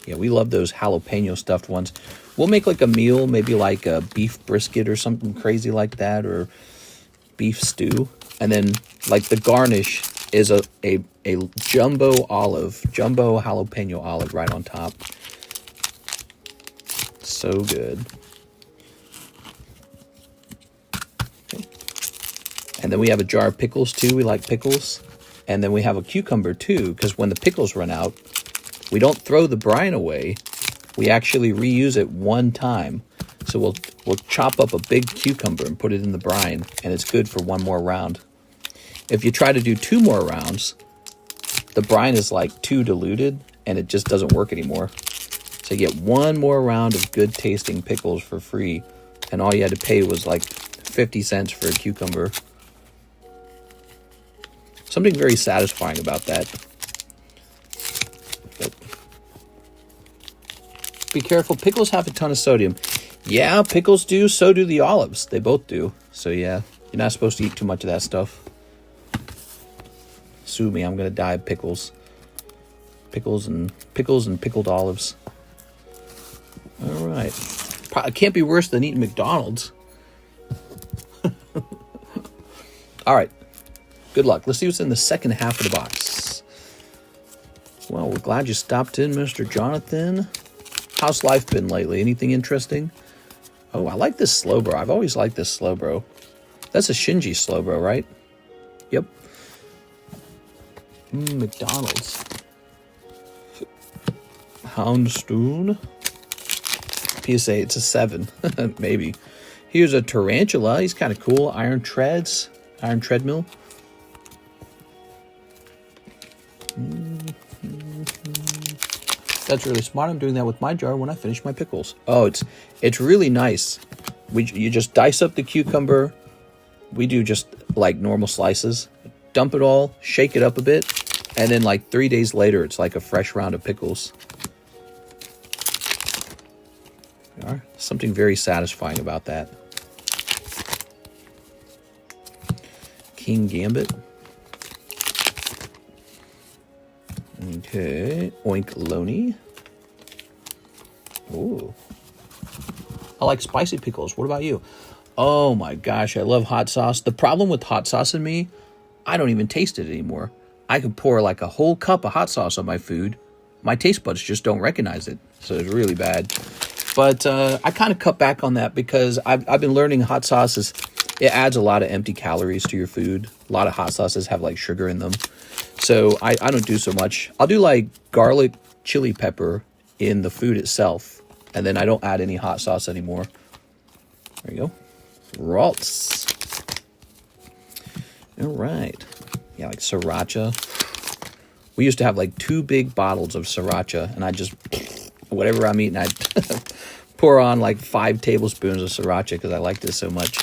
Yeah, we love those jalapeno stuffed ones. We'll make like a meal, maybe like a beef brisket or something crazy like that, or beef stew. And then like the garnish is a jumbo jalapeno olive right on top. So good. Okay. And then we have a jar of pickles too. We like pickles. And then we have a cucumber too, because when the pickles run out, we don't throw the brine away. We actually reuse it one time. So we'll chop up a big cucumber and put it in the brine, and it's good for one more round. If you try to do 2 more rounds, the brine is like too diluted, and it just doesn't work anymore. So you get 1 more round of good tasting pickles for free, and all you had to pay was like 50 cents for a cucumber. Something very satisfying about that. But be careful, pickles have a ton of sodium. Yeah, pickles do, so do the olives. They both do. So yeah, you're not supposed to eat too much of that stuff. Sue me, I'm gonna die of pickles. Pickles and pickled olives. All right. It can't be worse than eating McDonald's. All right. Good luck. Let's see what's in the second half of the box. Well, we're glad you stopped in, Mr. Jonathan. How's life been lately? Anything interesting? Oh, I like this Slowbro. I've always liked this Slowbro. That's a Shinji Slowbro, right? Yep. McDonald's. Houndstone. PSA, it's a 7. Maybe. Here's a Tarantula. He's kind of cool. Iron Treads. Iron Treadmill. That's really smart. I'm doing that with my jar when I finish my pickles. Oh, it's really nice. You just dice up the cucumber. We do just like normal slices. Dump it all, shake it up a bit, and then like 3 days later, it's like a fresh round of pickles. Something very satisfying about that. King Gambit. Okay, Oinkloni. Ooh. I like spicy pickles. What about you? Oh my gosh, I love hot sauce. The problem with hot sauce in me, I don't even taste it anymore. I could pour like a whole cup of hot sauce on my food. My taste buds just don't recognize it. So it's really bad. But I kind of cut back on that because I've been learning hot sauces. It adds a lot of empty calories to your food. A lot of hot sauces have like sugar in them. So I don't do so much. I'll do like garlic chili pepper in the food itself. And then I don't add any hot sauce anymore. There you go. Ralts. All right. Yeah, like Sriracha. We used to have like 2 big bottles of Sriracha. And I just, whatever I'm eating, I'd pour on like 5 tablespoons of Sriracha because I liked it so much.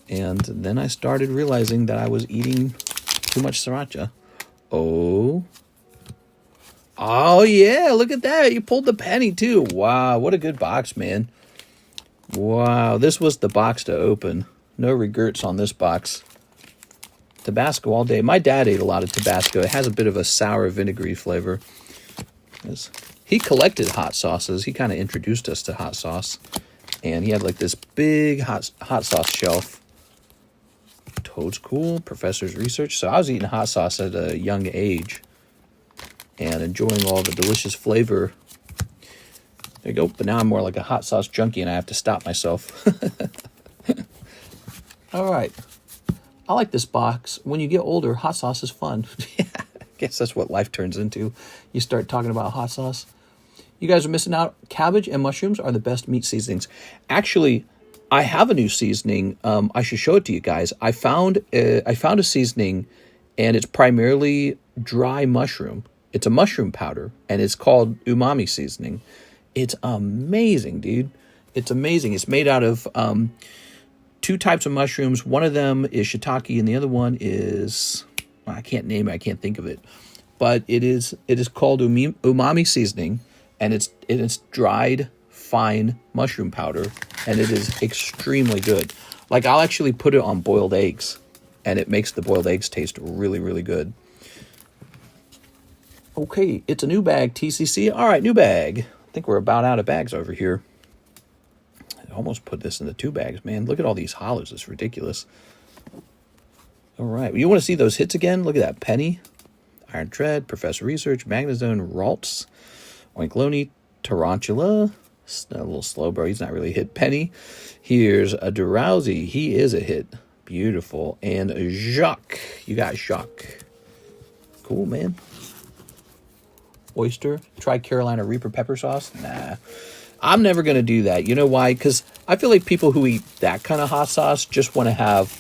And then I started realizing that I was eating too much Sriracha. Oh yeah, look at that. You pulled the penny too. Wow, what a good box, man. Wow, this was the box to open. No regrets on this box. Tabasco all day. My dad ate a lot of Tabasco. It has a bit of a sour, vinegary flavor. He collected hot sauces. He kind of introduced us to hot sauce. And he had like this big hot sauce shelf. Toad's cool. Professor's research. So I was eating hot sauce at a young age. And enjoying all the delicious flavor. There you go. But now I'm more like a hot sauce junkie and I have to stop myself. All right. I like this box. When you get older, hot sauce is fun. I guess that's what life turns into. You start talking about hot sauce. You guys are missing out. Cabbage and mushrooms are the best meat seasonings. Actually, I have a new seasoning. I should show it to you guys. I found a seasoning, and it's primarily dry mushroom. It's a mushroom powder, and it's called umami seasoning. It's amazing, dude. It's amazing. It's made out of 2 types of mushrooms. One of them is shiitake, and the other one is, well, I can't name it. I can't think of it. But it is called umami seasoning, and it's dried fine mushroom powder, and it is extremely good. Like, I'll actually put it on boiled eggs, and it makes the boiled eggs taste really, really good. Okay, it's a new bag, TCC. All right, new bag. I think we're about out of bags over here. I almost put this in the 2 bags, man. Look at all these hollows. It's ridiculous. All right, you want to see those hits again? Look at that. Penny, Iron Tread, Professor Research, Magnazone, Ralts, Oinkloni, Tarantula. A little slow, bro. He's not really a hit. Penny. Here's a Drowsy. He is a hit. Beautiful. And Jacques. You got Jacques. Cool, man. Oyster. Try Carolina Reaper pepper sauce. Nah. I'm never going to do that. You know why? Because I feel like people who eat that kind of hot sauce just want to have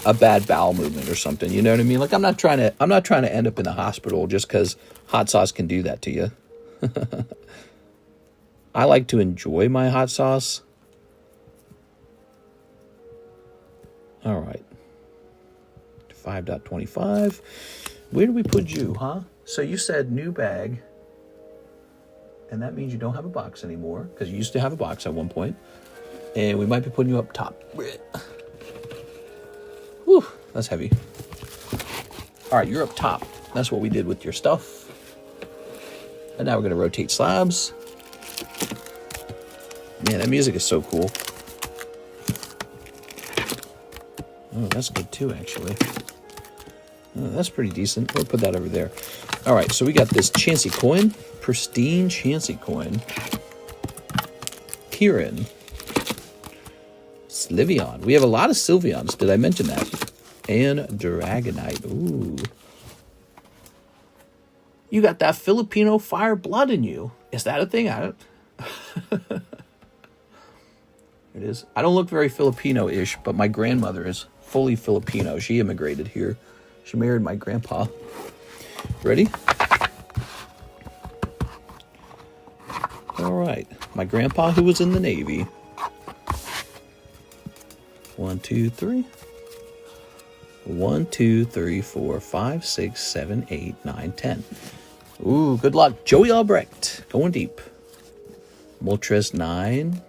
a bad bowel movement or something. You know what I mean? Like, I'm not trying to end up in the hospital just because hot sauce can do that to you. I like to enjoy my hot sauce. All right. 5.25. Where do we put you, huh? So you said new bag. And that means you don't have a box anymore. Because you used to have a box at one point. And we might be putting you up top. Whew, that's heavy. All right, you're up top. That's what we did with your stuff. And now we're going to rotate slabs. Man, that music is so cool. Oh, that's good too, actually. Oh, that's pretty decent. We'll put that over there. All right, so we got this Chansey coin. Pristine Chansey coin. Kieran. Slivion. We have a lot of Sylveons. Did I mention that? And Dragonite. Ooh. You got that Filipino fire blood in you. Is that a thing? I don't... It is. I don't look very Filipino-ish, but my grandmother is fully Filipino. She immigrated here. She married my grandpa. Ready? All right. My grandpa who was in the Navy. 1, 2, 3. 1, 2, 3, 4, 5, 6, 7, 8, 9, 10. Ooh, good luck. Joey Albrecht, going deep. Moltres 9.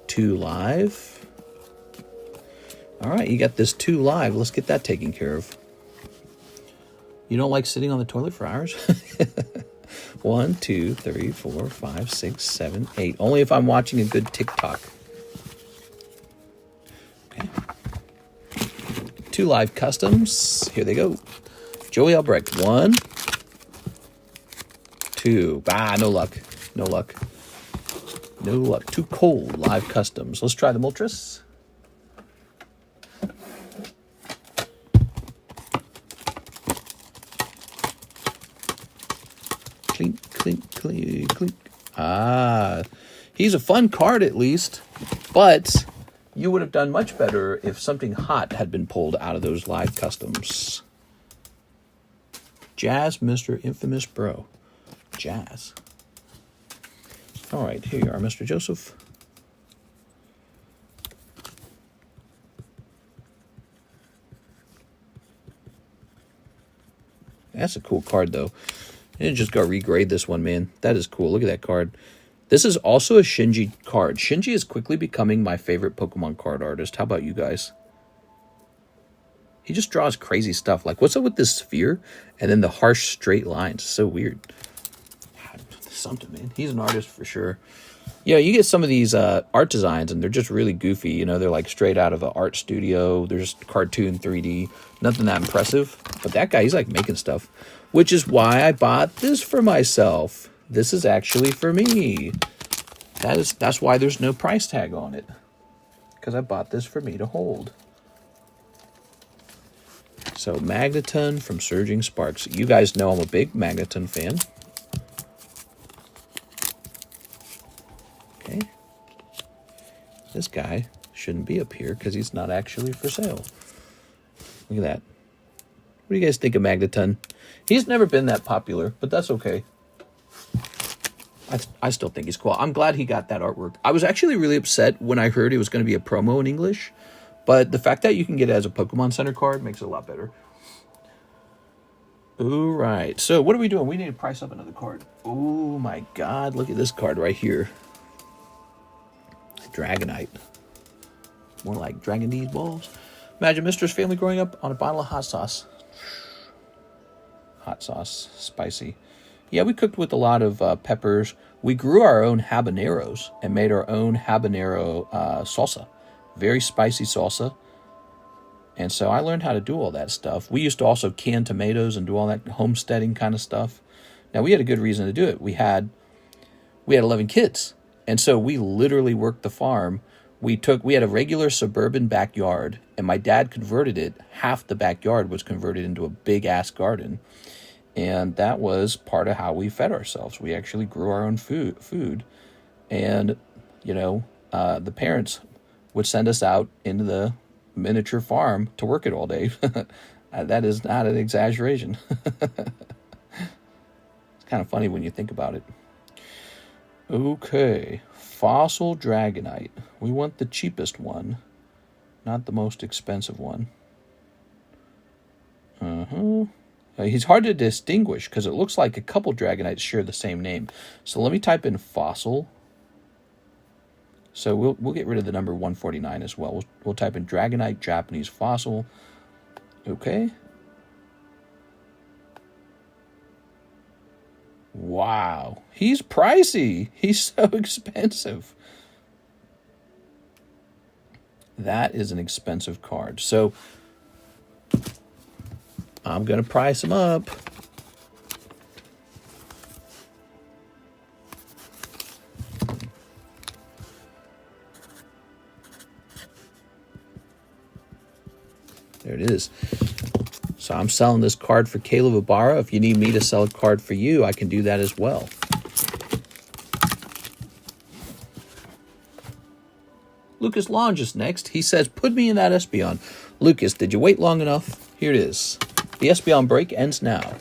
2 live. All right, you got this 2 live. Let's get that taken care of. You don't like sitting on the toilet for hours? 1, 2, 3, 4, 5, 6, 7, 8. Only if I'm watching a good TikTok. Okay. 2 live customs. Here they go. Joey Albrecht. 1, 2. Ah, no luck. No luck. No luck. Too cold. Live customs. Let's try the Moltres. Clink, clink, clink, clink. Ah, he's a fun card at least, but you would have done much better if something hot had been pulled out of those live customs. Jazz, Mr. Infamous Bro. Jazz. All right, here you are, Mr. Joseph. That's a cool card, though. And just got to regrade this one, man. That is cool. Look at that card. This is also a Shinji card. Shinji is quickly becoming my favorite Pokemon card artist. How about you guys? He just draws crazy stuff. Like, what's up with this sphere? And then the harsh straight lines. So weird. Something, man. He's an artist for sure. Yeah, you get some of these art designs, and they're just really goofy. You know, they're like straight out of an art studio. They're just cartoon 3D. Nothing that impressive. But that guy, he's like making stuff. Which is why I bought this for myself. This is actually for me. That's why there's no price tag on it. Because I bought this for me to hold. So, Magneton from Surging Sparks. You guys know I'm a big Magneton fan. Okay. This guy shouldn't be up here because he's not actually for sale. Look at that. What do you guys think of Magneton? He's never been that popular, but that's okay. I still think he's cool. I'm glad he got that artwork. I was actually really upset when I heard it was going to be a promo in English, but the fact that you can get it as a Pokemon Center card makes it a lot better. All right, so what are we doing? We need to price up another card. Oh my God, look at this card right here. Dragonite. More like Dragon D's balls. Imagine Mister's family growing up on a bottle of hot sauce. Hot sauce, spicy. Yeah, we cooked with a lot of peppers. We grew our own habaneros and made our own habanero salsa. Very spicy salsa. And so I learned how to do all that stuff. We used to also can tomatoes and do all that homesteading kind of stuff. Now, we had a good reason to do it. We had 11 kids. And so we literally worked the farm. We had a regular suburban backyard, and my dad converted it. Half the backyard was converted into a big-ass garden. And that was part of how we fed ourselves. We actually grew our own food. And, you know, the parents would send us out into the miniature farm to work it all day. That is not an exaggeration. It's kind of funny when you think about it. Okay, Fossil Dragonite. We want the cheapest one, not the most expensive one. He's hard to distinguish because it looks like a couple Dragonites share the same name. So let me type in Fossil. So we'll get rid of the number 149 as well. We'll type in Dragonite Japanese Fossil. Okay. Wow, he's pricey. He's so expensive. That is an expensive card. So I'm going to price them up. There it is. So I'm selling this card for Caleb Ibarra. If you need me to sell a card for you, I can do that as well. Lucas Lange is next. He says, put me in that Espeon. Lucas, did you wait long enough? Here it is. The Espeon break ends now.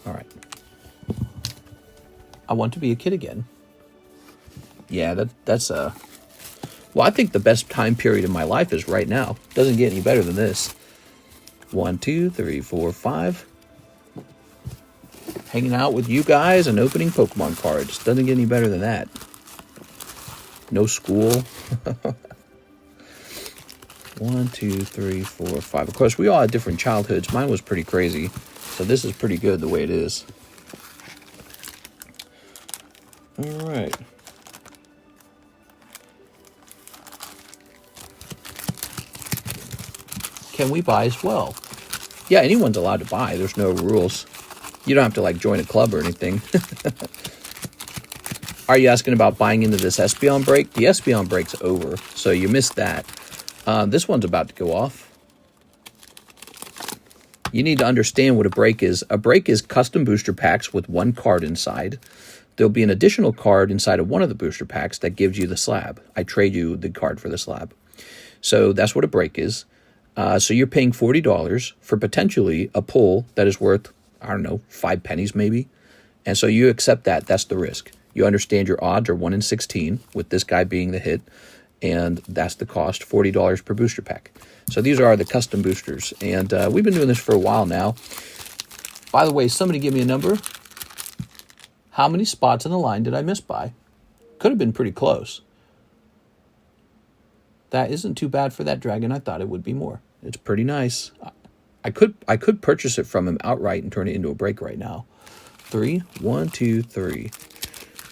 All right. I want to be a kid again. Yeah, that's well, I think the best time period in my life is right now. Doesn't get any better than this. 1, 2, 3, 4, 5. Hanging out with you guys and opening Pokemon cards. Doesn't get any better than that. No school. 1, 2, 3, 4, 5. Of course, we all had different childhoods. Mine was pretty crazy. So this is pretty good the way it is. All right. Can we buy as well? Yeah, anyone's allowed to buy. There's no rules. You don't have to, like, join a club or anything. Are you asking about buying into this Espeon break? The Espeon break's over, so you missed that. This one's about to go off. You need to understand what a break is. A break is custom booster packs with one card inside. There'll be an additional card inside of one of the booster packs that gives you the slab. I trade you the card for the slab. So that's what a break is. So you're paying $40 for potentially a pull that is worth, I don't know, 5 pennies maybe. And so you accept that. That's the risk. You understand your odds are 1 in 16 with this guy being the hit. And that's the cost, $40 per booster pack. So these are the custom boosters. And we've been doing this for a while now. By the way, somebody give me a number. How many spots in the line did I miss by? Could have been pretty close. That isn't too bad for that dragon. I thought it would be more. It's pretty nice. I could purchase it from him outright and turn it into a break right now. 3, 1, 2, 3.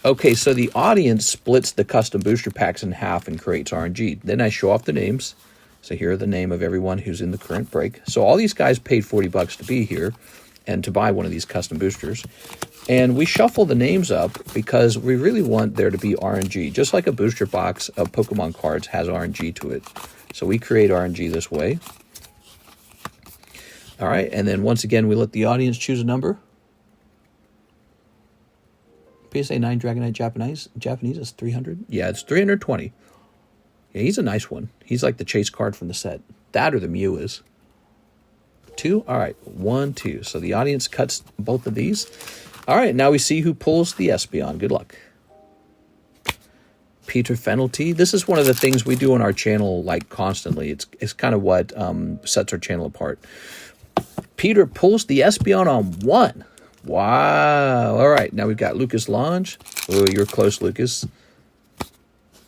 Okay, so the audience splits the custom booster packs in half and creates RNG. Then I show off the names. So here are the name of everyone who's in the current break. So all these guys paid $40 to be here and to buy one of these custom boosters. And we shuffle the names up because we really want there to be RNG. Just like a booster box of Pokemon cards has RNG to it. So we create RNG this way. All right, and then once again, we let the audience choose a number. PSA 9 Dragonite Japanese is 300. Yeah, it's 320. Yeah, he's a nice one. He's like the chase card from the set. That or the Mew is. 2? All right, 1, 2. So the audience cuts both of these. All right, now we see who pulls the Espeon. Good luck. Peter Fenelty. This is one of the things we do on our channel like constantly. It's kind of what sets our channel apart. Peter pulls the Espeon on 1. Wow. All right, now we've got Lucas Lange. Oh, you're close, Lucas.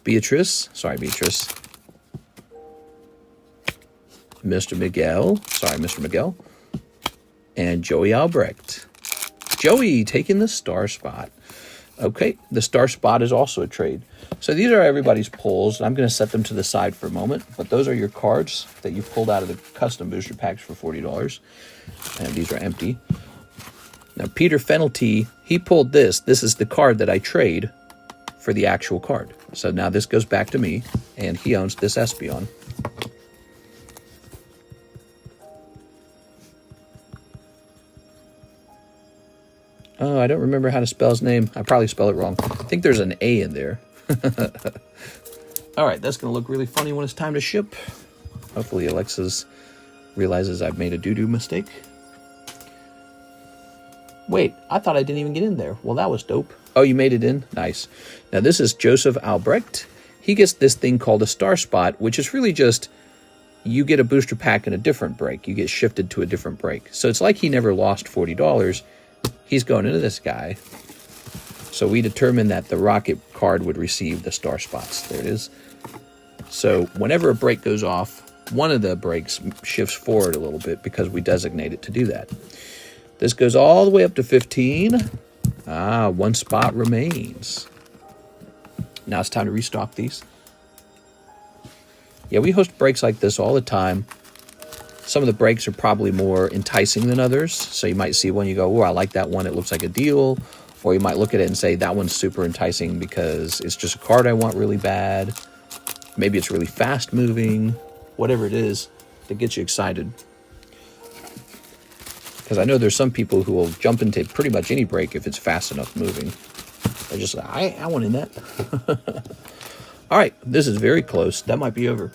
Beatrice. Sorry, Beatrice. Mr. Miguel. Sorry, Mr. Miguel. And Joey Albrecht. Joey taking the star spot. Okay, the star spot is also a trade. So these are everybody's pulls. I'm going to set them to the side for a moment. But those are your cards that you pulled out of the custom booster packs for $40. And these are empty. Now, Peter Fenelty, he pulled this. This is the card that I trade for the actual card. So now this goes back to me, and he owns this Espeon. Oh, I don't remember how to spell his name. I probably spell it wrong. I think there's an A in there. All right, that's going to look really funny when it's time to ship. Hopefully Alexis realizes I've made a doo-doo mistake. Wait, I thought I didn't even get in there. Well, that was dope. Oh, you made it in? Nice. Now, this is Joseph Albrecht. He gets this thing called a star spot, which is really just you get a booster pack in a different break. You get shifted to a different break. So it's like he never lost $40. He's going into this guy. So we determined that the rocket card would receive the star spots. There it is. So whenever a break goes off, one of the breaks shifts forward a little bit because we designate it to do that. This goes all the way up to 15. Ah, one spot remains. Now it's time to restock these. Yeah, we host breaks like this all the time. Some of the breaks are probably more enticing than others. So you might see one, you go, oh, I like that one. It looks like a deal. Or you might look at it and say, that one's super enticing because it's just a card I want really bad. Maybe it's really fast moving. Whatever it is that gets you excited. Because I know there's some people who will jump into pretty much any break if it's fast enough moving. They're just like, I want in that. All right, this is very close. That might be over.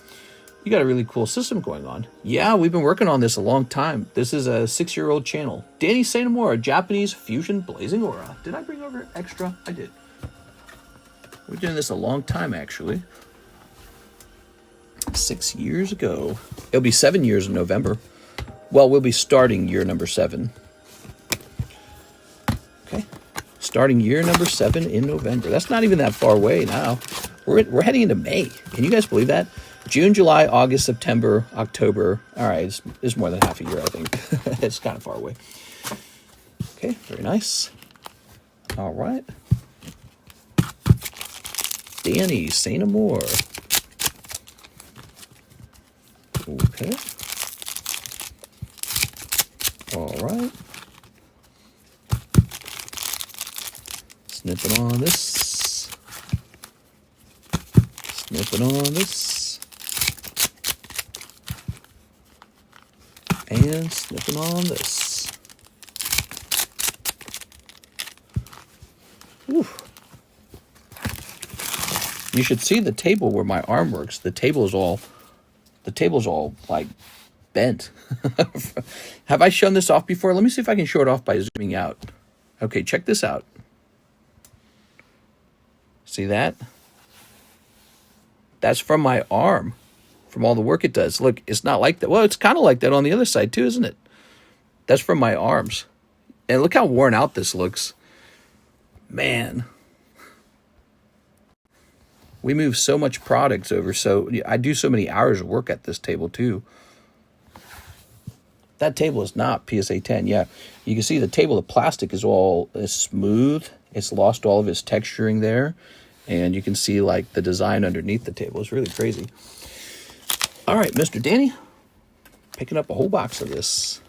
You got a really cool system going on. Yeah, we've been working on this a long time. This is a 6-year-old channel. Danny Sanamora, Japanese Fusion Blazing Aura. Did I bring over extra? I did. We're doing this a long time, actually. 6 years ago. It'll be 7 years in November. Well, we'll be starting year number 7. Okay. Starting year number 7 in November. That's not even that far away now. We're heading into May. Can you guys believe that? June, July, August, September, October. All right, it's more than half a year, I think. It's kind of far away. Okay, very nice. All right. Danny, say no more. Okay. All right. Snipping on this. Snipping on this. And snipping on this. Whew. You should see the table where my arm works. The table's all like bent. Have I shown this off before? Let me see if I can show it off by zooming out. Okay, check this out. See that? That's from my arm, from all the work it does. Look, it's not like that. Well, it's kind of like that on the other side too, isn't it? That's from my arms. And look how worn out this looks. Man. We move so much product over, so I do so many hours of work at this table too. That table is not PSA 10. Yeah, you can see the table, the plastic is smooth. It's lost all of its texturing there. And you can see like the design underneath the table. It's really crazy. All right, Mr. Danny, picking up a whole box of this.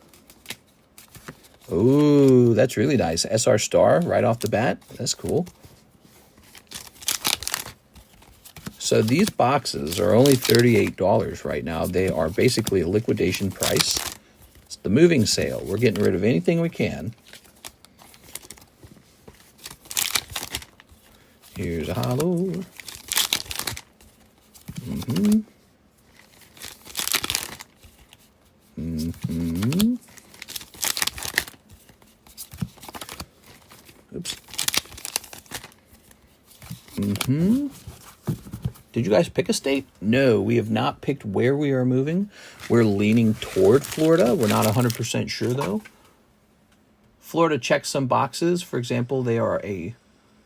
Ooh, that's really nice. SR Star right off the bat. That's cool. So these boxes are only $38 right now. They are basically a liquidation price. It's the moving sale. We're getting rid of anything we can. Here's a hollow. Oops. Did you guys pick a state? No, we have not picked where we are moving. We're leaning toward Florida. We're not 100% sure, though. Florida checks some boxes. For example, they are a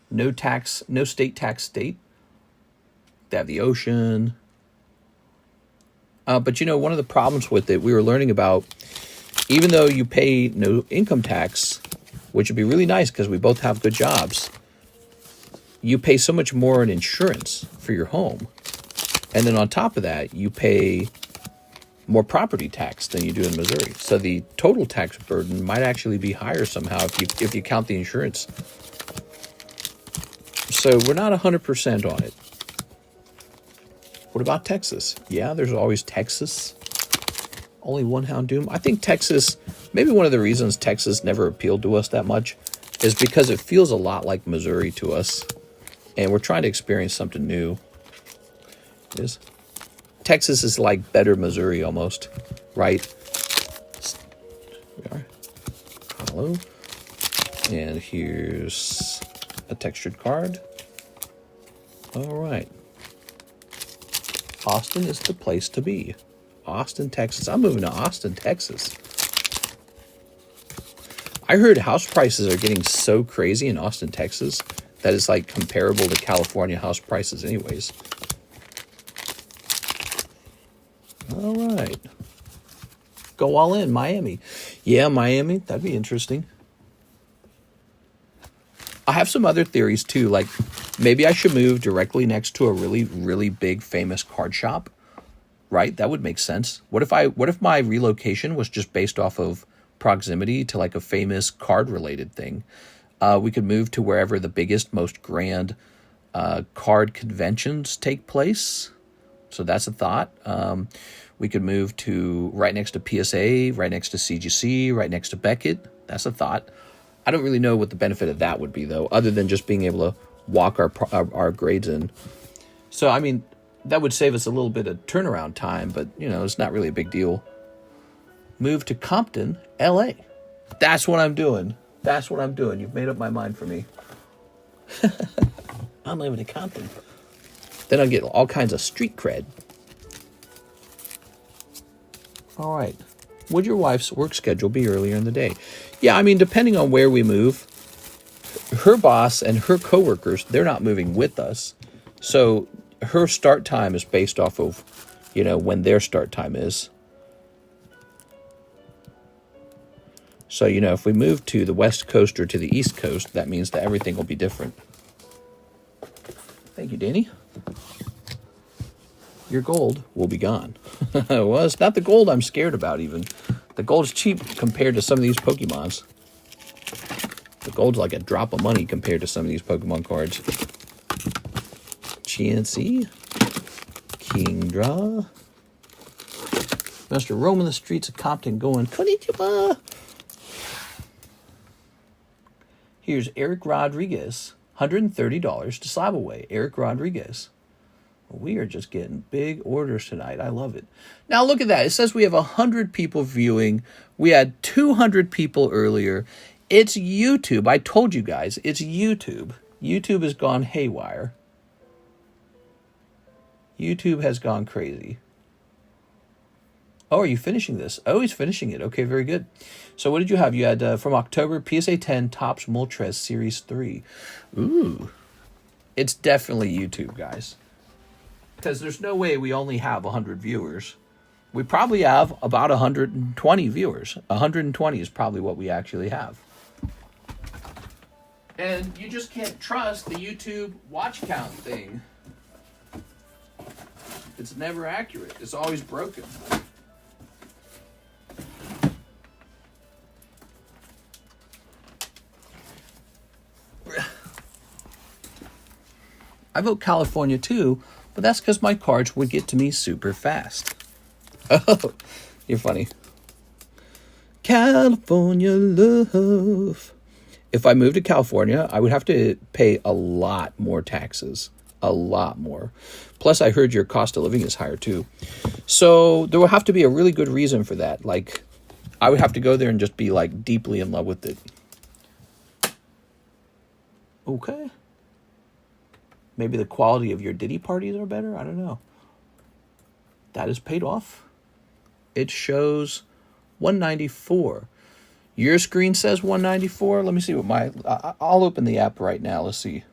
no state tax state. They have the ocean. But, you know, one of the problems with it, we were learning about, even though you pay no income tax, which would be really nice because we both have good jobs, you pay so much more in insurance for your home. And then on top of that, you pay more property tax than you do in Missouri. So the total tax burden might actually be higher somehow if you count the insurance. So we're not 100% on it. What about Texas? Yeah, there's always Texas. Only one Houndoom. I think Texas, maybe one of the reasons Texas never appealed to us that much is because it feels a lot like Missouri to us. And we're trying to experience something new. It is. Texas is like better Missouri almost, right? Here we are. Hello. And here's a textured card. All right. Austin is the place to be. Austin, Texas. I'm moving to Austin, Texas. I heard house prices are getting so crazy in Austin, Texas, that it's like comparable to California house prices anyways. All right. Go all in, Miami. Yeah, Miami. That'd be interesting. I have some other theories too. Like maybe I should move directly next to a really, really big famous card shop. Right? That would make sense. What if my relocation was just based off of proximity to like a famous card related thing? We could move to wherever the biggest, most grand card conventions take place. So that's a thought. We could move to right next to PSA, right next to CGC, right next to Beckett. That's a thought. I don't really know what the benefit of that would be, though, other than just being able to walk our grades in. So, I mean, that would save us a little bit of turnaround time, but, you know, it's not really a big deal. Move to Compton, LA. That's what I'm doing. That's what I'm doing. You've made up my mind for me. I'm living in Compton. Then I'll get all kinds of street cred. All right. Would your wife's work schedule be earlier in the day? Yeah, I mean, depending on where we move, her boss and her coworkers, they're not moving with us. So her start time is based off of, you know, when their start time is. So, you know, if we move to the West Coast or to the East Coast, that means that everything will be different. Thank you, Danny. Your gold will be gone. Well, it's not the gold I'm scared about even. The gold's cheap compared to some of these Pokemons. The gold's like a drop of money compared to some of these Pokemon cards. GNC. Kingdra. Mr. roaming the streets of Compton going, Konnichiwa. Here's Eric Rodriguez. $130 to Slabaway. Eric Rodriguez. We are just getting big orders tonight. I love it. Now look at that. It says we have 100 people viewing. We had 200 people earlier. It's YouTube. I told you guys, it's YouTube. YouTube has gone haywire. YouTube has gone crazy. Oh, are you finishing this? Oh, he's finishing it. Okay, very good. So what did you have? You had from October, PSA 10, Topps Moltres Series 3. Ooh. It's definitely YouTube, guys. Because there's no way we only have 100 viewers. We probably have about 120 viewers. 120 is probably what we actually have. And you just can't trust the YouTube watch count thing. It's never accurate. It's always broken. I vote California too, but that's because my cards would get to me super fast. Oh, you're funny. California love. If I moved to California, I would have to pay a lot more taxes. A lot more. Plus, I heard your cost of living is higher too. So there will have to be a really good reason for that. Like, I would have to go there and just be like deeply in love with it. Okay. Maybe the quality of your Diddy parties are better? I don't know. That is paid off. It shows 194. Your screen says 194. Let me see what my... I'll open the app right now. Let's see.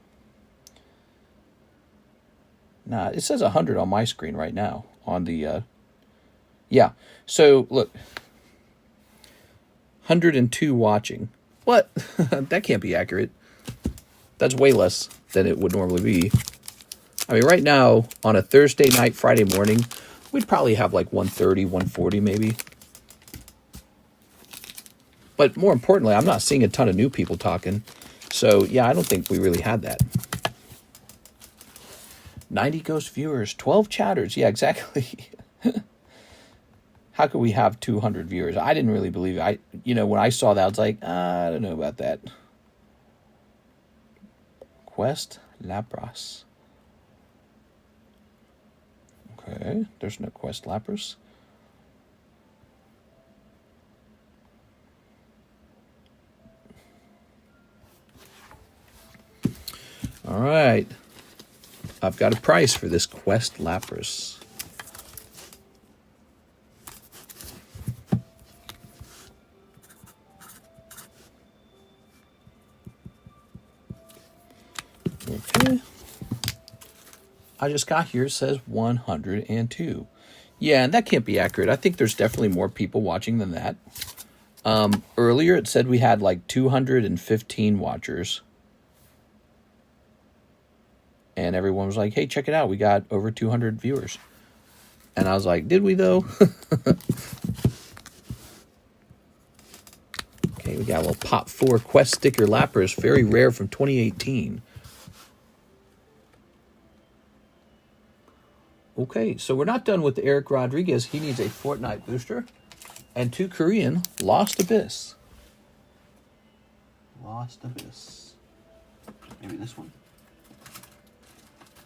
Nah, it says 100 on my screen right now. On the... Yeah. So, look. 102 watching. What? That can't be accurate. That's way less than it would normally be. I mean, right now, on a Thursday night, Friday morning, we'd probably have like 130, 140 maybe. But more importantly, I'm not seeing a ton of new people talking. So, yeah, I don't think we really had that. 90 ghost viewers, 12 chatters. Yeah, exactly. How could we have 200 viewers? I didn't really believe it. When I saw that, I was like, I don't know about that. Quest Lapras. Okay, there's no Quest Lapras. All right. I've got a price for this Quest Lapras. Okay. I just got here, it says 102. Yeah, and that can't be accurate. I think there's definitely more people watching than that. Earlier it said we had like 215 watchers. and everyone was like, hey, check it out. We got over 200 viewers. And I was like, did we though? Okay, we got a little Pop 4 Quest Sticker Lapras, very rare from 2018. Okay, so we're not done with Eric Rodriguez. He needs a Fortnite booster. And 2 Korean, Lost Abyss. Lost Abyss. Maybe this one.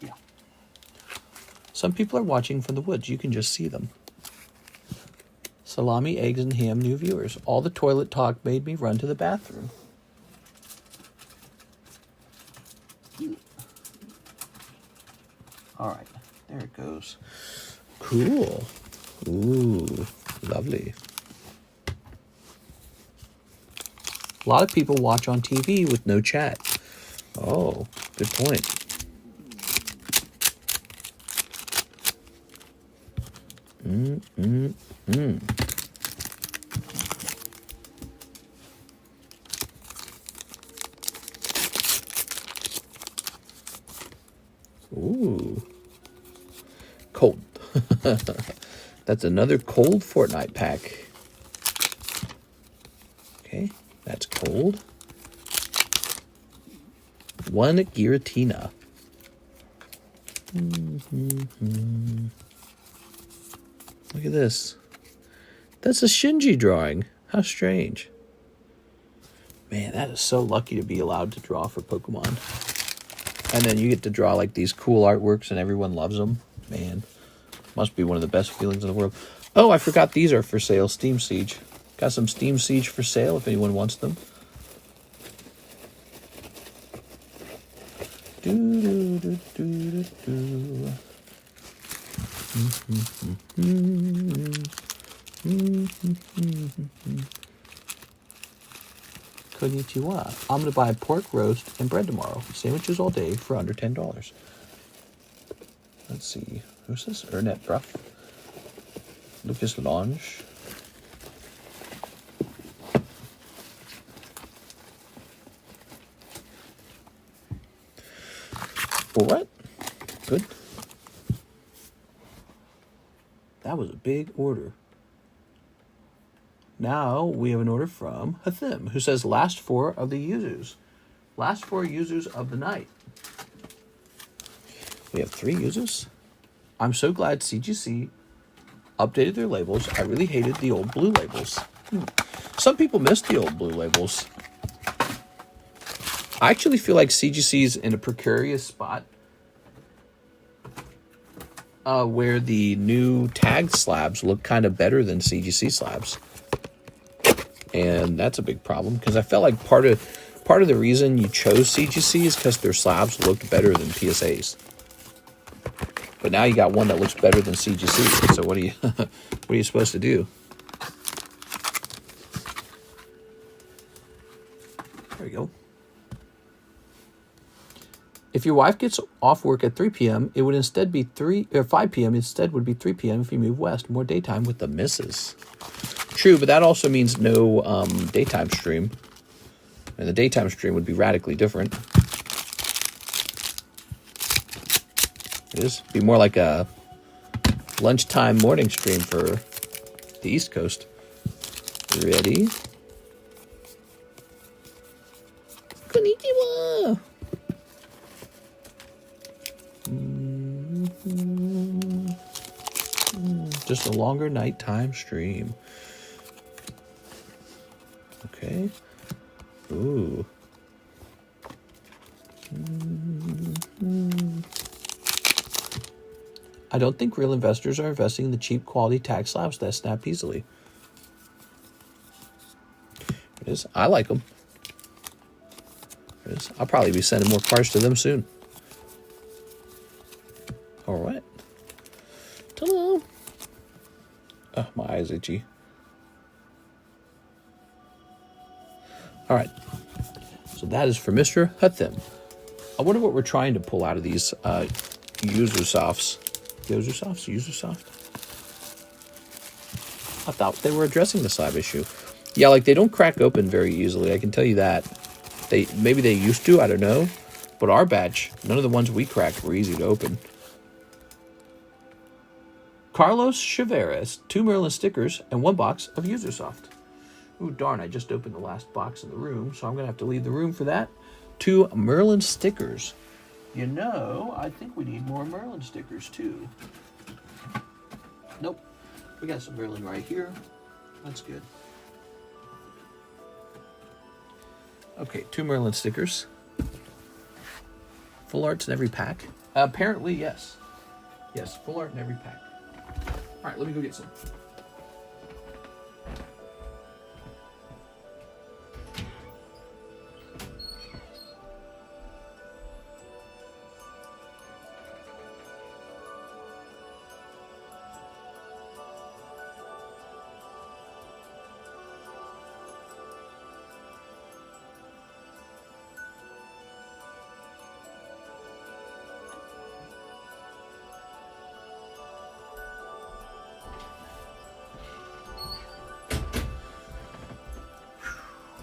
Yeah. Some people are watching from the woods. You can just see them. Salami, eggs, and ham, new viewers. All the toilet talk made me run to the bathroom. All right, there it goes. Cool. Ooh, lovely. A lot of people watch on TV with no chat. Oh, good point. Ooh. Cold. That's another cold Fortnite pack. Okay, that's cold. One Giratina. Look at this. That's a Shinji drawing. How strange. Man, that is so lucky to be allowed to draw for Pokemon. And then you get to draw like these cool artworks and everyone loves them. Man, must be one of the best feelings in the world. Oh, I forgot these are for sale. Steam Siege. Got some Steam Siege for sale if anyone wants them. Konnichiwa. I'm going to buy pork roast and bread tomorrow. Sandwiches all day for under $10. Let's see. Who's this? Ernest Bruff. Lucas Lange. What? Good. That was a big order. Now we have an order from Hathim, who says last 4 of the Yuzus. Last 4 Yuzus of the night. We have 3 Yuzus. I'm so glad CGC updated their labels. I really hated the old blue labels. Some people miss the old blue labels. I actually feel like CGC's in a precarious spot where the new tagged slabs look kind of better than CGC slabs. And that's a big problem because I felt like part of the reason you chose CGC is because their slabs looked better than PSAs. But now you got one that looks better than CGC. So what are you supposed to do? There we go. If your wife gets off work at 3 p.m., it would instead be 5 p.m. Instead would be 3 p.m. if you move west. More daytime with the missus. True, but that also means no daytime stream. And the daytime stream would be radically different. It is. Be more like a lunchtime morning stream for the East Coast. Ready? Konnichiwa! Just a longer nighttime stream. Okay. Ooh. I don't think real investors are investing in the cheap quality tag slabs that snap easily. It is. I like them. It is. I'll probably be sending more cards to them soon. All right. Ta-da! Oh, my eyes itchy. All right. So that is for Mr. Hathim. I wonder what we're trying to pull out of these user softs. User soft. I thought they were addressing the slab issue. Yeah, like they don't crack open very easily. I can tell you that. Maybe they used to. I don't know. But our batch, none of the ones we cracked were easy to open. Carlos Chaveras, 2 Merlin stickers, and 1 box of Usersoft. Ooh, darn, I just opened the last box in the room, so I'm going to have to leave the room for that. 2 Merlin stickers. You know, I think we need more Merlin stickers, too. Nope. We got some Merlin right here. That's good. Okay, 2 Merlin stickers. Full arts in every pack? Apparently, yes. Yes, full art in every pack. All right, let me go get some.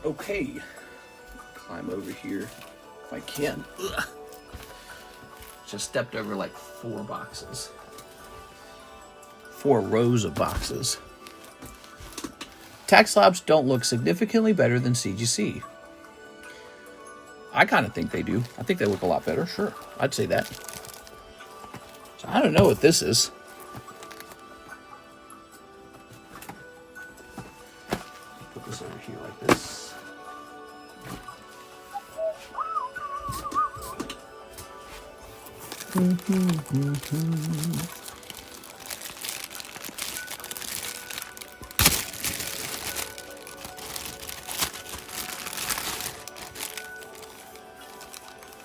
Okay, climb over here if I can. Ugh. Just stepped over like 4 boxes. 4 rows of boxes. Tax slabs don't look significantly better than CGC. I kind of think they do. I think they look a lot better, sure. I'd say that. So I don't know what this is. Put this over here like this.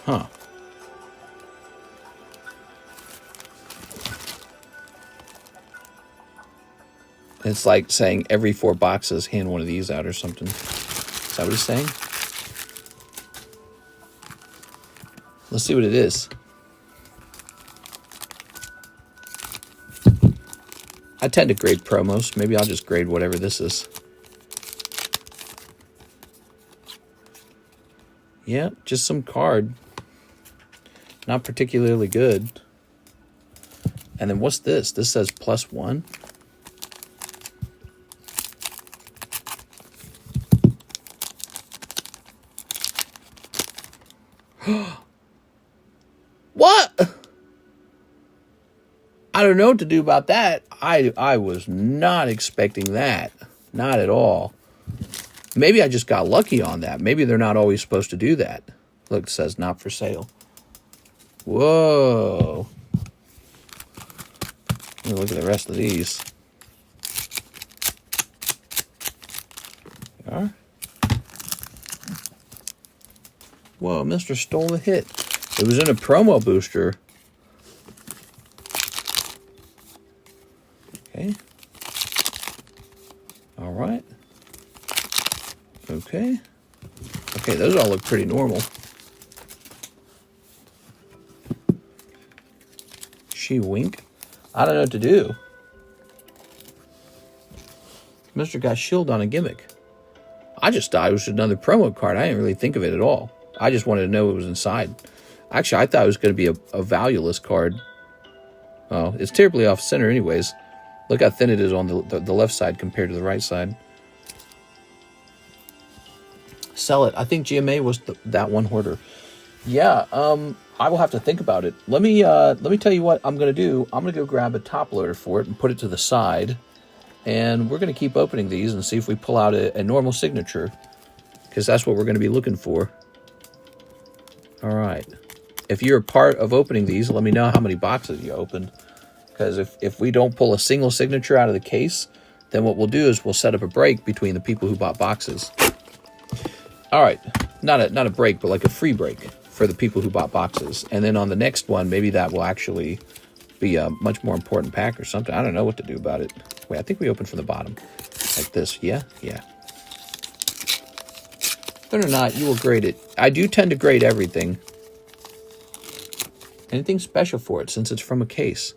Huh. It's like saying every 4 boxes, hand one of these out or something. Is that what it's saying? Let's see what it is. I tend to grade promos. Maybe I'll just grade whatever this is. Yeah, just some card. Not particularly good. And then what's this? This says +1. What? I don't know what to do about that. I was not expecting that. Not at all. Maybe I just got lucky on that. Maybe they're not always supposed to do that. Look, it says not for sale. Whoa. Let me look at the rest of these. There are. Whoa, Mr. Stole a hit. It was in a promo booster. Okay. All right. Okay. Okay, those all look pretty normal. She wink. I don't know what to do. Mr. got shield on a gimmick. I just thought it was another promo card. I didn't really think of it at all. I just wanted to know what was inside. Actually, I thought it was going to be a valueless card. Oh, it's terribly off center anyways. Look how thin it is on the left side compared to the right side. Sell it. I think GMA was that one hoarder. Yeah, I will have to think about it. Let me tell you what I'm going to do. I'm going to go grab a top loader for it and put it to the side. And we're going to keep opening these and see if we pull out a normal signature. Because that's what we're going to be looking for. All right. If you're a part of opening these, let me know how many boxes you opened. Because if we don't pull a single signature out of the case, then what we'll do is we'll set up a break between the people who bought boxes. All right. Not a break, but like a free break for the people who bought boxes. And then on the next one, maybe that will actually be a much more important pack or something. I don't know what to do about it. Wait, I think we opened from the bottom. Like this. Yeah? Yeah. Whether or not, you will grade it. I do tend to grade everything. Anything special for it since it's from a case?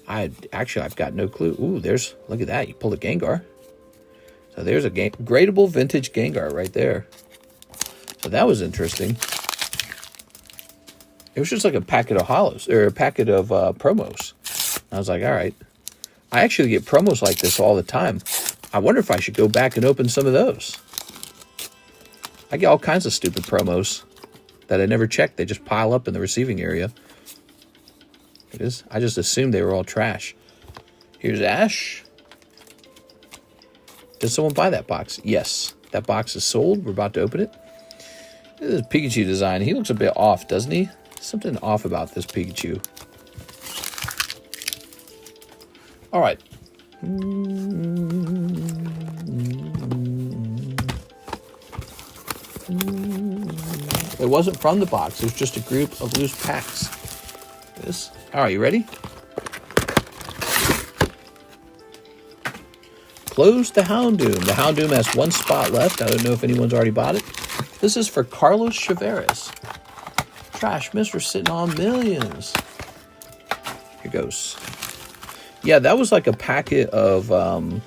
I've got no clue. Ooh, look at that. You pulled a Gengar. So there's a gradable vintage Gengar right there. So that was interesting. It was just like a packet of holos, or a packet of promos. I was like, all right. I actually get promos like this all the time. I wonder if I should go back and open some of those. I get all kinds of stupid promos that I never checked. They just pile up in the receiving area. It is. I just assumed they were all trash. Here's Ash. Did someone buy that box? Yes. That box is sold. We're about to open it. This is Pikachu design. He looks a bit off, doesn't he? Something off about this Pikachu. All right. It wasn't from the box. It was just a group of loose packs. This. All right, you ready? Close the Houndoom. The Houndoom has one spot left. I don't know if anyone's already bought it. This is for Carlos Chaveras. Trash Mister sitting on millions. Here goes. Yeah, that was like a packet of, that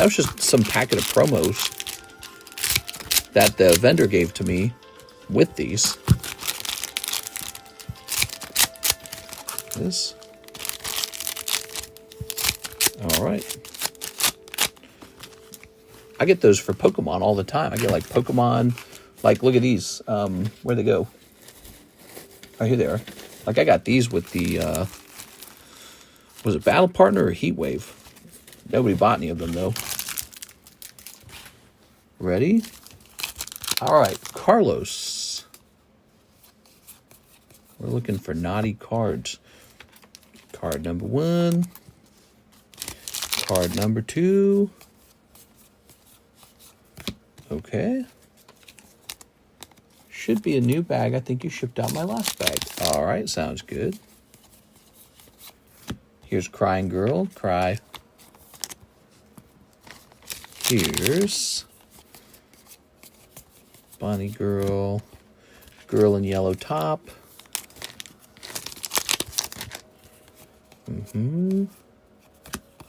was just some packet of promos that the vendor gave to me with these. This. All right. I get those for Pokemon all the time. I get like Pokemon, like look at these. Where'd they go? Oh, here they are. Like I got these with the, was it Battle Partner or Heat Wave? Nobody bought any of them though. Ready? All right, Carlos. We're looking for naughty cards. Card number 1. Card number 2. Okay. Should be a new bag. I think you shipped out my last bag. All right, sounds good. Here's Crying Girl. Cry. Here's Bunny Girl. Girl in yellow top.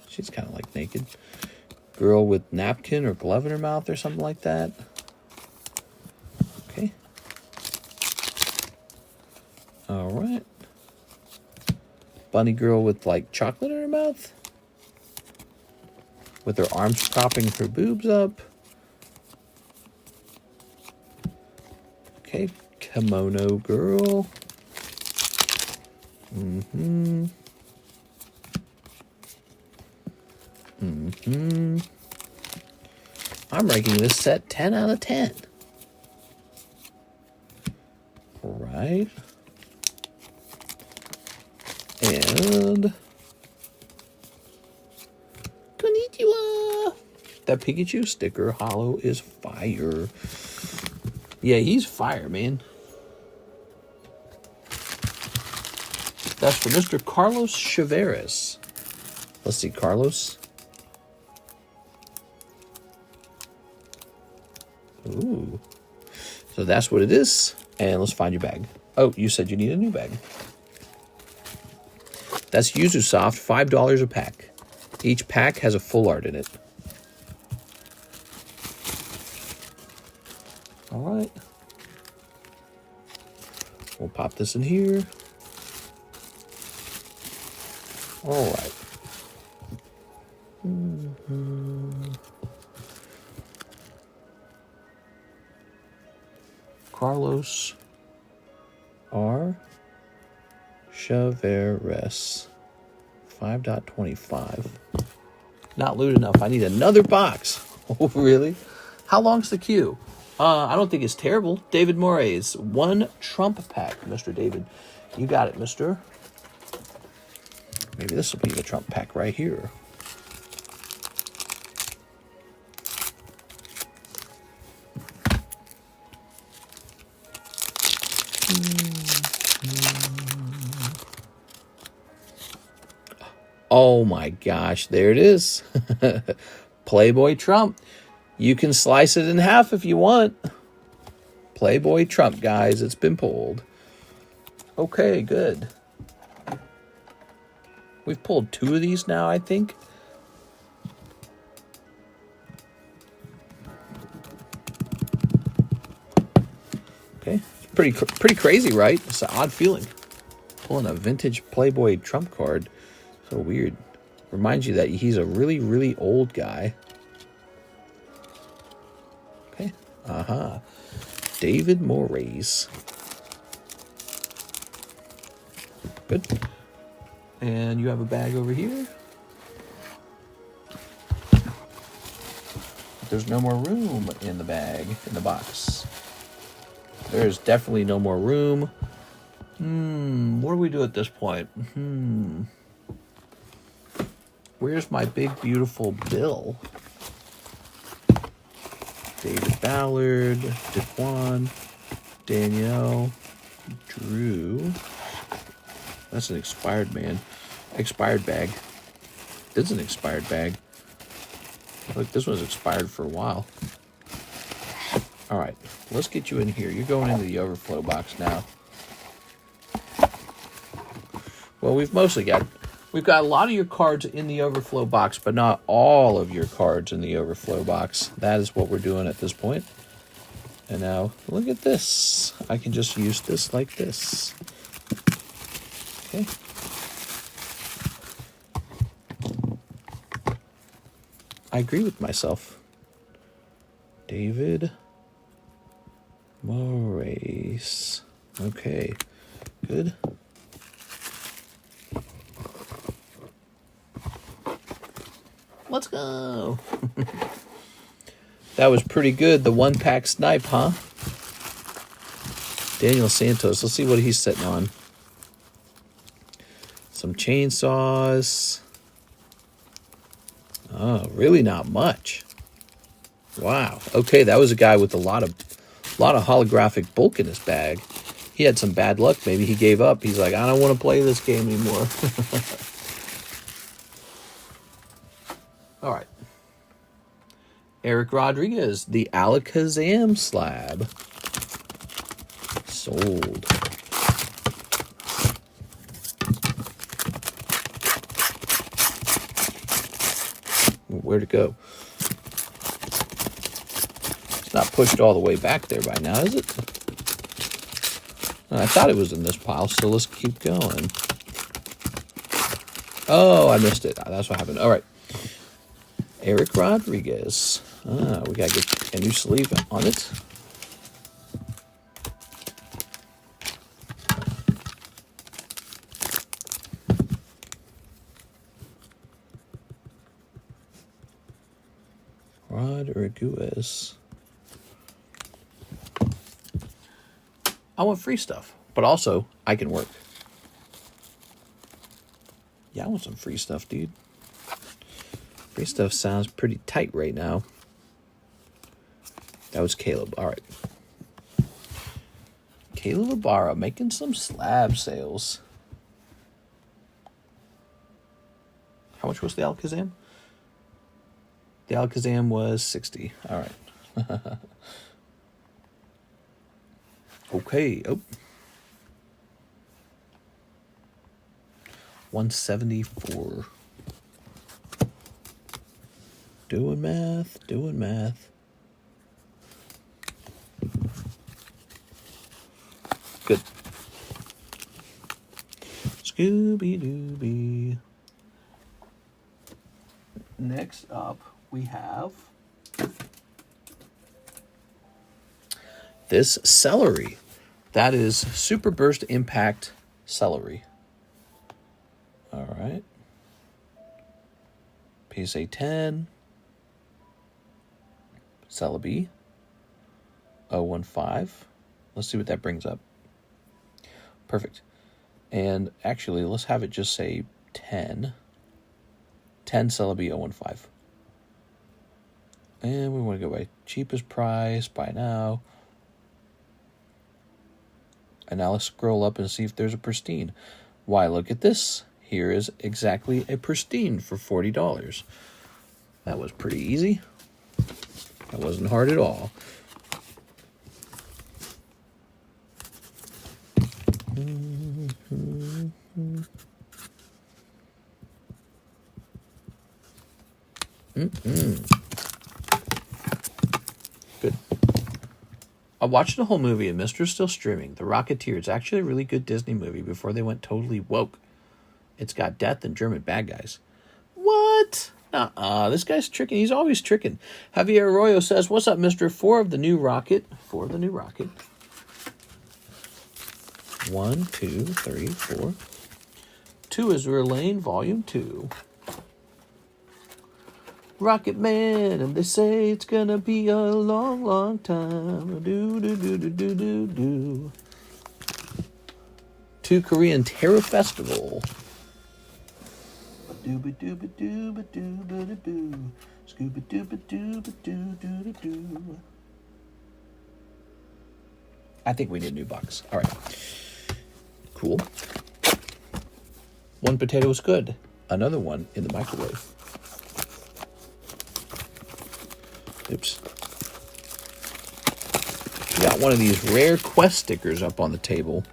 She's kind of like naked. Girl with napkin or glove in her mouth or something like that. Okay. All right. Bunny girl with like chocolate in her mouth. With her arms propping her boobs up. Okay. Kimono girl. I'm ranking this set 10 out of 10. All right. And konnichiwa. That Pikachu sticker holo is fire. Yeah, he's fire, man. That's for Mr. Carlos Chaveras. Let's see, Carlos. Ooh. So that's what it is. And let's find your bag. Oh, you said you need a new bag. That's Yuzu Soft, $5 a pack. Each pack has a full art in it. All right. We'll pop this in here. All right. Carlos R. Chaveras. 5.25. Not loot enough. I need another box. Oh, really? How long's the queue? I don't think it's terrible. David Moraes. One Trump pack. Mr. David. You got it, mister. Maybe this will be the Trump pack right here. Oh my gosh, there it is. Playboy Trump. You can slice it in half if you want. Playboy Trump, guys. It's been pulled. Okay, good. We've pulled 2 of these now, I think. Okay, Pretty crazy, right? It's an odd feeling. Pulling a vintage Playboy Trump card. So weird. Reminds you that he's a really, really old guy. Okay. David Moraes. Good. And you have a bag over here. There's no more room in the bag, in the box. There's definitely no more room. What do we do at this point? Where's my big, beautiful bill? David Ballard, Daquan, Danielle, Drew. That's an expired bag. This is an expired bag. Look, this one's expired for a while. All right, let's get you in here. You're going into the overflow box now. Well, we've got a lot of your cards in the overflow box, but not all of your cards in the overflow box. That is what we're doing at this point. And now, look at this. I can just use this like this. Okay. I agree with myself. David Moraes. Okay, good. Let's go. That was pretty good. The one pack snipe, huh? Daniel Santos. Let's see what he's sitting on. Some chainsaws. Oh, really not much. Wow. Okay, that was a guy with a lot of holographic bulk in his bag. He had some bad luck. Maybe he gave up. He's like, I don't want to play this game anymore. All right. Eric Rodriguez, the Alakazam slab. Sold. Where'd it go? It's not pushed all the way back there by now, is it? I thought it was in this pile, so let's keep going. Oh, I missed it. That's what happened. All right. Eric Rodriguez. We got to get a new sleeve on it. Rodriguez. I want free stuff, but also I can work. Yeah, I want some free stuff, dude. Free stuff sounds pretty tight right now. That was Caleb. All right. Caleb Ibarra making some slab sales. How much was the Alakazam? The Alakazam was 60. All right. Okay. Oh. 174. Doing math. Good. Scooby-Dooby. Next up, we have this celery. That is Super Burst Impact celery. All right. PSA 10. Celebi. 015. Let's see what that brings up. Perfect. And actually, let's have it just say 10. 10 Celebi 015. And we want to go by cheapest price, buy now. And now let's scroll up and see if there's a pristine. Why, look at this. Here is exactly a pristine for $40. That was pretty easy. That wasn't hard at all. Good. I watched the whole movie and Mister's still streaming. The Rocketeer. It's actually a really good Disney movie before they went totally woke. It's got death and German bad guys. What? This guy's tricking. He's always tricking. Javier Arroyo says, what's up, Mister? 4 of the new rocket. 4 of the new rocket. 1, 2, 3, 4. 2 Azure Lane, Volume 2. Rocket Man, and they say it's gonna be a long, long time. Do, do, do, do, do, do, do. 2 Korean Terror Festival. Dooba dooba dooba dooba doo. Scooba dooba dooba doo doo doo. I think we need a new box. All right. Cool. 1 potato is good. Another one in the microwave. Oops. We got one of these rare quest stickers up on the table.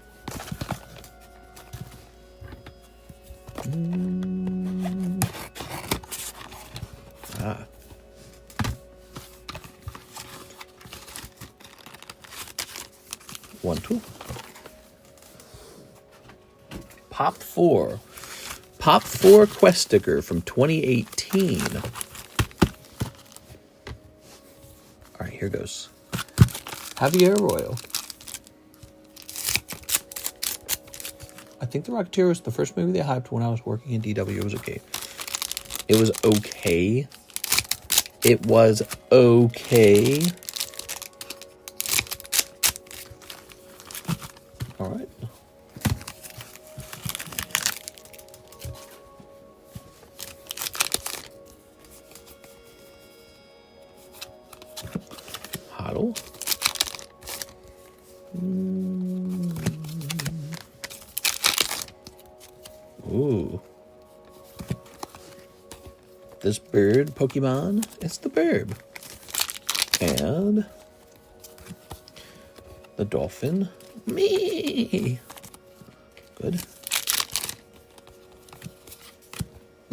One, two. Pop 4. Pop 4 quest sticker from 2018. All right, here goes. Javier Arroyo. I think The Rocketeer was the first movie they hyped when I was working in DW. It was okay. It was okay. It was okay. All right. Huddle. Ooh. This bird Pokemon, it's the bird. And the dolphin, me. Good.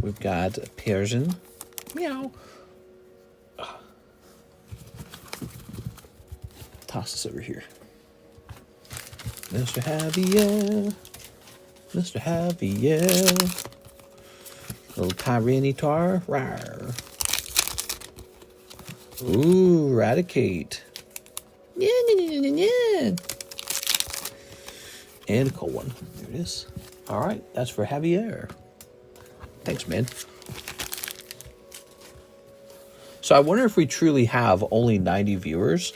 We've got a Persian, meow. Toss this over here. Mr. Javier. Mr. Javier. Little Tyranitar. Rawr. Ooh, Eradicate. Yeah. And a cold one. There it is. All right, that's for Javier. Thanks, man. So I wonder if we truly have only 90 viewers,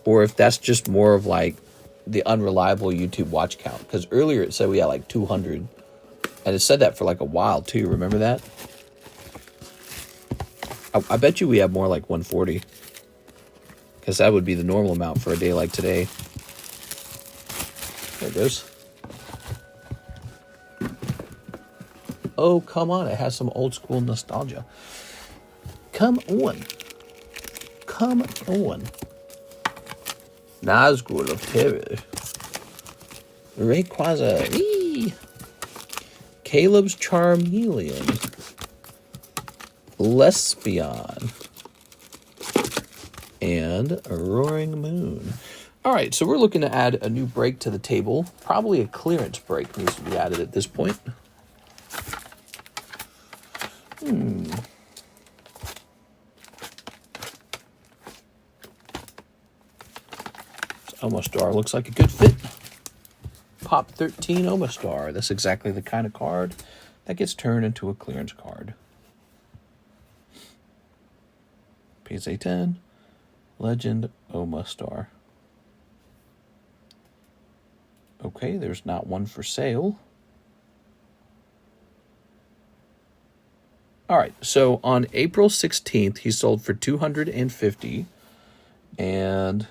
or if that's just more of like the unreliable YouTube watch count. Because earlier it said we had like 200. And it said that for like a while too. Remember that? I bet you we have more like 140. Because that would be the normal amount for a day like today. There it goes. Oh, come on. It has some old school nostalgia. Come on. Come on. Nazgul of Terror. Rayquaza. Caleb's Charmeleon. Lesbian. And a Roaring Moon. All right, so we're looking to add a new break to the table. Probably a clearance break needs to be added at this point. Omastar looks like a good fit. Pop 13 Omastar. That's exactly the kind of card that gets turned into a clearance card. PSA 10. Legend Omastar. Okay, there's not one for sale. All right, so on April 16th, he sold for $250. And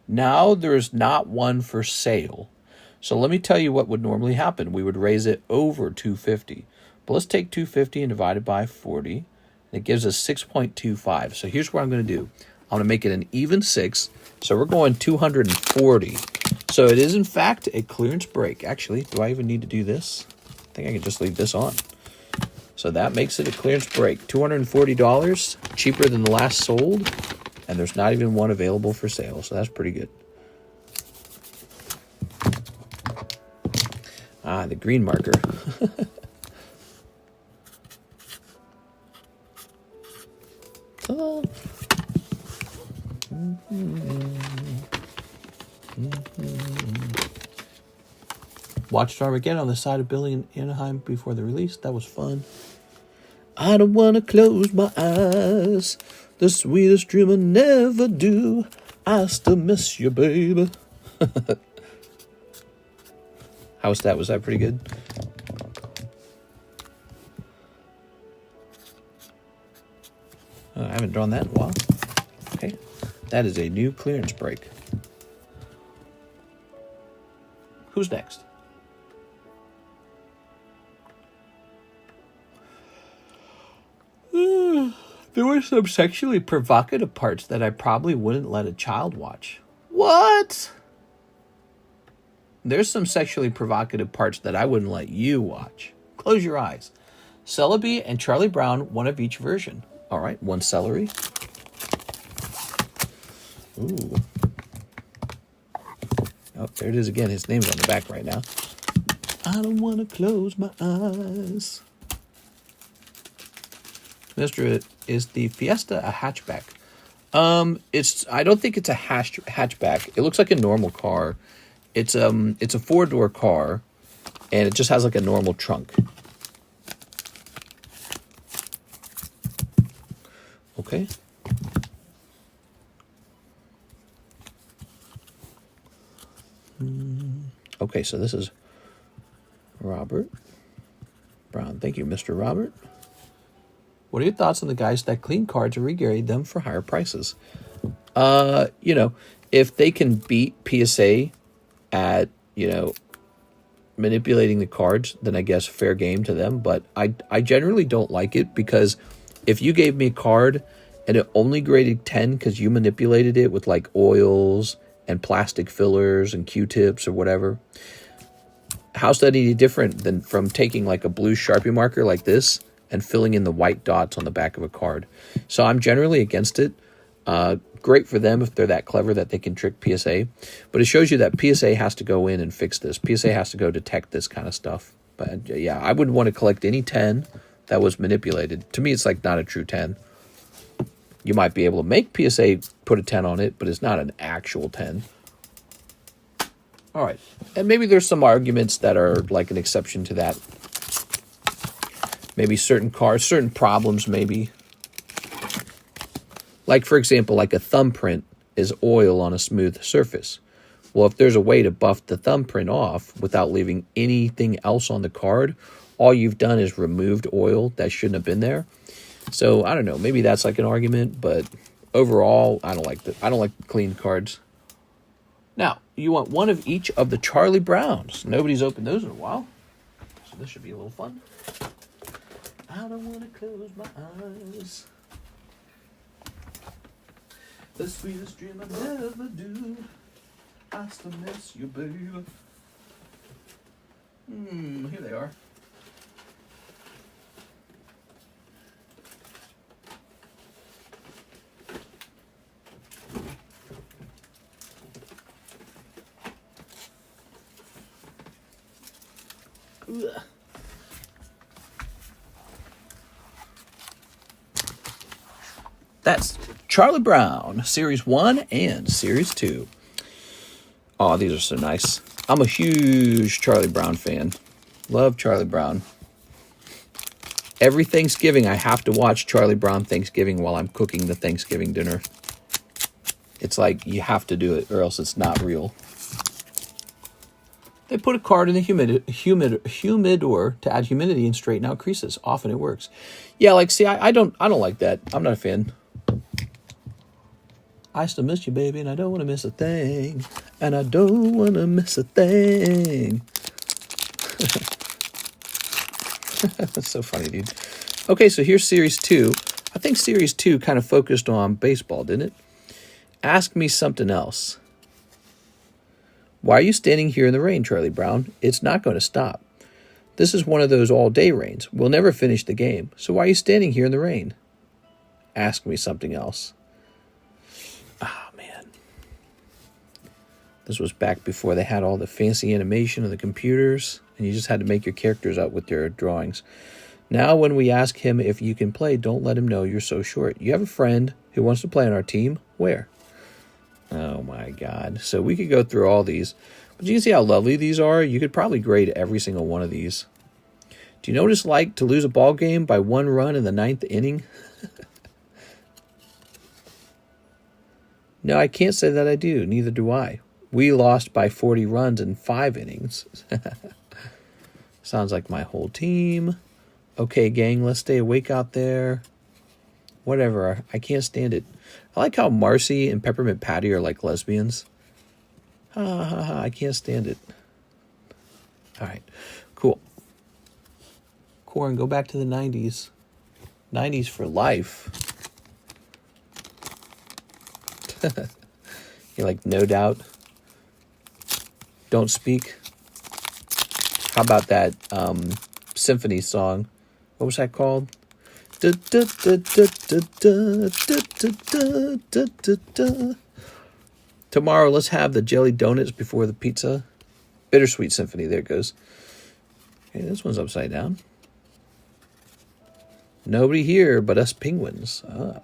now there's not one for sale. So let me tell you what would normally happen. We would raise it over $250. But let's take $250 and divide it by 40. And it gives us 6.25. So here's what I'm going to do. I'm going to make it an even 6. So we're going 240. So it is, in fact, a clearance break. Actually, do I even need to do this? I think I can just leave this on. So that makes it a clearance break. $240, cheaper than the last sold. And there's not even one available for sale, so that's pretty good. Ah, the green marker. Ta-da. Watched Armageddon on the side of Billy in Anaheim before the release. That was fun. I don't want to close my eyes. The sweetest dream I never do. I still miss you, baby. How was that? Was that pretty good? I haven't drawn that in a while. Okay. That is a new clearance break. Who's next? There were some sexually provocative parts that I probably wouldn't let a child watch. What? There's some sexually provocative parts that I wouldn't let you watch. Close your eyes. Celebi and Charlie Brown, one of each version. All right, one celery. Ooh. Oh, there it is again. His name's on the back right now. I don't want to close my eyes. Mr. Is the Fiesta a hatchback? I don't think it's a hatchback. It looks like a normal car. It's a 4-door car, and it just has like a normal trunk. Okay. Okay, so this is Robert Brown. Thank you, Mr. Robert. What are your thoughts on the guys that clean cards and regrade them for higher prices? If they can beat PSA at, manipulating the cards, then I guess fair game to them. But I generally don't like it, because if you gave me a card and it only graded 10 because you manipulated it with like oils and plastic fillers and Q-tips or whatever, how's that any different than from taking like a blue Sharpie marker like this and filling in the white dots on the back of a card? So I'm generally against it. Great for them if they're that clever that they can trick PSA. But it shows you that PSA has to go in and fix this. PSA has to go detect this kind of stuff. But yeah, I wouldn't want to collect any 10 that was manipulated. To me, it's like not a true 10. You might be able to make PSA put a 10 on it, but it's not an actual 10. All right. And maybe there's some arguments that are like an exception to that. Maybe certain cards, certain problems maybe. Like, for example, like a thumbprint is oil on a smooth surface. Well, if there's a way to buff the thumbprint off without leaving anything else on the card, all you've done is removed oil that shouldn't have been there. So, I don't know. Maybe that's like an argument, but overall, I don't like clean cards. Now, you want one of each of the Charlie Browns. Nobody's opened those in a while, so this should be a little fun. I don't want to close my eyes. The sweetest dream I never do. I still miss you, baby. Here they are. Ugh. That's Charlie Brown, Series 1 and Series 2. Oh, these are so nice. I'm a huge Charlie Brown fan. Love Charlie Brown. Every Thanksgiving, I have to watch Charlie Brown Thanksgiving while I'm cooking the Thanksgiving dinner. It's like you have to do it or else it's not real. They put a card in the humidor to add humidity and straighten out creases. Often it works. Yeah, like, see, I don't like that. I'm not a fan. I still miss you, baby, and I don't want to miss a thing. And I don't want to miss a thing. That's so funny, dude. Okay, so here's Series 2. I think Series 2 kind of focused on baseball, didn't it? Ask me something else. Why are you standing here in the rain, Charlie Brown? It's not going to stop. This is one of those all-day rains. We'll never finish the game. So why are you standing here in the rain? Ask me something else. This was back before they had all the fancy animation of the computers, and you just had to make your characters up with your drawings. Now, when we ask him if you can play, don't let him know you're so short. You have a friend who wants to play on our team? Where? Oh my God. So we could go through all these, but you can see how lovely these are. You could probably grade every single one of these. Do you know what it's like to lose a ball game by 1 run in the 9th inning? No, I can't say that I do. Neither do I. We lost by 40 runs in 5 innings. Sounds like my whole team. Okay, gang, let's stay awake out there. Whatever. I can't stand it. I like how Marcy and Peppermint Patty are like lesbians. Ha ha ha. I can't stand it. All right. Cool. Corin, go back to the 90s. 90s for life. You're like, no doubt. Don't speak. How about that symphony song? What was that called? Tomorrow, let's have the jelly donuts before the pizza. Bittersweet Symphony. There it goes. Okay, this one's upside down. Nobody here but us penguins. Ah.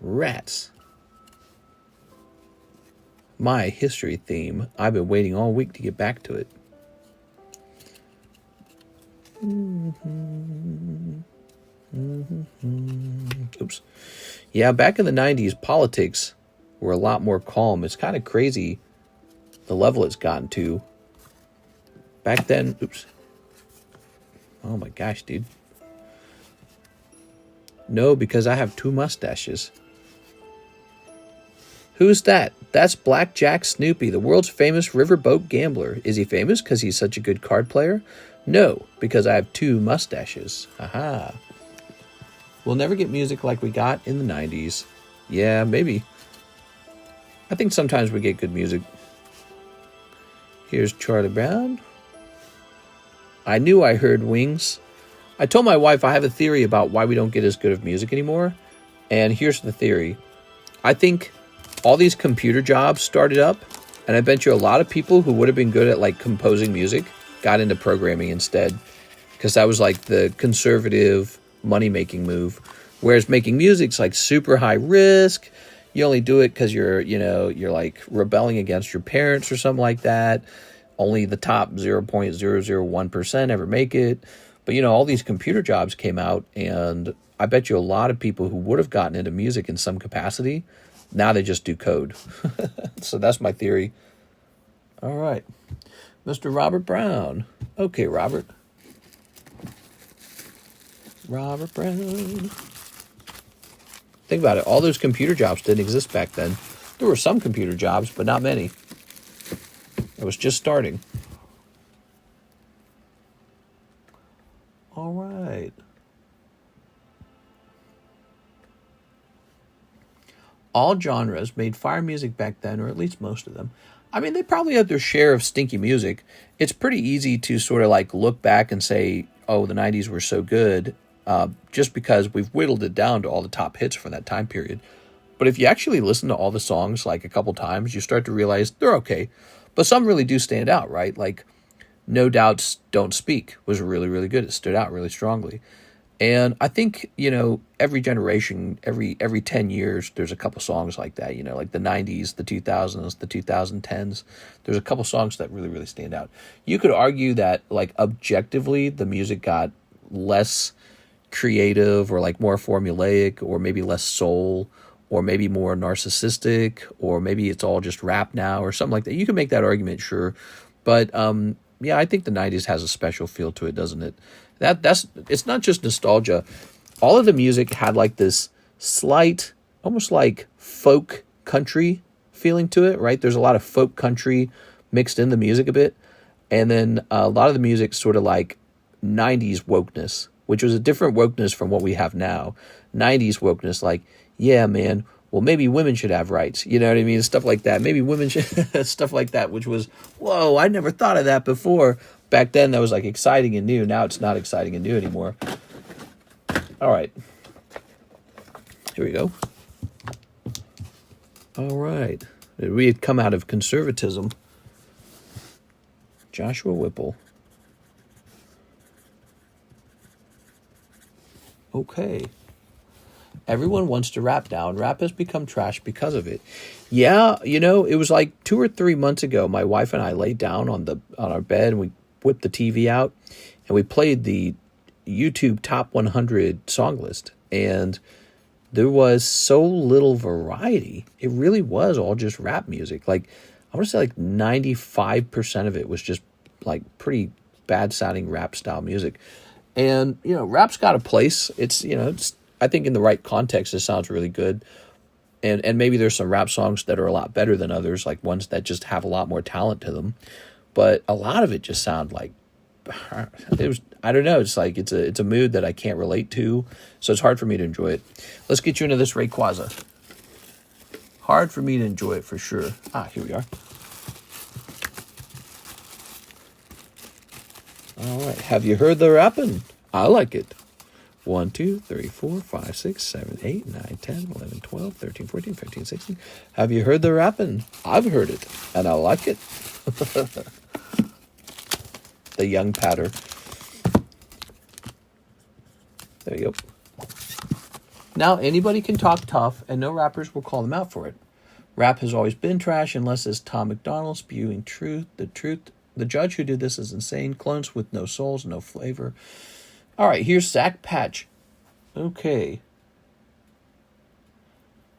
Rats. My history theme. I've been waiting all week to get back to it. Oops. Yeah, back in the 90s, politics were a lot more calm. It's kind of crazy the level it's gotten to. Back then, oops. Oh my gosh, dude. No, because I have 2 mustaches. Who's that? That's Blackjack Snoopy, the world's famous riverboat gambler. Is he famous because he's such a good card player? No, because I have 2 mustaches. Haha. We'll never get music like we got in the 90s. Yeah, maybe. I think sometimes we get good music. Here's Charlie Brown. I knew I heard wings. I told my wife I have a theory about why we don't get as good of music anymore. And here's the theory. I think all these computer jobs started up, and I bet you a lot of people who would have been good at like composing music got into programming instead, because that was like the conservative money-making move. Whereas making music's like super high risk. You only do it because you're like rebelling against your parents or something like that. Only the top 0.001% ever make it. But, all these computer jobs came out, and I bet you a lot of people who would have gotten into music in some capacity, now they just do code. So that's my theory. All right. Mr. Robert Brown. Okay, Robert. Robert Brown. Think about it. All those computer jobs didn't exist back then. There were some computer jobs, but not many. It was just starting. All right. All genres made fire music back then, or at least most of them. I mean, they probably had their share of stinky music. It's pretty easy to sort of like look back and say, oh, the 90s were so good, just because we've whittled it down to all the top hits from that time period. But if you actually listen to all the songs like a couple times, you start to realize they're okay. But some really do stand out, right? Like No Doubt's Don't Speak was really, really good. It stood out really strongly. And I think, every generation, every 10 years, there's a couple songs like that, like the 90s, the 2000s, the 2010s. There's a couple songs that really, really stand out. You could argue that, like, objectively, the music got less creative or, like, more formulaic or maybe less soul or maybe more narcissistic or maybe it's all just rap now or something like that. You can make that argument, sure. But, yeah, I think the 90s has a special feel to it, doesn't it? It's not just nostalgia. All of the music had like this slight, almost like folk country feeling to it, right? There's a lot of folk country mixed in the music a bit. And then a lot of the music sort of like 90s wokeness, which was a different wokeness from what we have now. 90s wokeness, like, yeah, man, well, maybe women should have rights. You know what I mean? Stuff like that. Maybe women should, stuff like that, which was, whoa, I never thought of that before. Back then, that was like exciting and new. Now it's not exciting and new anymore. All right. Here we go. All right. We had come out of conservatism. Joshua Whipple. Okay. Everyone wants to rap now, and rap has become trash because of it. Yeah, you know, it was like 2 or 3 months ago. My wife and I laid down on our bed, and we whipped the TV out, and we played the YouTube Top 100 song list. And there was so little variety. It really was all just rap music. Like, I want to say like 95% of it was just like pretty bad sounding rap style music. And, you know, rap's got a place. It's, you know, I think in the right context, it sounds really good. And maybe there's some rap songs that are a lot better than others, like ones that just have a lot more talent to them. But a lot of it just sound like, it was, I don't know, it's like it's a mood that I can't relate to, so it's hard for me to enjoy it. Let's get you into this Rayquaza. Hard for me to enjoy it for sure. Here we are. All right, have you heard the rapping? I like it. 1, 2, 3, 4, 5, 6, 7, 8, 9, 10, 11, 12, 13, 14, 15, 16. Have you heard the rapping? I've heard it, and I like it. The young patter. There you go. Now, anybody can talk tough, and no rappers will call them out for it. Rap has always been trash unless it's Tom McDonald spewing truth. The judge who did this is insane. Clones with no souls, no flavor. All right, here's Zach Patch. Okay.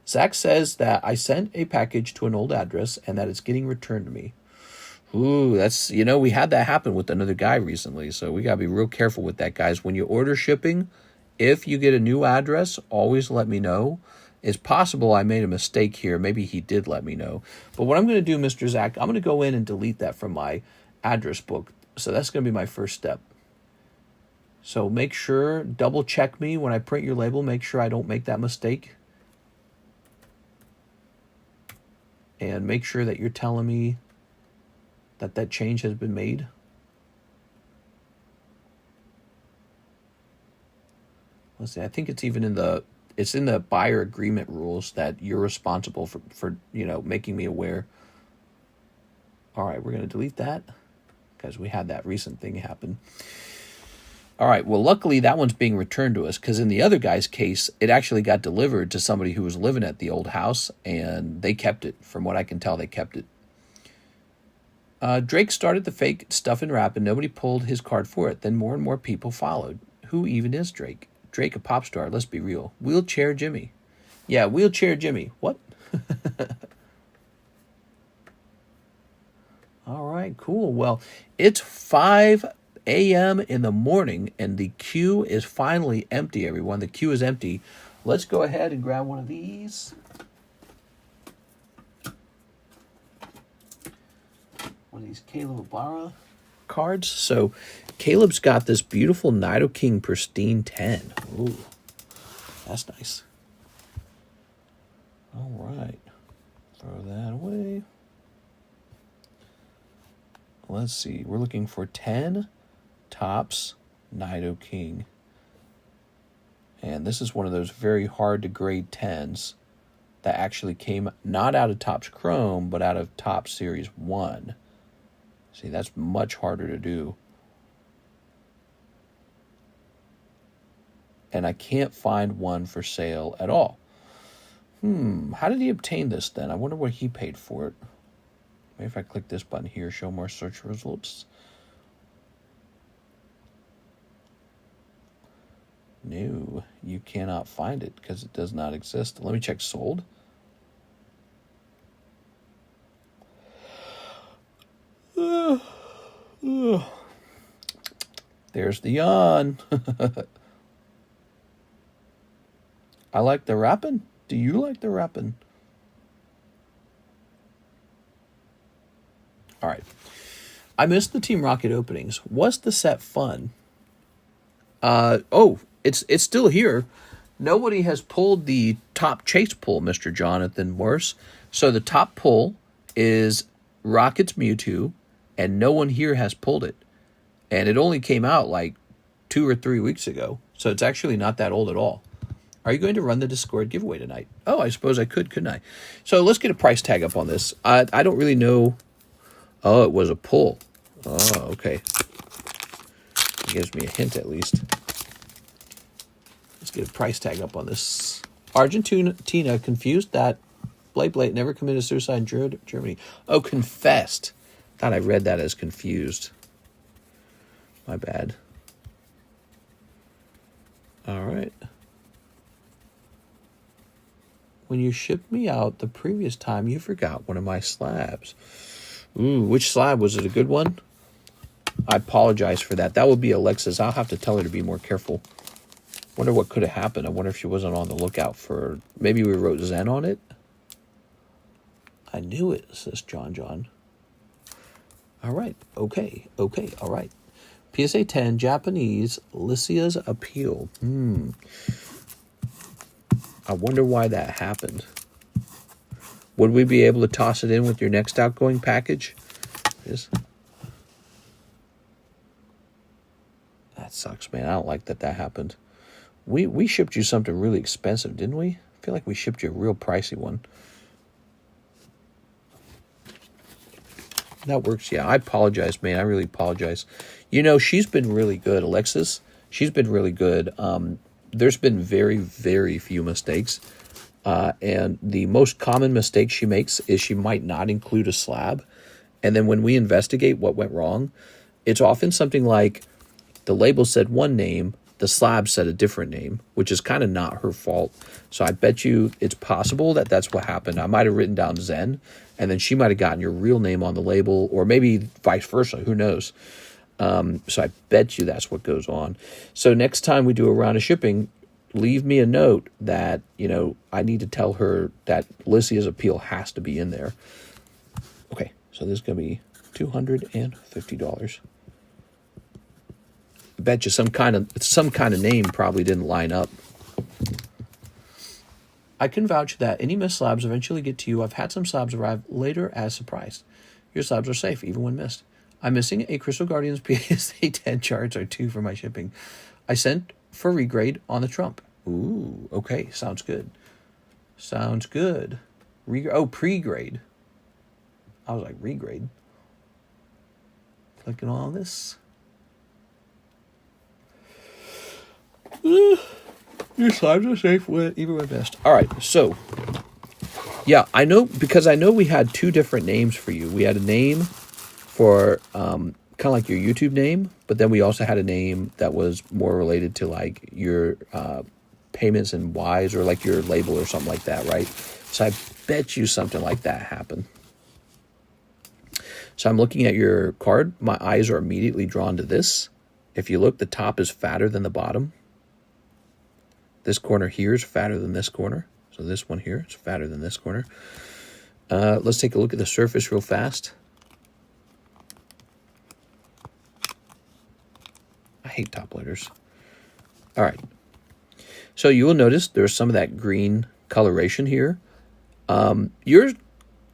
Zach says that I sent a package to an old address and that it's getting returned to me. Ooh, that's, you know, we had that happen with another guy recently, so we got to be real careful with that, guys. When you order shipping, if you get a new address, always let me know. It's possible I made a mistake here. Maybe he did let me know. But what I'm going to do, Mr. Zach, I'm going to go in and delete that from my address book. So that's going to be my first step. So make sure, double check me when I print your label. Make sure I don't make that mistake. And make sure that you're telling me that change has been made. Let's see, I think it's even in the buyer agreement rules that you're responsible for you know, making me aware. All right, we're going to delete that because we had that recent thing happen. All right, well, luckily that one's being returned to us because in the other guy's case, it actually got delivered to somebody who was living at the old house, and they kept it. From what I can tell, they kept it. Drake started the fake stuff and rap, and nobody pulled his card for it. Then more and more people followed. Who even is Drake? Drake, a pop star, let's be real. Wheelchair Jimmy. Yeah, Wheelchair Jimmy. What? All right, cool. Well, it's 5 a.m. in the morning, and the queue is finally empty, everyone. The queue is empty. Let's go ahead and grab one of these. One of these Caleb Ibarra cards. So Caleb's got this beautiful Nidoking Pristine 10. Ooh, that's nice. All right. Throw that away. Let's see. We're looking for 10 Topps Nidoking. And this is one of those very hard to grade 10s that actually came not out of Topps Chrome, but out of Topps Series 1. See, that's much harder to do. And I can't find one for sale at all. How did he obtain this then? I wonder what he paid for it. Maybe if I click this button here, show more search results. No, you cannot find it because it does not exist. Let me check sold. There's the yawn. I like the rapping. Do you like the rapping? All right. I missed the Team Rocket openings. Was the set fun? It's still here. Nobody has pulled the top chase pull, Mr. Jonathan Morse. So the top pull is Rocket's Mewtwo, and no one here has pulled it. And it only came out like 2 or 3 weeks ago. So it's actually not that old at all. Are you going to run the Discord giveaway tonight? Oh, I suppose I could, couldn't I? So let's get a price tag up on this. I don't really know. Oh, it was a pull. Oh, okay. It gives me a hint at least. Let's get a price tag up on this. Argentina confused that Blake never committed suicide in Germany. Oh, confessed. Thought I read that as confused. My bad. All right. When you shipped me out the previous time, you forgot one of my slabs. Ooh, which slab? Was it a good one? I apologize for that. That would be Alexis. I'll have to tell her to be more careful. Wonder what could have happened. I wonder if she wasn't on the lookout for... Maybe we wrote Zen on it? I knew it, says John. All right. Okay. All right. PSA 10, Japanese, Lycia's Appeal. I wonder why that happened. Would we be able to toss it in with your next outgoing package? That sucks, man. I don't like that happened. We shipped you something really expensive, didn't we? I feel like we shipped you a real pricey one. That works. Yeah, I apologize, man. I really apologize. You know, she's been really good, Alexis. She's been really good. There's been very, very few mistakes. And the most common mistake she makes is she might not include a slab. And then when we investigate what went wrong, it's often something like the label said one name, the slab said a different name, which is kind of not her fault. So I bet you it's possible that that's what happened. I might have written down Zen, and then she might have gotten your real name on the label, or maybe vice versa. Who knows? So I bet you that's what goes on. So next time we do a round of shipping, leave me a note that, you know, I need to tell her that Lycia's Appeal has to be in there. Okay, so this is going to be $250. I bet you some kind of name probably didn't line up. I can vouch that any missed slabs eventually get to you. I've had some slabs arrive later as surprised. Your slabs are safe, even when missed. I'm missing a Crystal Guardians PSA 10 charts or 2 for my shipping. I sent for regrade on the Trump. Ooh, okay, sounds good. Sounds good. Pre-grade. I was like, regrade. Clicking on this. Your slabs are safe even when missed. All right, so yeah, I know, because I know we had 2 different names for you. We had a name for kind of like your YouTube name, but then we also had a name that was more related to like your payments and whys, or like your label or something like that, right? So I bet you something like that happened. So I'm looking at your card. My eyes are immediately drawn to this. If you look, the top is fatter than the bottom. This corner here is fatter than this corner. So this one here is fatter than this corner. Let's take a look at the surface real fast. I hate top loaders. All right. So you will notice there's some of that green coloration here. Your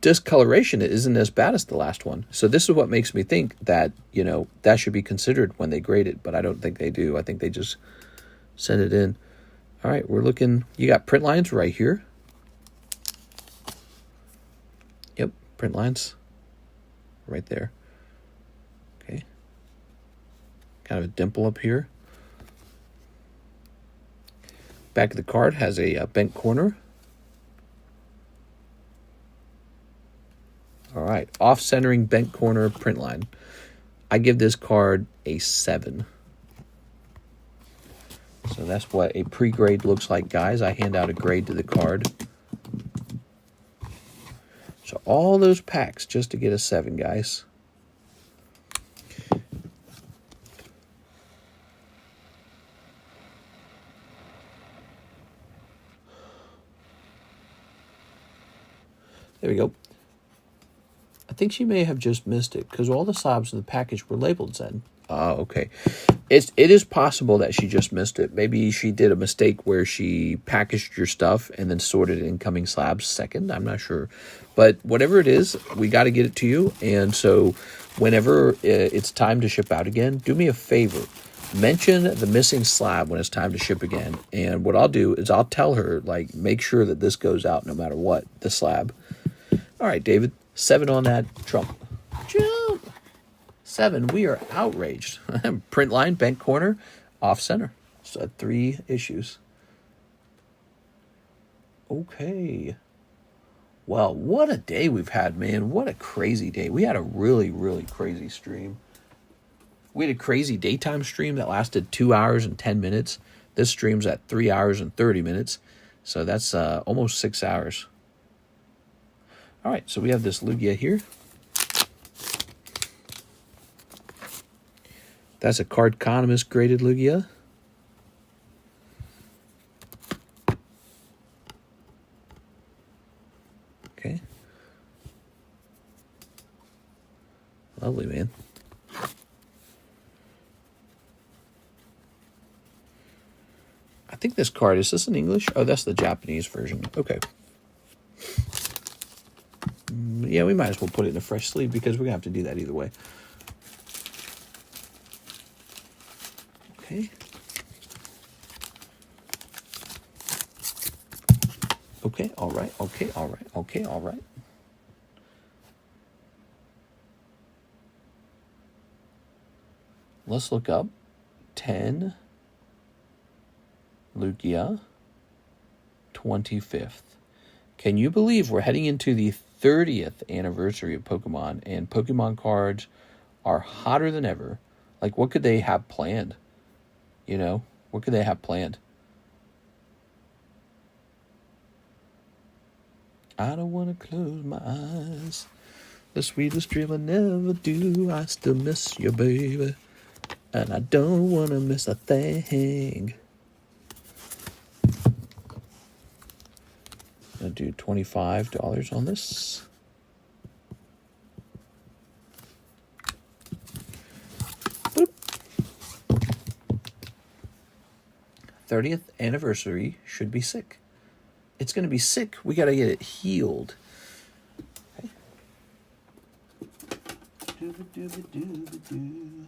discoloration isn't as bad as the last one. So this is what makes me think that, you know, that should be considered when they grade it, but I don't think they do. I think they just send it in. All right, we're looking, you got print lines right here. Yep, print lines right there. Okay. Kind of a dimple up here. Back of the card has a bent corner. All right, off-centering bent corner print line. I give this card a 7. So that's what a pre-grade looks like, guys. I hand out a grade to the card. So all those packs just to get a 7, guys. There we go. I think she may have just missed it because all the slabs in the package were labeled Zen. Okay. It is possible that she just missed it. Maybe she did a mistake where she packaged your stuff and then sorted incoming slabs second. I'm not sure. But whatever it is, we got to get it to you. And so whenever it's time to ship out again, do me a favor. mention the missing slab when it's time to ship again. And what I'll do is I'll tell her, like, make sure that this goes out no matter what, the slab. All right, David, 7 on that trump. Jump. 7, we are outraged. Print line, bent corner, off center. So 3 issues. Okay. Well, what a day we've had, man. What a crazy day. We had a really, really crazy stream. We had a crazy daytime stream that lasted 2 hours and 10 minutes. This stream's at 3 hours and 30 minutes. So that's almost 6 hours. All right, so we have this Lugia here. That's a Carddass graded Lugia. Okay. Lovely, man. I think this card, is this in English? Oh, that's the Japanese version. Okay. Yeah, we might as well put it in a fresh sleeve because we're going to have to do that either way. Okay. Okay, all right. Okay, all right. Okay, all right. Let's look up 10 Lugia 25th. Can you believe we're heading into the 30th anniversary of Pokemon, and Pokemon cards are hotter than ever? Like, what could they have planned? You know, what could they have planned? I don't want to close my eyes. The sweetest dream I never do. I still miss you, baby. And I don't want to miss a thing. I'm going to do $25 on this. Boop. 30th anniversary should be sick. It's going to be sick. We got to get it healed. Okay. Dooba-dooba-dooba-doo.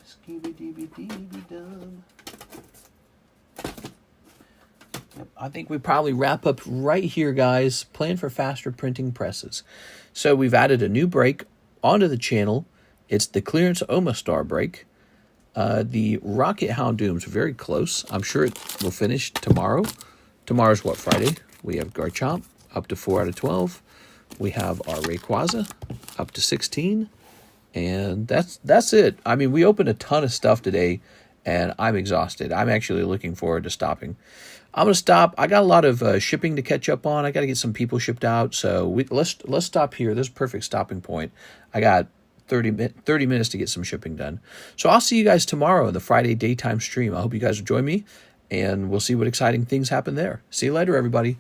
Skooby-dooby-dooby-dum. Yep, I think we probably wrap up right here, guys. Plan for faster printing presses. So we've added a new break onto the channel. It's the clearance Omastar break. The Rocket Houndoom's very close. I'm sure it will finish tomorrow. Tomorrow's what, Friday? We have Garchomp up to 4 out of 12. We have our Rayquaza up to 16. And that's it. I mean, we opened a ton of stuff today, and I'm exhausted. I'm actually looking forward to stopping. I'm going to stop. I got a lot of shipping to catch up on. I got to get some people shipped out. So let's stop here. This is a perfect stopping point. I got 30 minutes to get some shipping done. So I'll see you guys tomorrow in the Friday daytime stream. I hope you guys will join me, and we'll see what exciting things happen there. See you later, everybody.